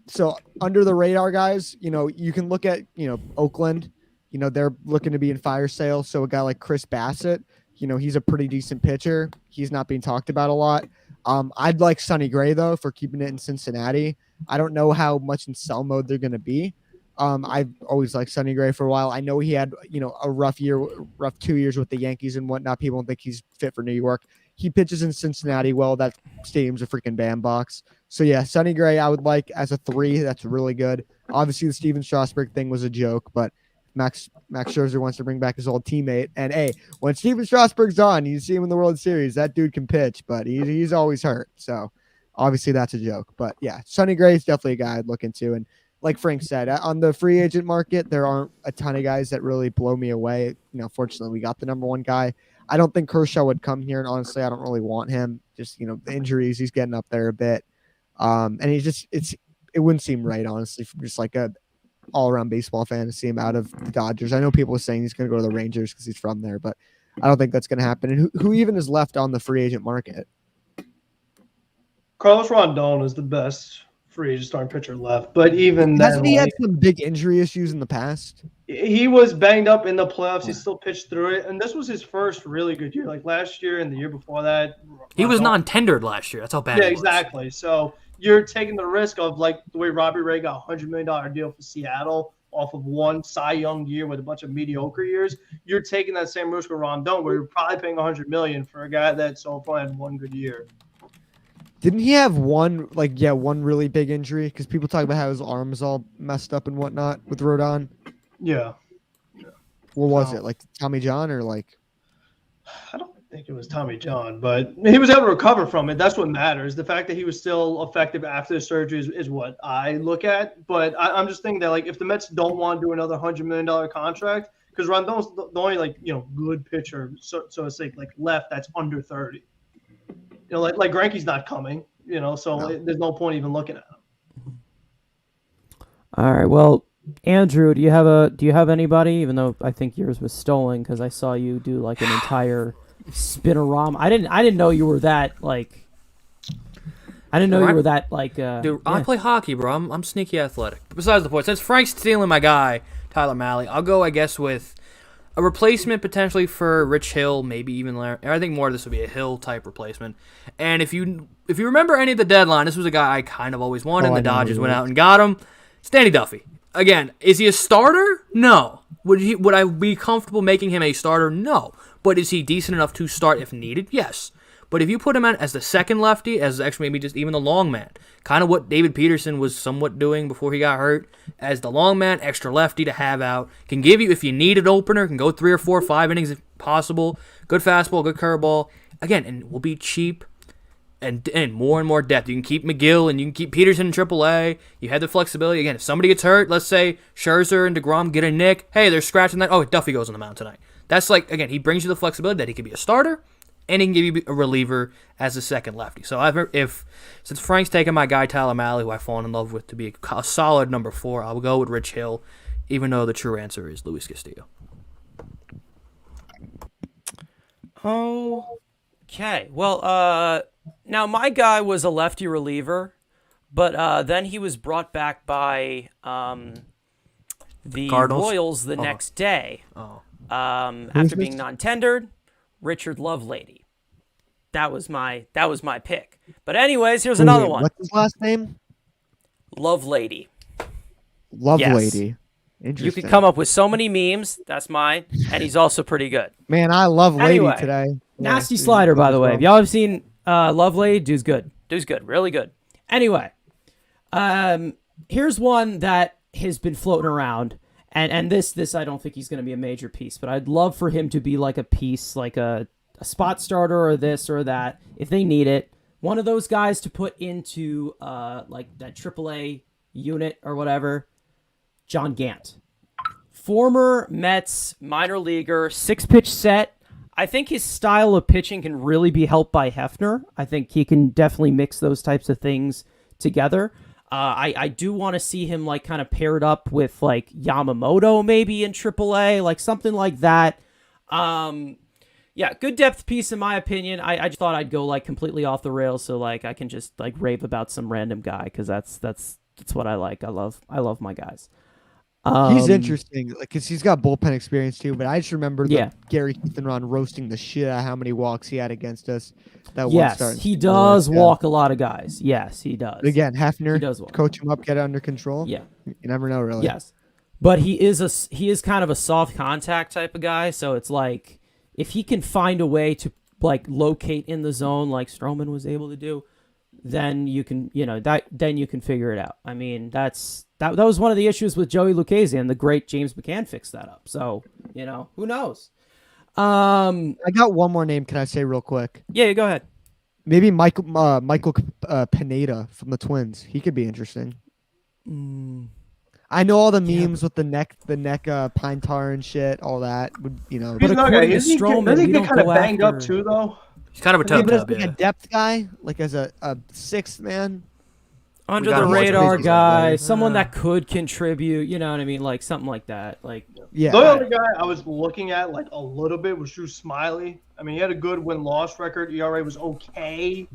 So under the radar guys, you can look at, Oakland. They're looking to be in fire sale. So a guy like Chris Bassett, he's a pretty decent pitcher. He's not being talked about a lot. I'd like Sonny Gray, though, for keeping it in Cincinnati. I don't know how much in sell mode they're going to be. I've always liked Sonny Gray for a while. I know he had, a rough 2 years with the Yankees and whatnot. People don't think he's fit for New York. He pitches in Cincinnati. Well, that stadium's a freaking bandbox. So, yeah, Sonny Gray I would like as a 3. That's really good. Obviously, the Steven Strasburg thing was a joke, but Max Scherzer wants to bring back his old teammate. And hey, when Steven Strasburg's on, you see him in the World Series. That dude can pitch, but he's always hurt. So obviously that's a joke. But yeah, Sonny Gray is definitely a guy I'd look into. And like Frank said, on the free agent market, there aren't a ton of guys that really blow me away. Fortunately, we got the number one guy. I don't think Kershaw would come here, and honestly, I don't really want him. Just the injuries, he's getting up there a bit, and it wouldn't seem right, honestly, from just like a all-around baseball fan to see him out of the Dodgers. I know people are saying he's going to go to the Rangers because he's from there, but I don't think that's going to happen. And who even is left on the free agent market? Carlos Rondon is the best free agent starting pitcher left, but even hasn't then, he had some big injury issues in the past? He was banged up in the playoffs. He still pitched through it, and this was his first really good year. Like last year and the year before that, He was non-tendered last year. That's how bad. Yeah, it was. exactly. So you're taking the risk of like the way Robbie Ray got a $100 million deal for Seattle off of one Cy Young year with a bunch of mediocre years. You're taking that same risk with Rondon, where you're probably paying $100 million for a guy that so far had one good year. Didn't he have one really big injury? Because people talk about how his arm is all messed up and whatnot with Rodon. Yeah. What was it? Like Tommy John or like? I don't think it was Tommy John, but he was able to recover from it. That's what matters. The fact that he was still effective after the surgery is what I look at. But I'm just thinking that like if the Mets don't want to do another $100 million contract, because Rondon's the only good pitcher, so to say, like left that's under 30. Like Greinke's not coming, so there's no point even looking at him. All right. Well, Andrew, do you have anybody? Even though I think yours was stolen because I saw you do like an entire spinorama. I didn't know you were that like. I didn't know you were that like. Dude, I play hockey, bro. I'm sneaky athletic. Besides the point, since Frank's stealing my guy Tyler Mahle, I'll go I guess with a replacement potentially for Rich Hill, maybe even Larry. I think more of this would be a Hill type replacement. And if you remember any of the deadline, this was a guy I kind of always wanted. And the Dodgers went out and got him. Stanley Duffy. Again, is he a starter? No. Would I be comfortable making him a starter? No. But is he decent enough to start if needed? Yes. But if you put him in as the second lefty, as actually maybe just even the long man, kind of what David Peterson was somewhat doing before he got hurt, as the long man, extra lefty to have out, can give you, if you need an opener, can go 3 or 4 or 5 innings if possible, good fastball, good curveball, again, and will be cheap and more and more depth. You can keep McGill and you can keep Peterson in AAA. You have the flexibility. Again, if somebody gets hurt, let's say Scherzer and DeGrom get a nick, hey, they're scratching that. Oh, Duffy goes on the mound tonight. That's like, again, he brings you the flexibility that he could be a starter, and he can give you a reliever as a second lefty. So since Frank's taking my guy Tyler Mahle, who I've fallen in love with to be a solid number 4, I'll go with Rich Hill, even though the true answer is Luis Castillo. Okay. Well, now my guy was a lefty reliever, but then he was brought back by the Cardinals? Royals the next day after being non-tendered. Richard Lovelady. That was my pick. But anyways, here's another one. What's his last name? Lovelady. Lovelady. Yes. You could come up with so many memes. That's mine. And he's also pretty good. Man, I love Lady today. Nasty slider, by the way. If y'all have seen Lovelady, dude's good. Dude's good. Really good. Anyway, here's one that has been floating around. And this I don't think he's going to be a major piece, but I'd love for him to be like a piece, like a spot starter or this or that, if they need it. One of those guys to put into like that AAA unit or whatever. John Gant. Former Mets minor leaguer, 6-pitch set. I think his style of pitching can really be helped by Hefner. I think he can definitely mix those types of things together. I do want to see him like kind of paired up with like Yamamoto maybe in AAA, like something like that. Yeah, good depth piece in my opinion. I just thought I'd go like completely off the rails so like I can just like rave about some random guy because that's what I like. I love my guys. He's interesting because he's got bullpen experience too. But I just remember Gary Heathenron roasting the shit out of how many walks he had against us. He does walk a lot of guys. Yes, he does. But again, Hefner he does walk. Coach him up, get it under control. Yeah, you never know really. Yes, but he is kind of a soft contact type of guy. So it's like if he can find a way to like locate in the zone like Stroman was able to do, then you can then you can figure it out. I mean that's that was one of the issues with Joey Lucchesi, and the great James McCann fixed that up. So, who knows? I got one more name. Can I say real quick? Yeah, go ahead. Maybe Michael Pineda from the Twins. He could be interesting. I know all the memes with the neck pine tar and shit, all that. He's But not according to Stroman, Stroman, doesn't we he don't get kind of go banged up after- too, though? He's kind of a Yeah, tub but as tub, like yeah. a depth guy, like as a sixth man. Under We got the him watching radar baseball, guy, right? someone that could contribute. You know what I mean? Like something like that. Like Yeah. The only guy I was looking at like a little bit was Drew Smiley. I mean, he had a good win-loss record. ERA was okay.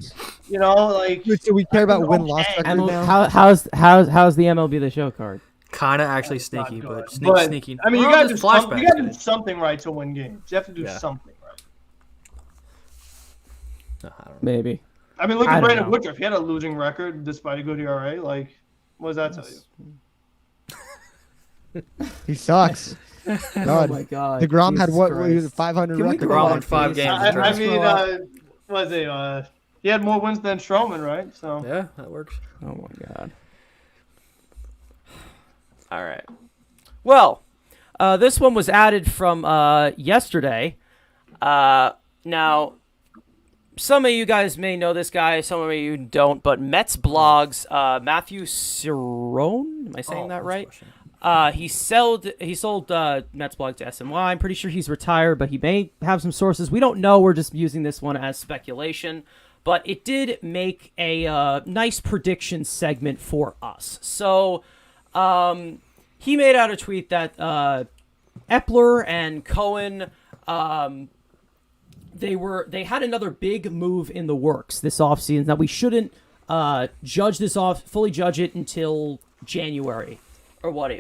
Do we care about win-loss record and now? how's the MLB The Show card? Kind of actually That's not sneaky, good. but sneaky. I mean, you Well, got to there's do flashbacks, you got to do guys. something right to win games. You have to do something right. I don't know. Maybe. I mean, look I at don't Brandon know. Woodruff. He had a losing record despite a good ERA. Like, what does that tell you? He sucks. Oh God. my God. DeGrom had Jesus what? Christ. 500 Can we record. go DeGrom on, won 5 please? games. I mean, was it? He had more wins than Stroman, right? So Yeah, that works. Oh my God. All right. Well, this one was added from yesterday. Now, some of you guys may know this guy, some of you don't, but Mets blogs, Matthew Cerrone, am I saying that right? He sold Mets blog to SNY. I'm pretty sure he's retired, but he may have some sources. We don't know. We're just using this one as speculation. But it did make a nice prediction segment for us. So he made out a tweet that Eppler and Cohen, they had another big move in the works this offseason that we shouldn't fully judge it until January. Or what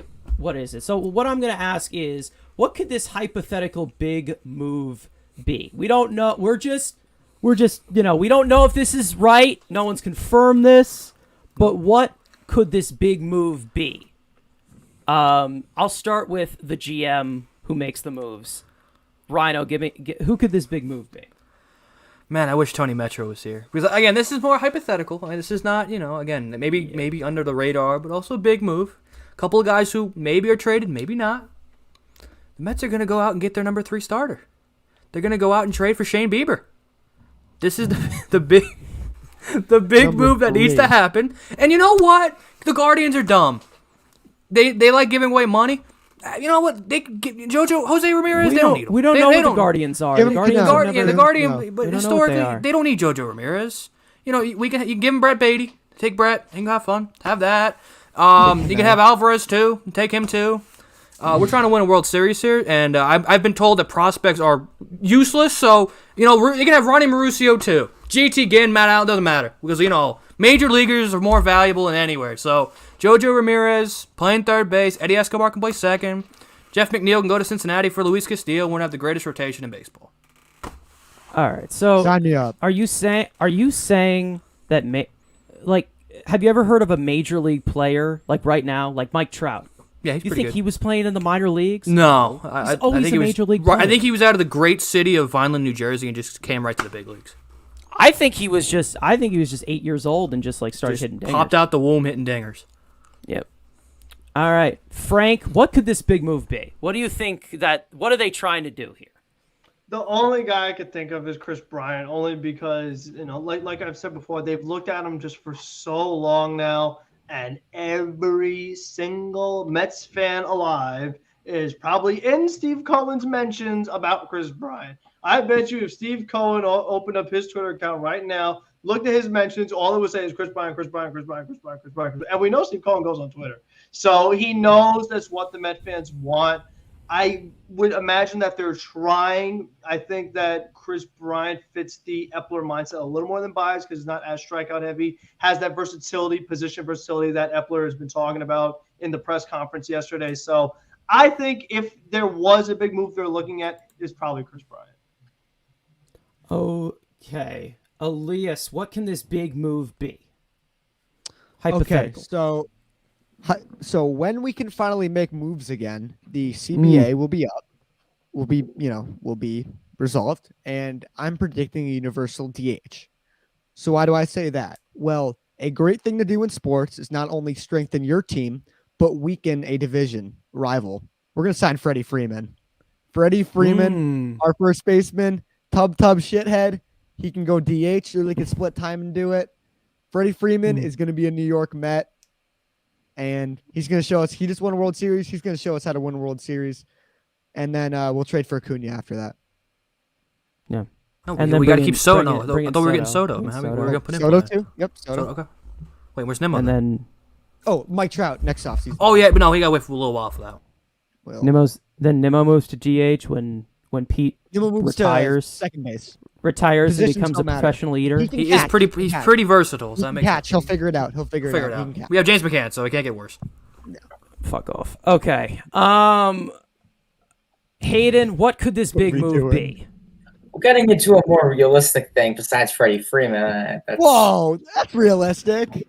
is it? So what I'm going to ask is, what could this hypothetical big move be? We don't know. We're just, we don't know if this is right. No one's confirmed this. But what could this big move be? I'll start with the GM who makes the moves. Rhino, who could this big move be? Man, I wish TonyMetro was here. Because, again, this is more hypothetical. I mean, this is not, again, maybe under the radar, but also a big move. A couple of guys who maybe are traded, maybe not. The Mets are going to go out and get their number 3 starter. They're going to go out and trade for Shane Bieber. This is the big move that needs to happen. And you know what? The Guardians are dumb. They like giving away money. You know what? Jose Ramirez. They don't need him. We don't know what the Guardians are. Give The him- Guardians no. have never- The Guardian, No. but We don't know what historically, they are. they don't need Jojo Ramirez. You can give him Brett Beatty. Take Brett. He can have fun. Have that. You can have Alvarez too. Take him too. We're trying to win a World Series here, and I've been told that prospects are useless. So you can have Ronnie Mauricio too. GT Ginn, Matt Allen, doesn't matter because major leaguers are more valuable than anywhere. So Jojo Ramirez playing third base. Eddie Escobar can play second. Jeff McNeil can go to Cincinnati for Luis Castillo. We're gonna have the greatest rotation in baseball. All right. So Sign me up. Are you saying that have you ever heard of a major league player like right now, like Mike Trout? Yeah, he's You pretty think good. he was playing in the minor leagues? No, He's always think a he was major league right, I player. think he was out of the great city of Vineland, New Jersey, and just came right to the big leagues. I think he was just 8 years old and just started hitting dingers. Popped out the womb hitting dingers. Yep. All right, Frank, what could this big move be? What do you think what are they trying to do here? the only guy I could think of is Chris Bryant, only because like I've said before, they've looked at him just for so long now, and every single Mets fan alive is probably in Steve Cohen's mentions about Chris Bryant. I bet you if Steve Cohen opened up his Twitter account right now, looked at his mentions, all it would say is Chris Bryant, Chris Bryant, Chris Bryant, Chris Bryant, Chris Bryant, Chris Bryant. And we know Steve Cohen goes on Twitter. So he knows that's what the Met fans want. I would imagine that they're trying. I think that Chris Bryant fits the Eppler mindset a little more than Baez because he's not as strikeout heavy, has that versatility, position versatility that Eppler has been talking about in the press conference yesterday. So I think if there was a big move they're looking at, it's probably Chris Bryant. Okay. Elias, what can this big move be? Okay, Hypothetical. so when we can finally make moves again, the CBA will be up, will be resolved, and I'm predicting a universal DH. So why do I say that? Well, a great thing to do in sports is not only strengthen your team, but weaken a division rival. We're going to sign Freddie Freeman. Freddie Freeman, our first baseman, tub shithead. He can go DH, or they can split time and do it. Freddie Freeman is going to be a New York Met, and he's going to show us. He just won a World Series. He's going to show us how to win a World Series, and then we'll trade for Acuna after that. Yeah. No, And then we got to bring keep in- Soto. bring No, in- I bring in thought we were getting Soto. Soto. Man. Soto. We were going to put him Soto on too? Yep, Soto. Soto. Okay. Wait, where's Nimmo? And then Oh, Mike Trout next offseason. Oh yeah, but no, he got to wait for a little while for that. Well, Nimmo moves to DH when Pete Nimmo moves retires. to second base. Retires and Positions becomes a don't matter. professional eater. He can He is catch. pretty. He can He's catch. pretty versatile. So He that can makes catch. He'll figure it out. He'll figure figure it it out. He out. can catch. We have James McCann, so it can't get worse. Fuck off. Okay. Hayden, what could this big we move doing? be? We're getting into a more realistic thing besides Freddie Freeman. Whoa, that's realistic.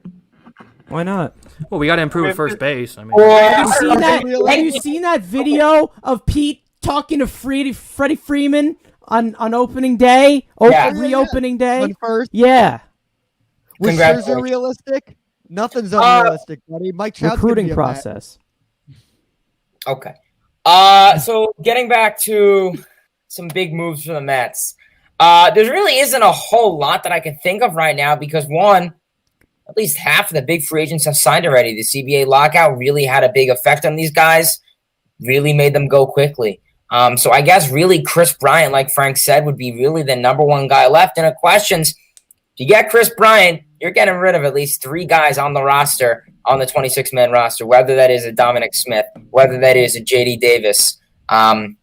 Why not? Well, we got to improve at first base. I mean, Have you seen Okay, that? really? Have you seen that video of Pete talking to Freddie Freeman on opening day? Yeah. Reopening day? One first. Yeah. Was Congratulations. Scherzer realistic? Nothing's unrealistic, buddy. Mike Trout's gonna Recruiting be a Met. process. Okay. So getting back to some big moves for the Mets. There really isn't a whole lot that I can think of right now because one, at least half of the big free agents have signed already. The CBA lockout really had a big effect on these guys, really made them go quickly. So I guess really Chris Bryant, like Frank said, would be really the number one guy left. And it questions, if you get Chris Bryant, you're getting rid of at least 3 guys on the roster, on the 26-man roster, whether that is a Dominic Smith, whether that is a JD Davis, and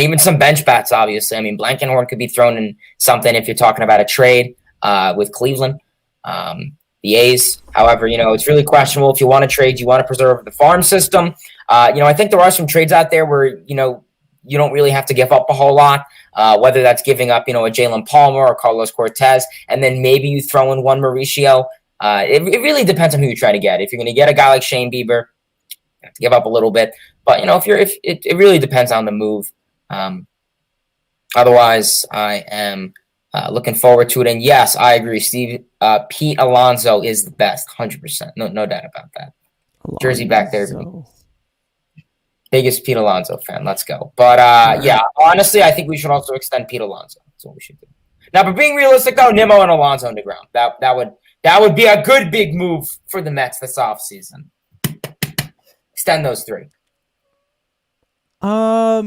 even some bench bats, obviously. I mean, Blankenhorn could be thrown in something if you're talking about a trade with Cleveland. The A's, however, it's really questionable. If you want to trade, you want to preserve the farm system. I think there are some trades out there where, you don't really have to give up a whole lot, whether that's giving up, a Jalen Palmer or Carlos Cortez, and then maybe you throw in one Mauricio. It really depends on who you try to get. If you're going to get a guy like Shane Bieber, you have to give up a little bit. But, if it really depends on the move. Otherwise, I am looking forward to it. And yes, I agree, Steve. Pete Alonso is the best, 100%. No doubt about that. Jersey back there. Biggest Pete Alonso fan. Let's go. But yeah, honestly, I think we should also extend Pete Alonso. That's what we should do. Now, but being realistic though, Nimmo and Alonso on the ground. That would be a good big move for the Mets this offseason. Extend those 3. All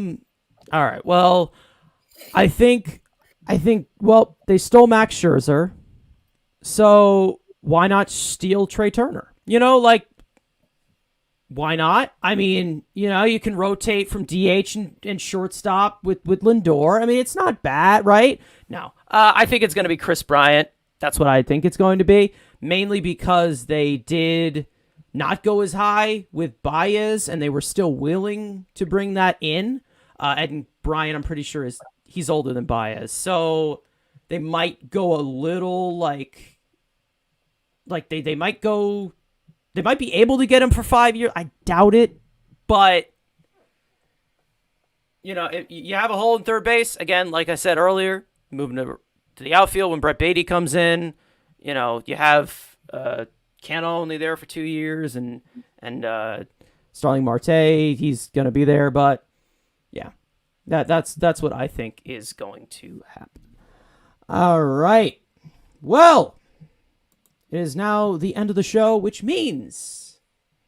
right. Well, I think well, they stole Max Scherzer. So why not steal Trey Turner? Why not? I mean, you can rotate from DH and shortstop with Lindor. I mean, it's not bad, right? No. I think it's going to be Chris Bryant. That's what I think it's going to be, mainly because they did not go as high with Baez, and they were still willing to bring that in. And Bryant, I'm pretty sure, he's older than Baez. So they might go a little like they might go... They might be able to get him for 5 years. I doubt it, but if you have a hole in third base again. Like I said earlier, moving to the outfield when Brett Beatty comes in. You have Canha only there for 2 years, and Starling Marte, he's gonna be there. But yeah, that's what I think is going to happen. All right, well. It is now the end of the show, which means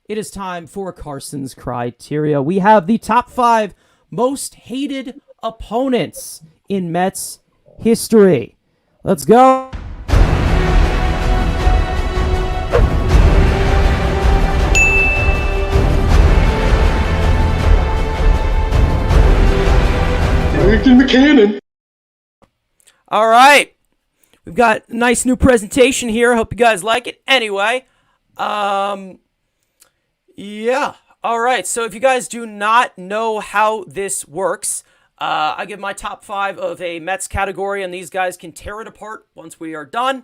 it is time for Carson's criteria. We have the top 5 most hated opponents in Mets history. Let's go. All right. We've got a nice new presentation here. Hope you guys like it. Anyway, yeah. All right. So if you guys do not know how this works, I give my top 5 of a Mets category, and these guys can tear it apart once we are done.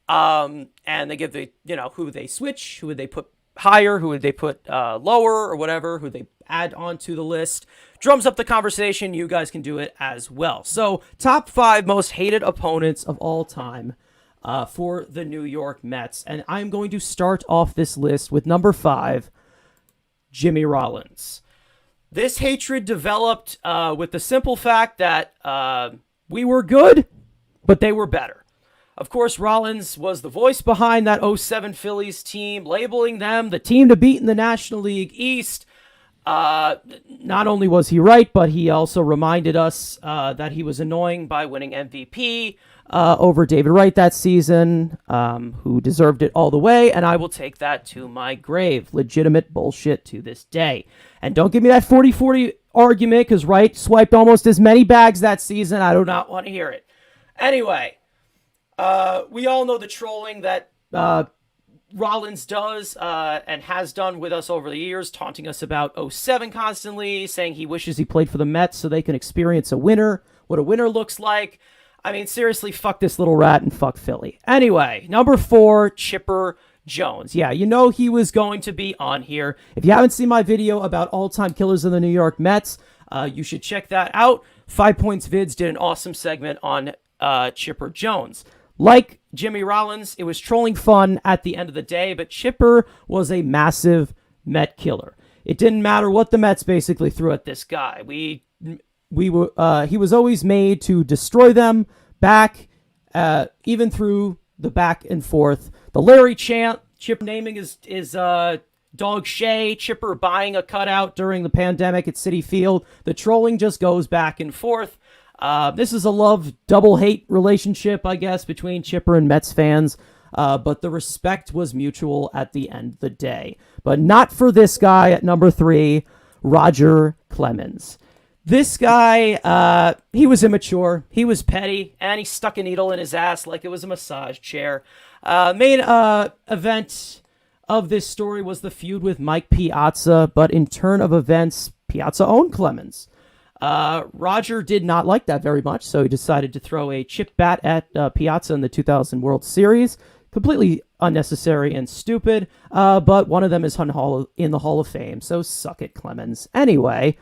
And they give the, who they switch, who would they put higher, who would they put lower or whatever, who they add onto the list. Drums up the conversation. You guys can do it as well. So top 5 most hated opponents of all time for the New York Mets. And I'm going to start off this list with number 5, Jimmy Rollins. This hatred developed with the simple fact that we were good, but they were better. Of course, Rollins was the voice behind that 07 Phillies team, labeling them the team to beat in the National League East. Not only was he right, but he also reminded us that he was annoying by winning MVP over David Wright that season, who deserved it all the way, and I will take that to my grave. Legitimate bullshit to this day. And don't give me that 40-40 argument, because Wright swiped almost as many bags that season. I do not want to hear it. Anyway, we all know the trolling that Rollins does and has done with us over the years, taunting us about 07 constantly, saying he wishes he played for the Mets so they can experience a winner, what a winner looks like. I mean, seriously, fuck this little rat and fuck Philly. Anyway, number 4, Chipper Jones. Yeah, you know he was going to be on here. If you haven't seen my video about all-time killers of the New York Mets, you should check that out. 5 Points Vids did an awesome segment on Chipper Jones. Like Jimmy Rollins, it was trolling fun at the end of the day, but Chipper was a massive Met killer. It didn't matter what the Mets basically threw at this guy. He was always made to destroy them back, even through the back and forth. The Larry chant, Chip naming his dog Shay, Chipper buying a cutout during the pandemic at Citi Field. The trolling just goes back and forth. This is a love double hate relationship, I guess, between Chipper and Mets fans. But the respect was mutual at the end of the day. But not for this guy at number 3, Roger Clemens. This guy, he was immature, he was petty, and he stuck a needle in his ass like it was a massage chair. Main event of this story was the feud with Mike Piazza, but in turn of events, Piazza owned Clemens. Roger did not like that very much, so he decided to throw a chip bat at Piazza in the 2000 World Series. Completely unnecessary and stupid, but one of them is in the Hall of Fame, so suck it, Clemens. Anyway,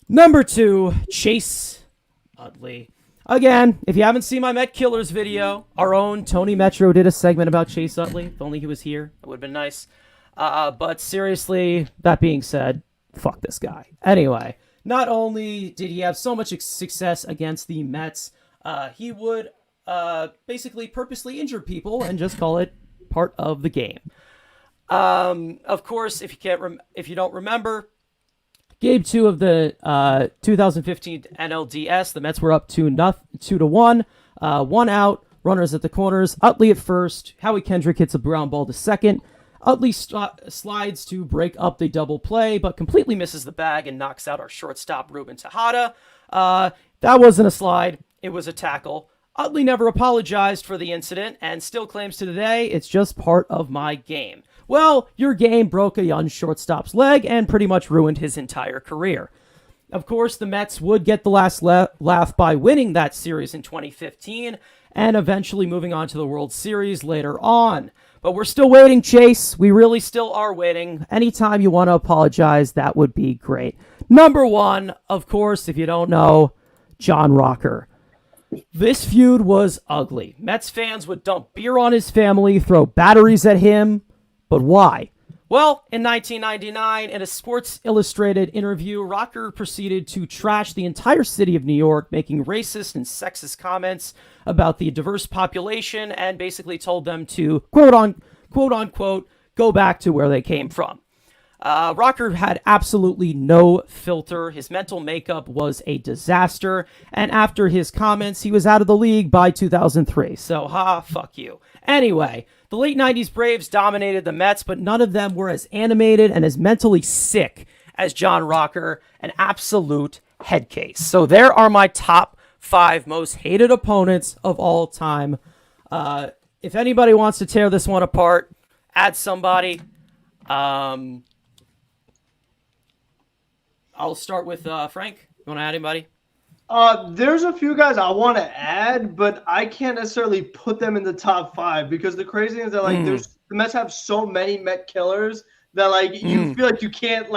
number 2, Chase Utley. Again, if you haven't seen my Met Killers video, our own TonyMetro did a segment about Chase Utley. If only he was here, it would have been nice. But seriously, that being said, fuck this guy. Anyway, not only did he have so much success against the Mets, he would basically purposely injure people and just call it part of the game. Of course, if you don't remember, Game 2 of the 2015 NLDS, the Mets were up 2-1, 1 out, runners at the corners. Utley at first, Howie Kendrick hits a ground ball to second. Utley slides to break up the double play, but completely misses the bag and knocks out our shortstop, Ruben Tejada. That wasn't a slide, it was a tackle. Utley never apologized for the incident and still claims to today it's just part of my game. Well, your game broke a young shortstop's leg and pretty much ruined his entire career. Of course, the Mets would get the last laugh by winning that series in 2015 and eventually moving on to the World Series later on. But we're still waiting, Chase. We really still are waiting. Anytime you want to apologize, that would be great. Number 1, of course, if you don't know, John Rocker. This feud was ugly. Mets fans would dump beer on his family, throw batteries at him. But why? Well, in 1999, in a Sports Illustrated interview, Rocker proceeded to trash the entire city of New York, making racist and sexist comments about the diverse population and basically told them to, quote unquote, go back to where they came from. Rocker had absolutely no filter. His mental makeup was a disaster. And after his comments, he was out of the league by 2003. So, fuck you. Anyway, the late 90s Braves dominated the Mets, but none of them were as animated and as mentally sick as John Rocker, an absolute head case. So there are my top 5 most hated opponents of all time. If anybody wants to tear this one apart, add somebody. I'll start with Frank. You want to add anybody? There's a few guys I want to add, but I can't necessarily put them in the top 5 because the crazy thing is that the Mets have so many Met killers that you feel like you can't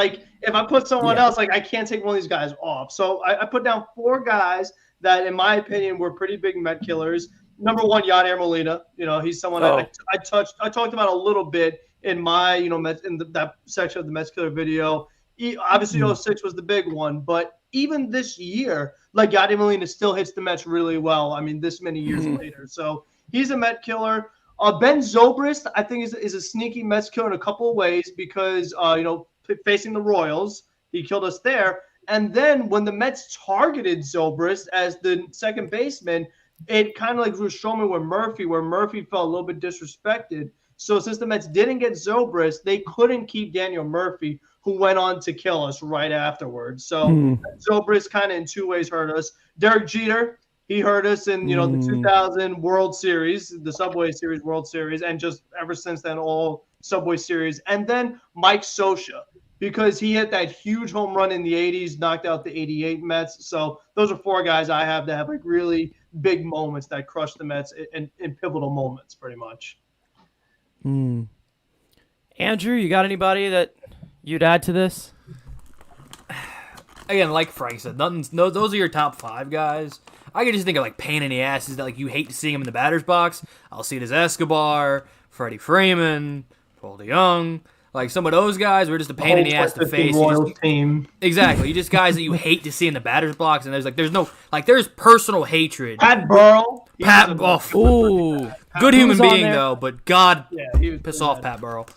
if I put someone else I can't take one of these guys off. So I put down 4 guys that in my opinion were pretty big Met killers. Number 1, Yadier Molina. You know, he's someone I talked about a little bit in my, Mets, in that section of the Mets killer video. Obviously, 06 was the big one, but even this year, like Yadier Molina still hits the Mets really well. I mean, this many years later. So he's a Met killer. Ben Zobrist, I think, is a sneaky Mets killer in a couple of ways because, facing the Royals, he killed us there. And then when the Mets targeted Zobrist as the second baseman, it kind of like drew Stroman where Murphy felt a little bit disrespected. So since the Mets didn't get Zobrist, they couldn't keep Daniel Murphy, who went on to kill us right afterwards. So Zobrist kind of in two ways hurt us. Derek Jeter, he hurt us in, the 2000 World Series, the Subway Series World Series, and just ever since then, all Subway Series. And then Mike Scioscia, because he hit that huge home run in the 80s, knocked out the 88 Mets. So those are four guys I have that have like really big moments that crushed the Mets in pivotal moments, pretty much. Andrew, you got anybody that you'd add to this? Again, like Frank said, those are your top 5 guys. I can just think of like pain in the asses that like you hate seeing him in the batter's box. I'll see it as Escobar, Freddie Freeman, Paul DeYoung. Like some of those guys were just a pain in the ass to face. Team. Exactly. You just guys that you hate to see in the batter's box, and there's personal hatred. Pat Burrell. Good human being though, but God, piss off Pat Burrell.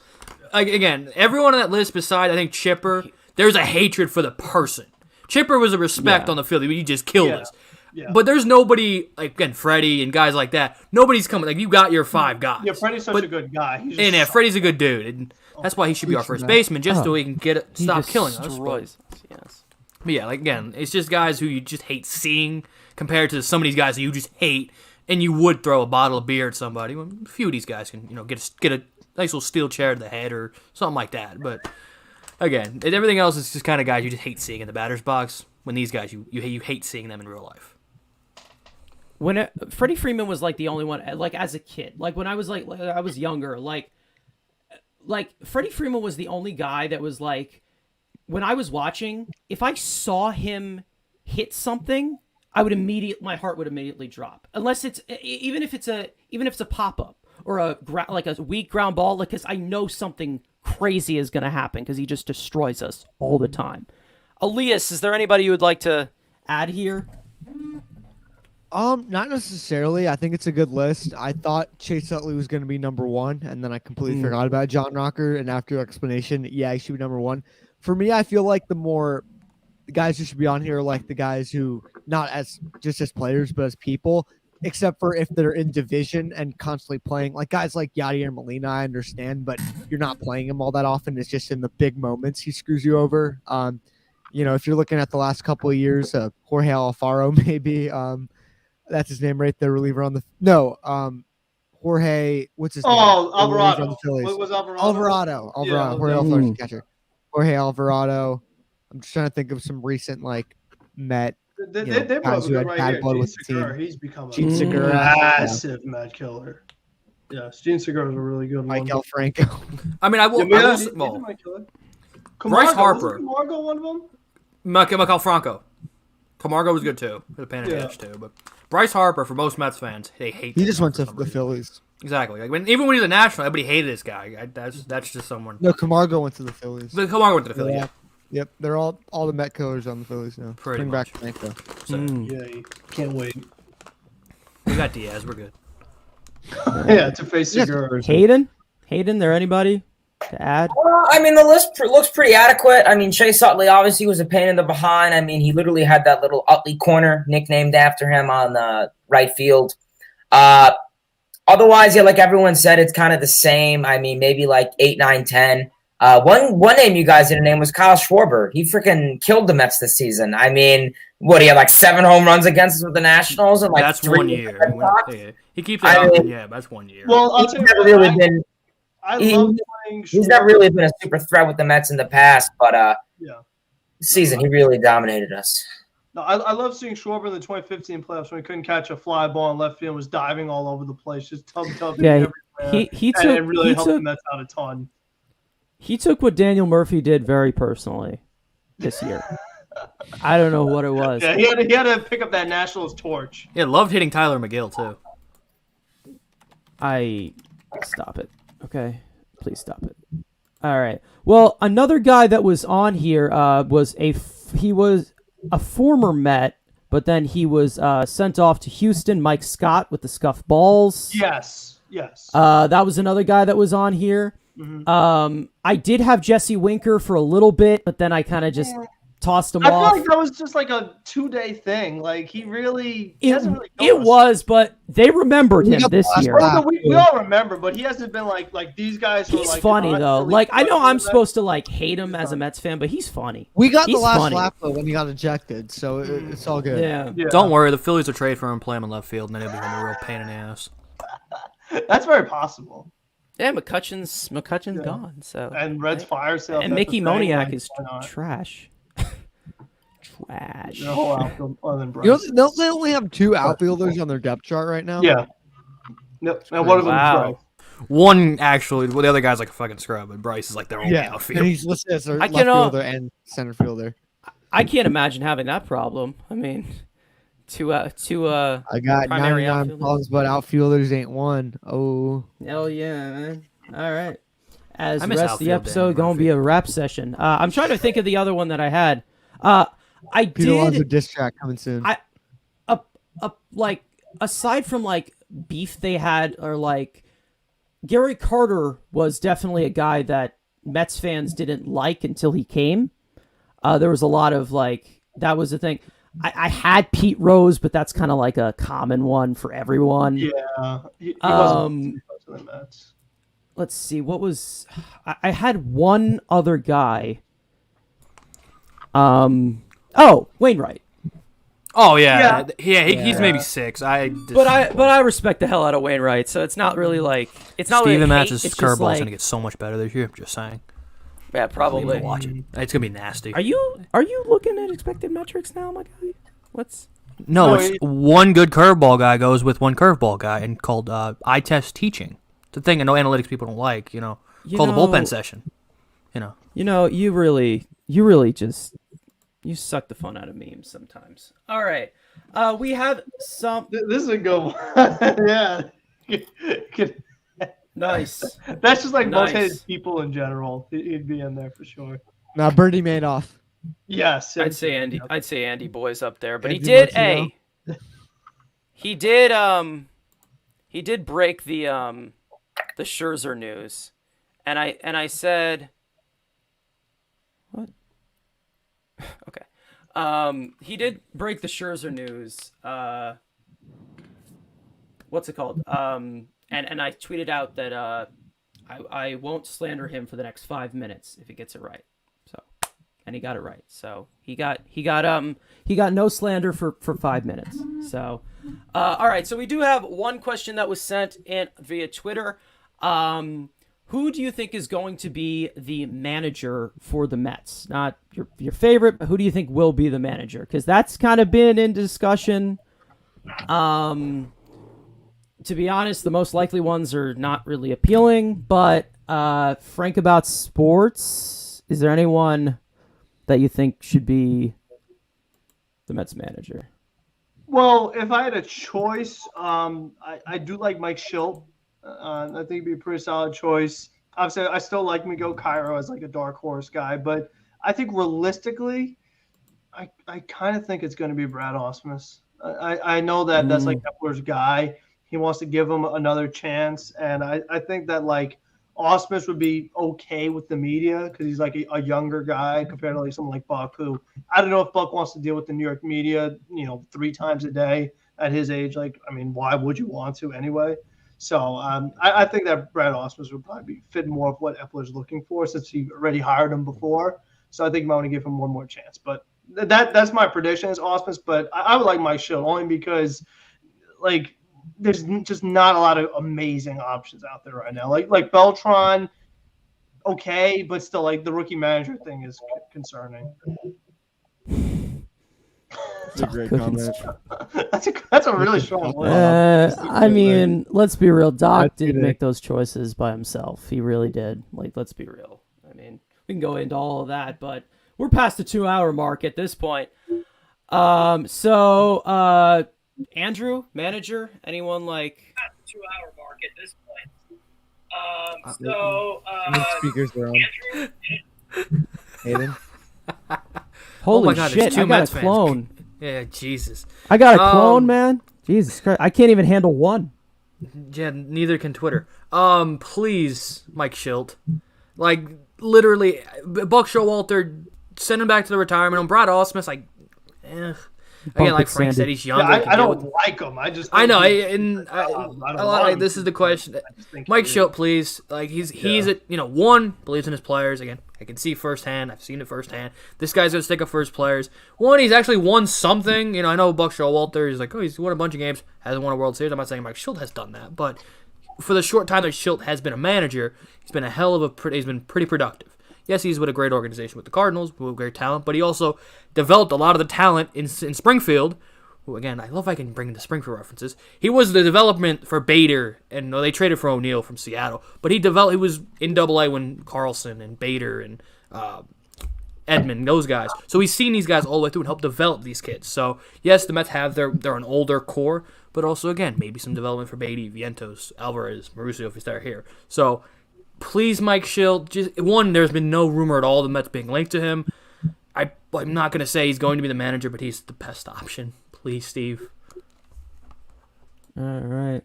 Like again, everyone on that list beside I think Chipper, there's a hatred for the person. Chipper was a respect on the field. You just killed us. Yeah. But there's nobody, like, again, Freddie and guys like that. Nobody's coming. Like, you got your 5 guys. Yeah, Freddie's such a good guy. Freddie's a good dude. And that's why he should be our first baseman, just so he can stop killing us. Yes. But yeah, like, again, it's just guys who you just hate seeing compared to some of these guys that you just hate, and you would throw a bottle of beer at somebody. Well, a few of these guys can, get a nice little steel chair to the head or something like that. But, again, everything else is just kind of guys you just hate seeing in the batter's box. When these guys, you hate seeing them in real life. When Freddie Freeman was like the only one, like as a kid, like when I was like I was younger, like Freddie Freeman was the only guy that was like, when I was watching, if I saw him hit something, my heart would immediately drop. Unless it's even if it's a pop up or a weak ground ball, like because I know something crazy is gonna happen because he just destroys us all the time. Elias, is there anybody you would like to add here? Not necessarily. I think it's a good list. I thought Chase Utley was going to be number 1, and then I completely forgot about John Rocker. And after your explanation, he should be number 1. For me, I feel like the guys who should be on here are like the guys who, not as just as players, but as people, except for if they're in division and constantly playing. Like guys like Yadier Molina, I understand, but you're not playing him all that often. It's just in the big moments he screws you over. If you're looking at the last couple of years, Jorge Alfaro maybe. That's his name right there, reliever on the Jorge, what's his name? Oh, Alvarado. What was Alvarado? Alvarado. Yeah, Jorge Alvaro's catcher. Jorge Alvarado. I'm just trying to think of some recent Met. They guys who had bad blood with the team. He's become a Gene Segura, massive Met killer. Yes, Gene Segura is a really good one. Michael Franco. I mean, Bryce Harper. Was Camargo one of them? Michael Franco. Camargo was good too. The pain in the ass too, but Bryce Harper, for most Mets fans, they hate. He just went to the Phillies. Exactly. Like even when he was a national, everybody hated this guy. That's just someone. No, Camargo went to the Phillies. But Camargo went to the Phillies. Yeah. Yep, they're all the Met killers on the Phillies now. Pretty much. Back Franco. Yeah, can't wait. We got Diaz. We're good. To face Segura. Hayden, there anybody to add? I mean, the list looks pretty adequate. I mean, Chase Utley obviously was a pain in the behind. I mean, he literally had that little Utley corner nicknamed after him on the right field. Otherwise, like everyone said, it's kind of the same. I mean, maybe like 8, 9, 10. One name you guys didn't name was Kyle Schwarber. He freaking killed the Mets this season. I mean, he had like 7 home runs against us with the Nationals, and like that's 3 1 year. He keeps it up. Yeah, that's 1 year. Well, I'll tell you never really been. He's not really been a super threat with the Mets in the past, but this season he really dominated us. No, I love seeing Schwarber in the 2015 playoffs when he couldn't catch a fly ball in left field, was diving all over the place, just tubbing everywhere. He took, and really he helped took, the Mets out a ton. He took what Daniel Murphy did very personally this year. I don't know what it was. Yeah, he had to pick up that Nationals torch. Yeah, loved hitting Tyler McGill too. Stop it. Okay. Please stop it. All right. Well, another guy that was on here he was a former Met, but then he was sent off to Houston. Mike Scott with the scuff balls. Yes. That was another guy that was on here. Mm-hmm. I did have Jesse Winker for a little bit, but then I kind of just tossed him I off. feel like that was just like a 2-day thing. Like he hasn't really. It was, but they remembered him this year. We all remember, but he hasn't been like these guys. Who He's are, like, funny though. really Like I know I'm that. supposed to like hate him as a Mets fan, but he's funny. We got He's the last funny. lap though when he got ejected, so it's all good. Yeah. Don't worry, the Phillies will trade for him, play him in left field, and then he'll become a real pain in the ass. That's very possible. Yeah, McCutcheon's gone. So And Red's fire sale. and Mickey Moniak is trash. Trash. The whole outfield other than You Bryce. know, they only have 2 outfielders on their depth chart right now. Yeah. No, and one of them is Bryce. One actually, well, the other guy's like a fucking scrub, but Bryce is like their only Yeah, outfield. and he's listed as their I left cannot- fielder and center fielder. I can't imagine having that problem. I mean, two I got primary 99 outfielders. problems, but outfielders ain't one. Oh, Hell yeah, man. All right. As I the miss rest of the outfield, episode Dan going to be a rap session. I'm trying to think of the other one that I had. I Peter Alonso did diss track coming soon. like aside from like beef they had, or like Gary Carter was definitely a guy that Mets fans didn't like until he came. There was a lot of like, that was the thing. I had Pete Rose, but that's kind of like a common one for everyone. Yeah. He wasn't to the Mets. Let's see, what was I had one other guy. Wainwright. Oh yeah, he's maybe 6. But I respect the hell out of Wainwright, so it's not really like it's not Steven really Matz' hate, curveball's like, gonna get so much better this year. Just saying. Yeah, probably. Watch it. It's gonna be nasty. Are you looking at expected metrics now, my guy? What's No, it's one good curveball guy goes with one curveball guy, and called eye test teaching. It's a thing, and no analytics people don't like. Called a bullpen session. You really just you suck the fun out of memes sometimes. All right, we have some. This is a good one. Yeah. Nice. That's just like most Nice. hated people in general. He'd be in there for sure. Now Birdie Madoff. Yes. I'd say Andy Boy's up there, but Andy he did break the Scherzer news, and I said, what? Okay, he did break the Scherzer news. What's it called? And I tweeted out that I won't slander him for the next 5 minutes if he gets it right. So, and he got it right. So he got no slander for 5 minutes. So, all right. So we do have one question that was sent in via Twitter. Who do you think is going to be the manager for the Mets? Not your favorite, but who do you think will be the manager? Because that's kind of been in discussion. To be honest, the most likely ones are not really appealing, but Frank about sports, is there anyone that you think should be the Mets manager? Well, if I had a choice, I do like Mike Schilt. I think he'd be a pretty solid choice. Obviously, I still like Miguel Cairo as like a dark horse guy, but I think realistically, I kind of think it's going to be Brad Ausmus. I know that that's like Epler's guy. He wants to give him another chance, and I think that like Ausmus would be okay with the media because he's like a younger guy compared to like someone like Buck, who I don't know if Buck wants to deal with the New York media, 3 times a day at his age. Like, I mean, why would you want to anyway? So I think that Brad Ausmus would probably fit more of what Epler's looking for since he already hired him before. So I think I want to give him one more chance. But that's my prediction is Ausmus. But I would like Mike Schilt only because like there's just not a lot of amazing options out there right now. Like Beltran, okay, but still like the rookie manager thing is concerning. That's a great comment. That's a really strong one. I mean, let's be real. Doc didn't make those choices by himself. He really did. Like, let's be real. I mean, we can go into all of that, but we're past the 2-hour mark at this point. Andrew, manager, anyone like? Past the 2-hour mark at this point. Speakers are on. Hayden. Holy oh my God, shit! there's two I got Mets a fans. clone. Yeah, Jesus. I got a clone, man. Jesus Christ! I can't even handle one. Yeah, neither can Twitter. Please, Mike Schilt. Like, literally, Buck Showalter, send him back to the retirement home. Brad Ausmus, like, again, like Frank said, he's younger. I don't like him. I just. I know, This is the question. Mike Schilt, please. Like, he's one, believes in his players. Again, I can see firsthand. I've seen it firsthand. This guy's gonna stick up for his players. One, he's actually won something. I know Buck Showalter is like, he's won a bunch of games, hasn't won a World Series. I'm not saying Mike Schilt has done that, but for the short time that Schilt has been a manager, he's been he's been pretty productive. Yes, he's with a great organization with the Cardinals, with great talent, but he also developed a lot of the talent in Springfield. Who, again, I love I can bring the Springfield references. He was the development for Bader, and they traded for O'Neill from Seattle. But he was in AA when Carson and Bader and Edmund, those guys. So he's seen these guys all the way through and helped develop these kids. So, yes, the Mets they're an older core, but also, again, maybe some development for Beatty, Vientos, Alvarez, Mauricio if he's there here. So, please, Mike Schilt, there's been no rumor at all the Mets being linked to him. I'm not going to say he's going to be the manager, but he's the best option. Please, Steve. All right.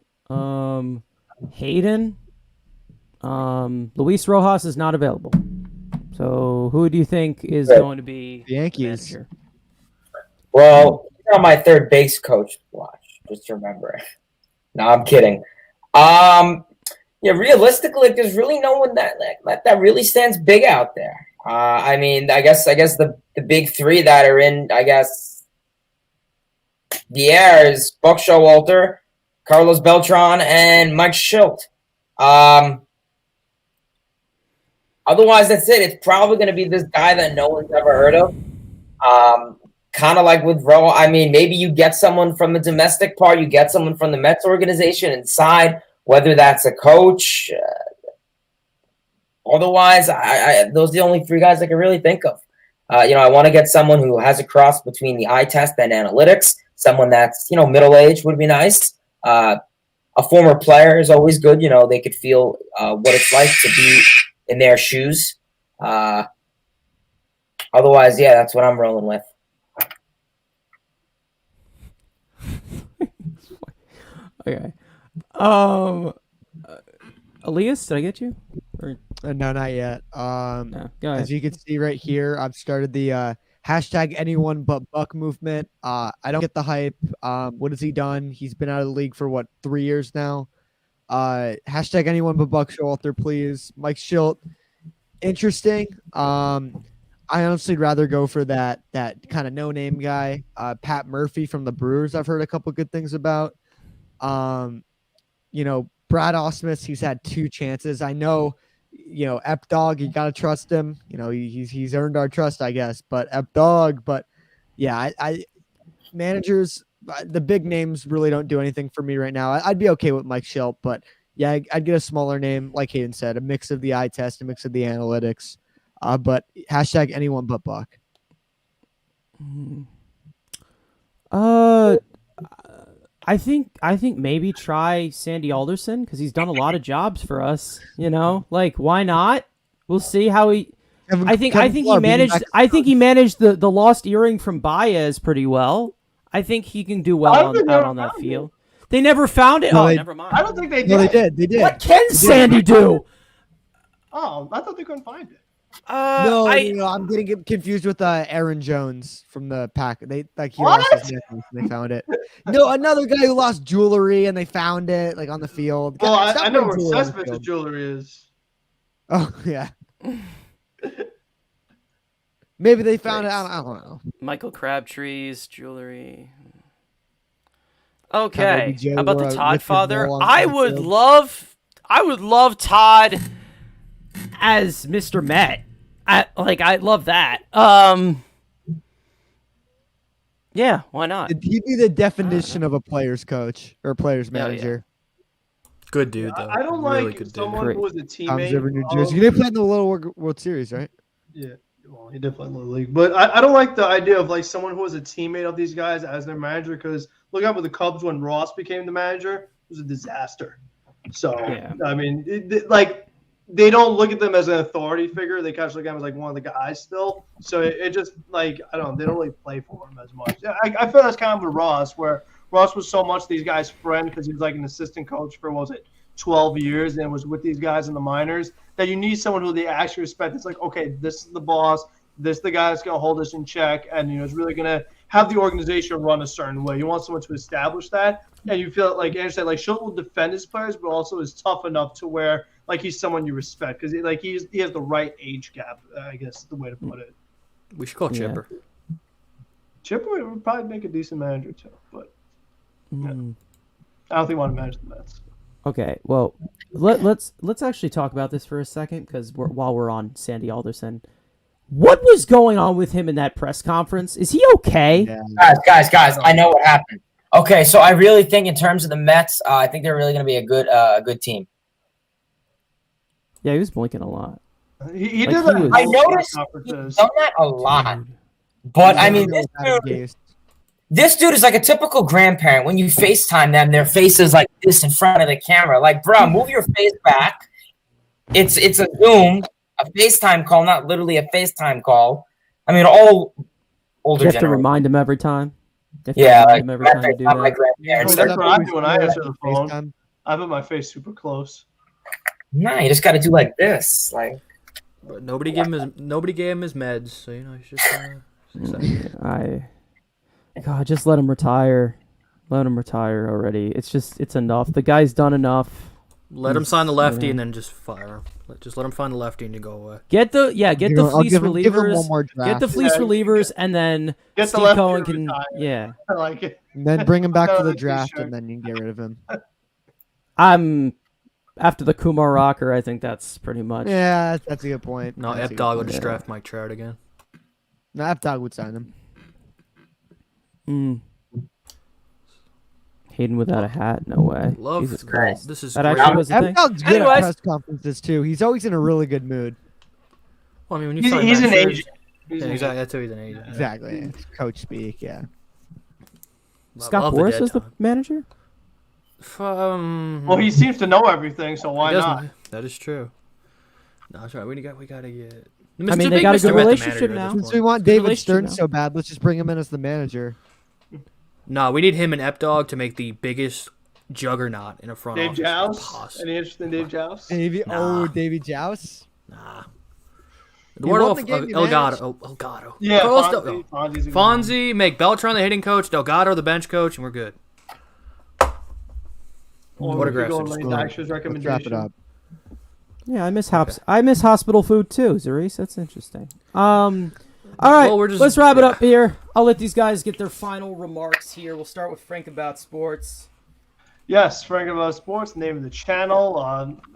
Hayden. Luis Rojas is not available. So who do you think is going to be the Yankees? Manager? Well, you're on my third base coach watch. Just remember. No, I'm kidding. Realistically, there's really no one that really stands big out there. I guess the big three that are in, the air is Buck Showalter, Carlos Beltran, and Mike Schilt. Otherwise, that's it. It's probably going to be this guy that no one's ever heard of. Kind of like with Ro. Maybe you get someone from the domestic part, you get someone from the Mets organization inside, whether that's a coach. Otherwise, those are the only three guys I can really think of. I want to get someone who has a cross between the eye test and analytics. Someone that's, middle-aged would be nice. A former player is always good. They could feel what it's like to be in their shoes. Otherwise, yeah, that's what I'm rolling with. Okay. Elias, did I get you? Or... No, not yet. No, go ahead. As you can see right here, I've started the hashtag anyone but Buck movement. I don't get the hype. What has he done? He's been out of the league for 3 years now. Hashtag anyone but Buck Showalter, please. Mike Schilt, interesting. I honestly rather go for that kind of no-name guy. Pat Murphy from the Brewers, I've heard a couple good things about. Brad Ausmus, he's had 2 chances. I know, Ep Dog, you gotta trust him. He's earned our trust, I guess. But Ep Dog, yeah, I managers, the big names really don't do anything for me right now. I'd be okay with Mike Schilt, but yeah, I'd get a smaller name, like Hayden said, a mix of the eye test, a mix of the analytics. But hashtag anyone but Buck. I think maybe try Sandy Alderson because he's done a lot of jobs for us. Why not? We'll see how he. I think he managed. I think he managed the lost earring from Baez pretty well. I think he can do well out on that field. They never found it. No, Never mind. I don't think they did. No, they did. They did. What can Sandy do? Oh, I thought they couldn't find it. No, I'm getting confused with Aaron Jones from the Pack. He lost his necklace and they found it. No, another guy who lost jewelry and they found it on the field. Well, I know where Cespedes' jewelry is. Oh yeah. Maybe they found it. I don't know. Michael Crabtree's jewelry. Okay, how about the Todd father? I would love Todd as Mr. Met. I love that. Yeah, why not? He'd be the definition of a player's coach or player's manager. Good dude, though. I don't really like good someone who was a teammate. New Jersey. You didn't play in the Little World Series, right? Yeah, well, he did play in the league, but I don't like the idea of someone who was a teammate of these guys as their manager. Because look out with the Cubs when Ross became the manager, it was a disaster. So, Yeah. I mean, like, they don't look at them as an authority figure. They kind of look at him as like one of the guys still. So it just like I don't know. They don't really play for him as much. I feel that's kind of with Ross, where Ross was so much these guys' friend because he was like an assistant coach for 12 years and was with these guys in the minors. That you need someone who they actually respect. It's like, okay, this is the boss. This is the guy that's going to hold us in check, and is really going to have the organization run a certain way. You want someone to establish that, and you feel like Andrew said, like Schultz will defend his players, but also is tough enough to where like he's someone you respect because he has the right age gap. I guess is the way to put it. We should call Chipper. Chipper would probably make a decent manager too, but I don't think he want to manage the Mets. Okay, well, let's actually talk about this for a second because while we're on Sandy Alderson, what was going on with him in that press conference? Is he okay? Yeah. Guys, I know what happened. Okay, so I really think in terms of the Mets, I think they're really going to be a good team. Yeah, he was blinking a lot. He Like, did he that. was- I noticed he's done that a lot. But I mean, this dude is like a typical grandparent. When you FaceTime them, their face is like this in front of the camera. Like, bro, move your face back. It's a Zoom, a FaceTime call, not literally a FaceTime call. I mean, all older You have to generation. remind him every time. You have to Yeah, remind like him every time you do not my that. grandparents. That's what I do when I answer the phone. FaceTime. I put my face super close. Nah, you just got to do like this, like. But nobody gave him his meds, so he's just. God, just let him retire. Let him retire already. It's enough. The guy's done enough. Let him sign the lefty and then just fire him. Just let him find the lefty and you go away. Get the I'll fleece give him relievers. one more Get draft. the fleece relievers, and then Get the Steve lefty Cohen to can. retire. Yeah, I like it. And then bring him back to the Another draft, t-shirt. and then you can get rid of him. I'm after the Kumar rocker. I think that's pretty much. Yeah, that's a good point. No, That's a Ep good Dog will point. just draft Mike Trout again. No, F-Dog would sign him. Hayden without a hat, no way. Love Jesus Christ. This is That great. actually was a thing. F-Dog's good Anyways. at press conferences, too. He's always in a really good mood. Well, I mean, when you He's, sign he's an Matt Scherzer- agent. He's Yeah, an exactly. That's who he's an agent. Yeah. Exactly. It's coach speak, yeah. Scott Love the Boras dead is the time. manager. Well, he seems to know everything, so why He doesn't. not? That is true. No, that's right. We gotta get. I mean, they got a good relationship now. Since we want Good David relationship Stern now. so bad, let's just bring him in as the manager. No, we need him and Ep Dog to make the biggest juggernaut in a front Dave office. Joust? possible. Any interest in Dave Joust? Davey Joust? Nah. He The word won off the game of you Elgato. Elgato. Yeah, Carlos Fonzie's a good Fonzie, make Beltran the hitting coach, Delgado the bench coach, and we're good. one. What a Or we could go graphics. on Lenny Dyksher's Let's wrap recommendation. it up. Yeah, I miss I miss hospital food too, Zarice. That's interesting. All right, Well, we're just- let's wrap it yeah. up here. I'll let these guys get their final remarks here. We'll start with Frank about sports. Yes, Frank About Sports, the name of the channel.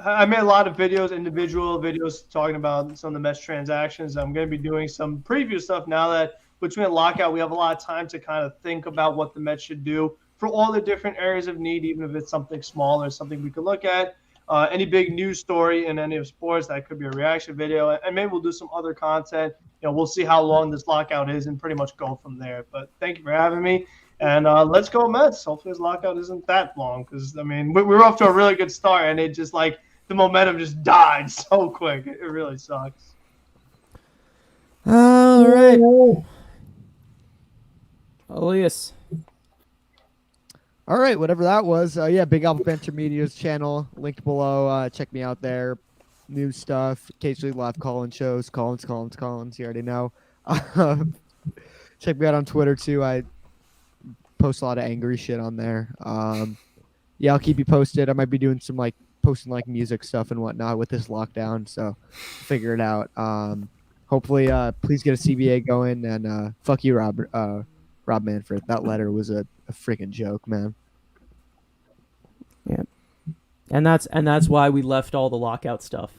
I made a lot of videos, individual videos, talking about some of the Mets transactions. I'm going to be doing some preview stuff now that between lockout, we have a lot of time to kind of think about what the Mets should do for all the different areas of need, even if it's something small or something we could look at. Any big news story in any of sports, that could be a reaction video. And maybe we'll do some other content. We'll see how long this lockout is and pretty much go from there. But thank you for having me. And let's go Mets. Hopefully this lockout isn't that long because, I mean, we were off to a really good start, and it just, like, the momentum just died so quick. It really sucks. All right. Elias. All right, whatever that was. Yeah, Big Apple Banter Media's channel, linked below. Check me out there. New stuff. Occasionally live call-in shows. Collins. You already know. Check me out on Twitter, too. I post a lot of angry shit on there. Yeah, I'll keep you posted. I might be doing some, posting, music stuff and whatnot with this lockdown, so figure it out. Hopefully, please get a CBA going, and fuck you, Rob Manfred. That letter was a freaking joke, man. Yeah, and that's why we left all the lockout stuff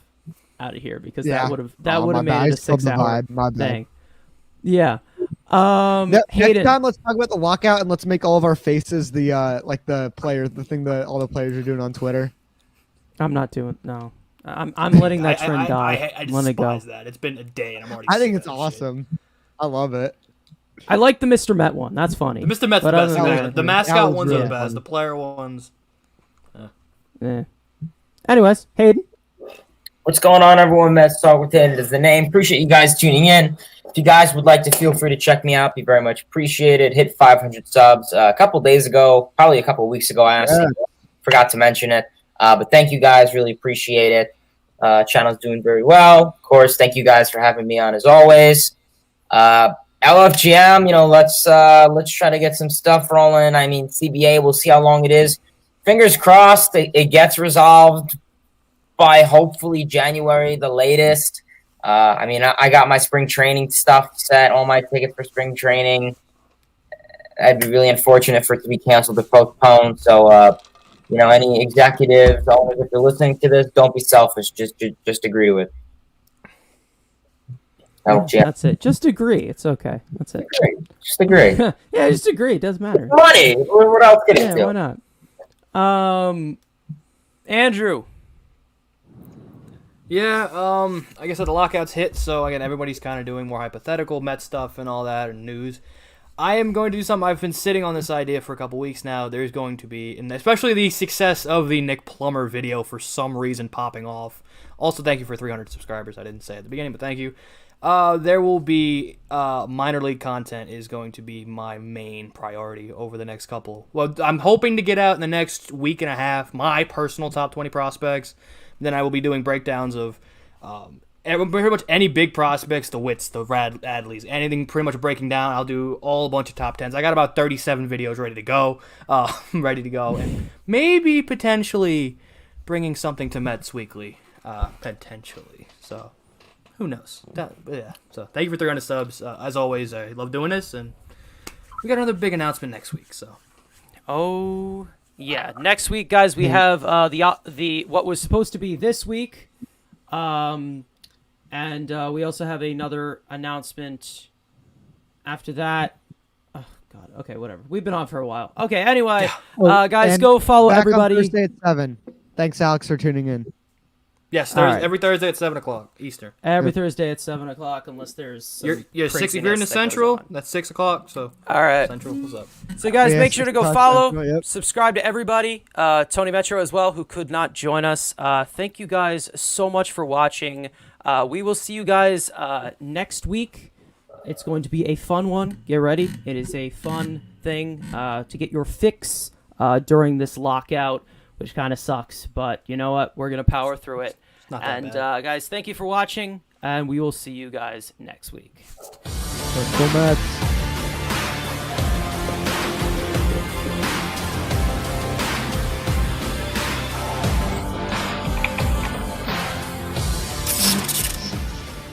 out of here because that would have my bad. I made it a spilled the 6-hour vibe. My bad. thing. Yeah. Next Hayden. time, let's talk about the lockout and let's make all of our faces the players, the thing that all the players are doing on Twitter. I'm not doing no. I'm letting that trend die. I Let it go. despise that. It's been a day and I'm already. I think sick it's of that awesome. I love it. I like the Mr. Met one. That's funny. shit. The Mr. Met's But the other best. than The that- mascot was ones are really the best. fun. The player ones. Eh. Anyways, Hayden. What's going on, everyone? Mets Talk with Hayden is the name. Appreciate you guys tuning in. If you guys would like to, feel free to check me out. Be very much appreciated. Hit 500 subs a couple days ago, probably a couple of weeks ago. I honestly forgot to mention it. But thank you guys. Really appreciate it. Channel's doing very well. Of course, thank you guys for having me on as always. LFGM, let's try to get some stuff rolling. I mean, CBA, we'll see how long it is. Fingers crossed it gets resolved by hopefully January, the latest. I got my spring training stuff set, all my tickets for spring training. I'd be really unfortunate for it to be canceled or postponed. So, any executives, owners, if you're listening to this, don't be selfish. Just agree with it. That's it. Just agree. It's okay. That's it. Just agree. Yeah, just agree. It doesn't matter. Money. What else can it do? Why not? Andrew. Yeah, like I said, the lockouts hit, so again, everybody's kind of doing more hypothetical Met stuff and all that, and news. I am going to do something. I've been sitting on this idea for a couple weeks now. There's going to be, and especially the success of the Nick Plummer video for some reason popping off. Also, thank you for 300 subscribers. I didn't say at the beginning, but thank you. There will be minor league content is going to be my main priority over the next couple. Well, I'm hoping to get out in the next week and a half my personal top 20 prospects. Then I will be doing breakdowns of pretty much any big prospects, the Wits, the Adleys, anything pretty much breaking down. I'll do a bunch of top 10s. I got about 37 videos ready to go, and maybe potentially bringing something to Mets Weekly, potentially. So who knows? So thank you for 300 subs. As always, I love doing this, and we got another big announcement next week. So, Yeah, next week, guys, we have the what was supposed to be this week, and we also have another announcement after that. Oh God, okay, whatever. We've been on for a while. Okay, anyway, guys, go follow everybody. On Thursday at 7. Thanks, Alex, for tuning in. Yes, right. Every Thursday at 7 o'clock Eastern. Every Thursday at 7 o'clock, unless there's some if you're in the Central, that's 6 o'clock. So all right, Central, what's up? So guys, make sure to go follow, Yep. subscribe to everybody. TonyMetro as well, who could not join us. Thank you guys so much for watching. We will see you guys next week. It's going to be a fun one. Get ready. It is a fun thing to get your fix during this lockout, which kind of sucks. But you know what? We're going to power through it. And guys, thank you for watching, and we will see you guys next week. Let's go Mets.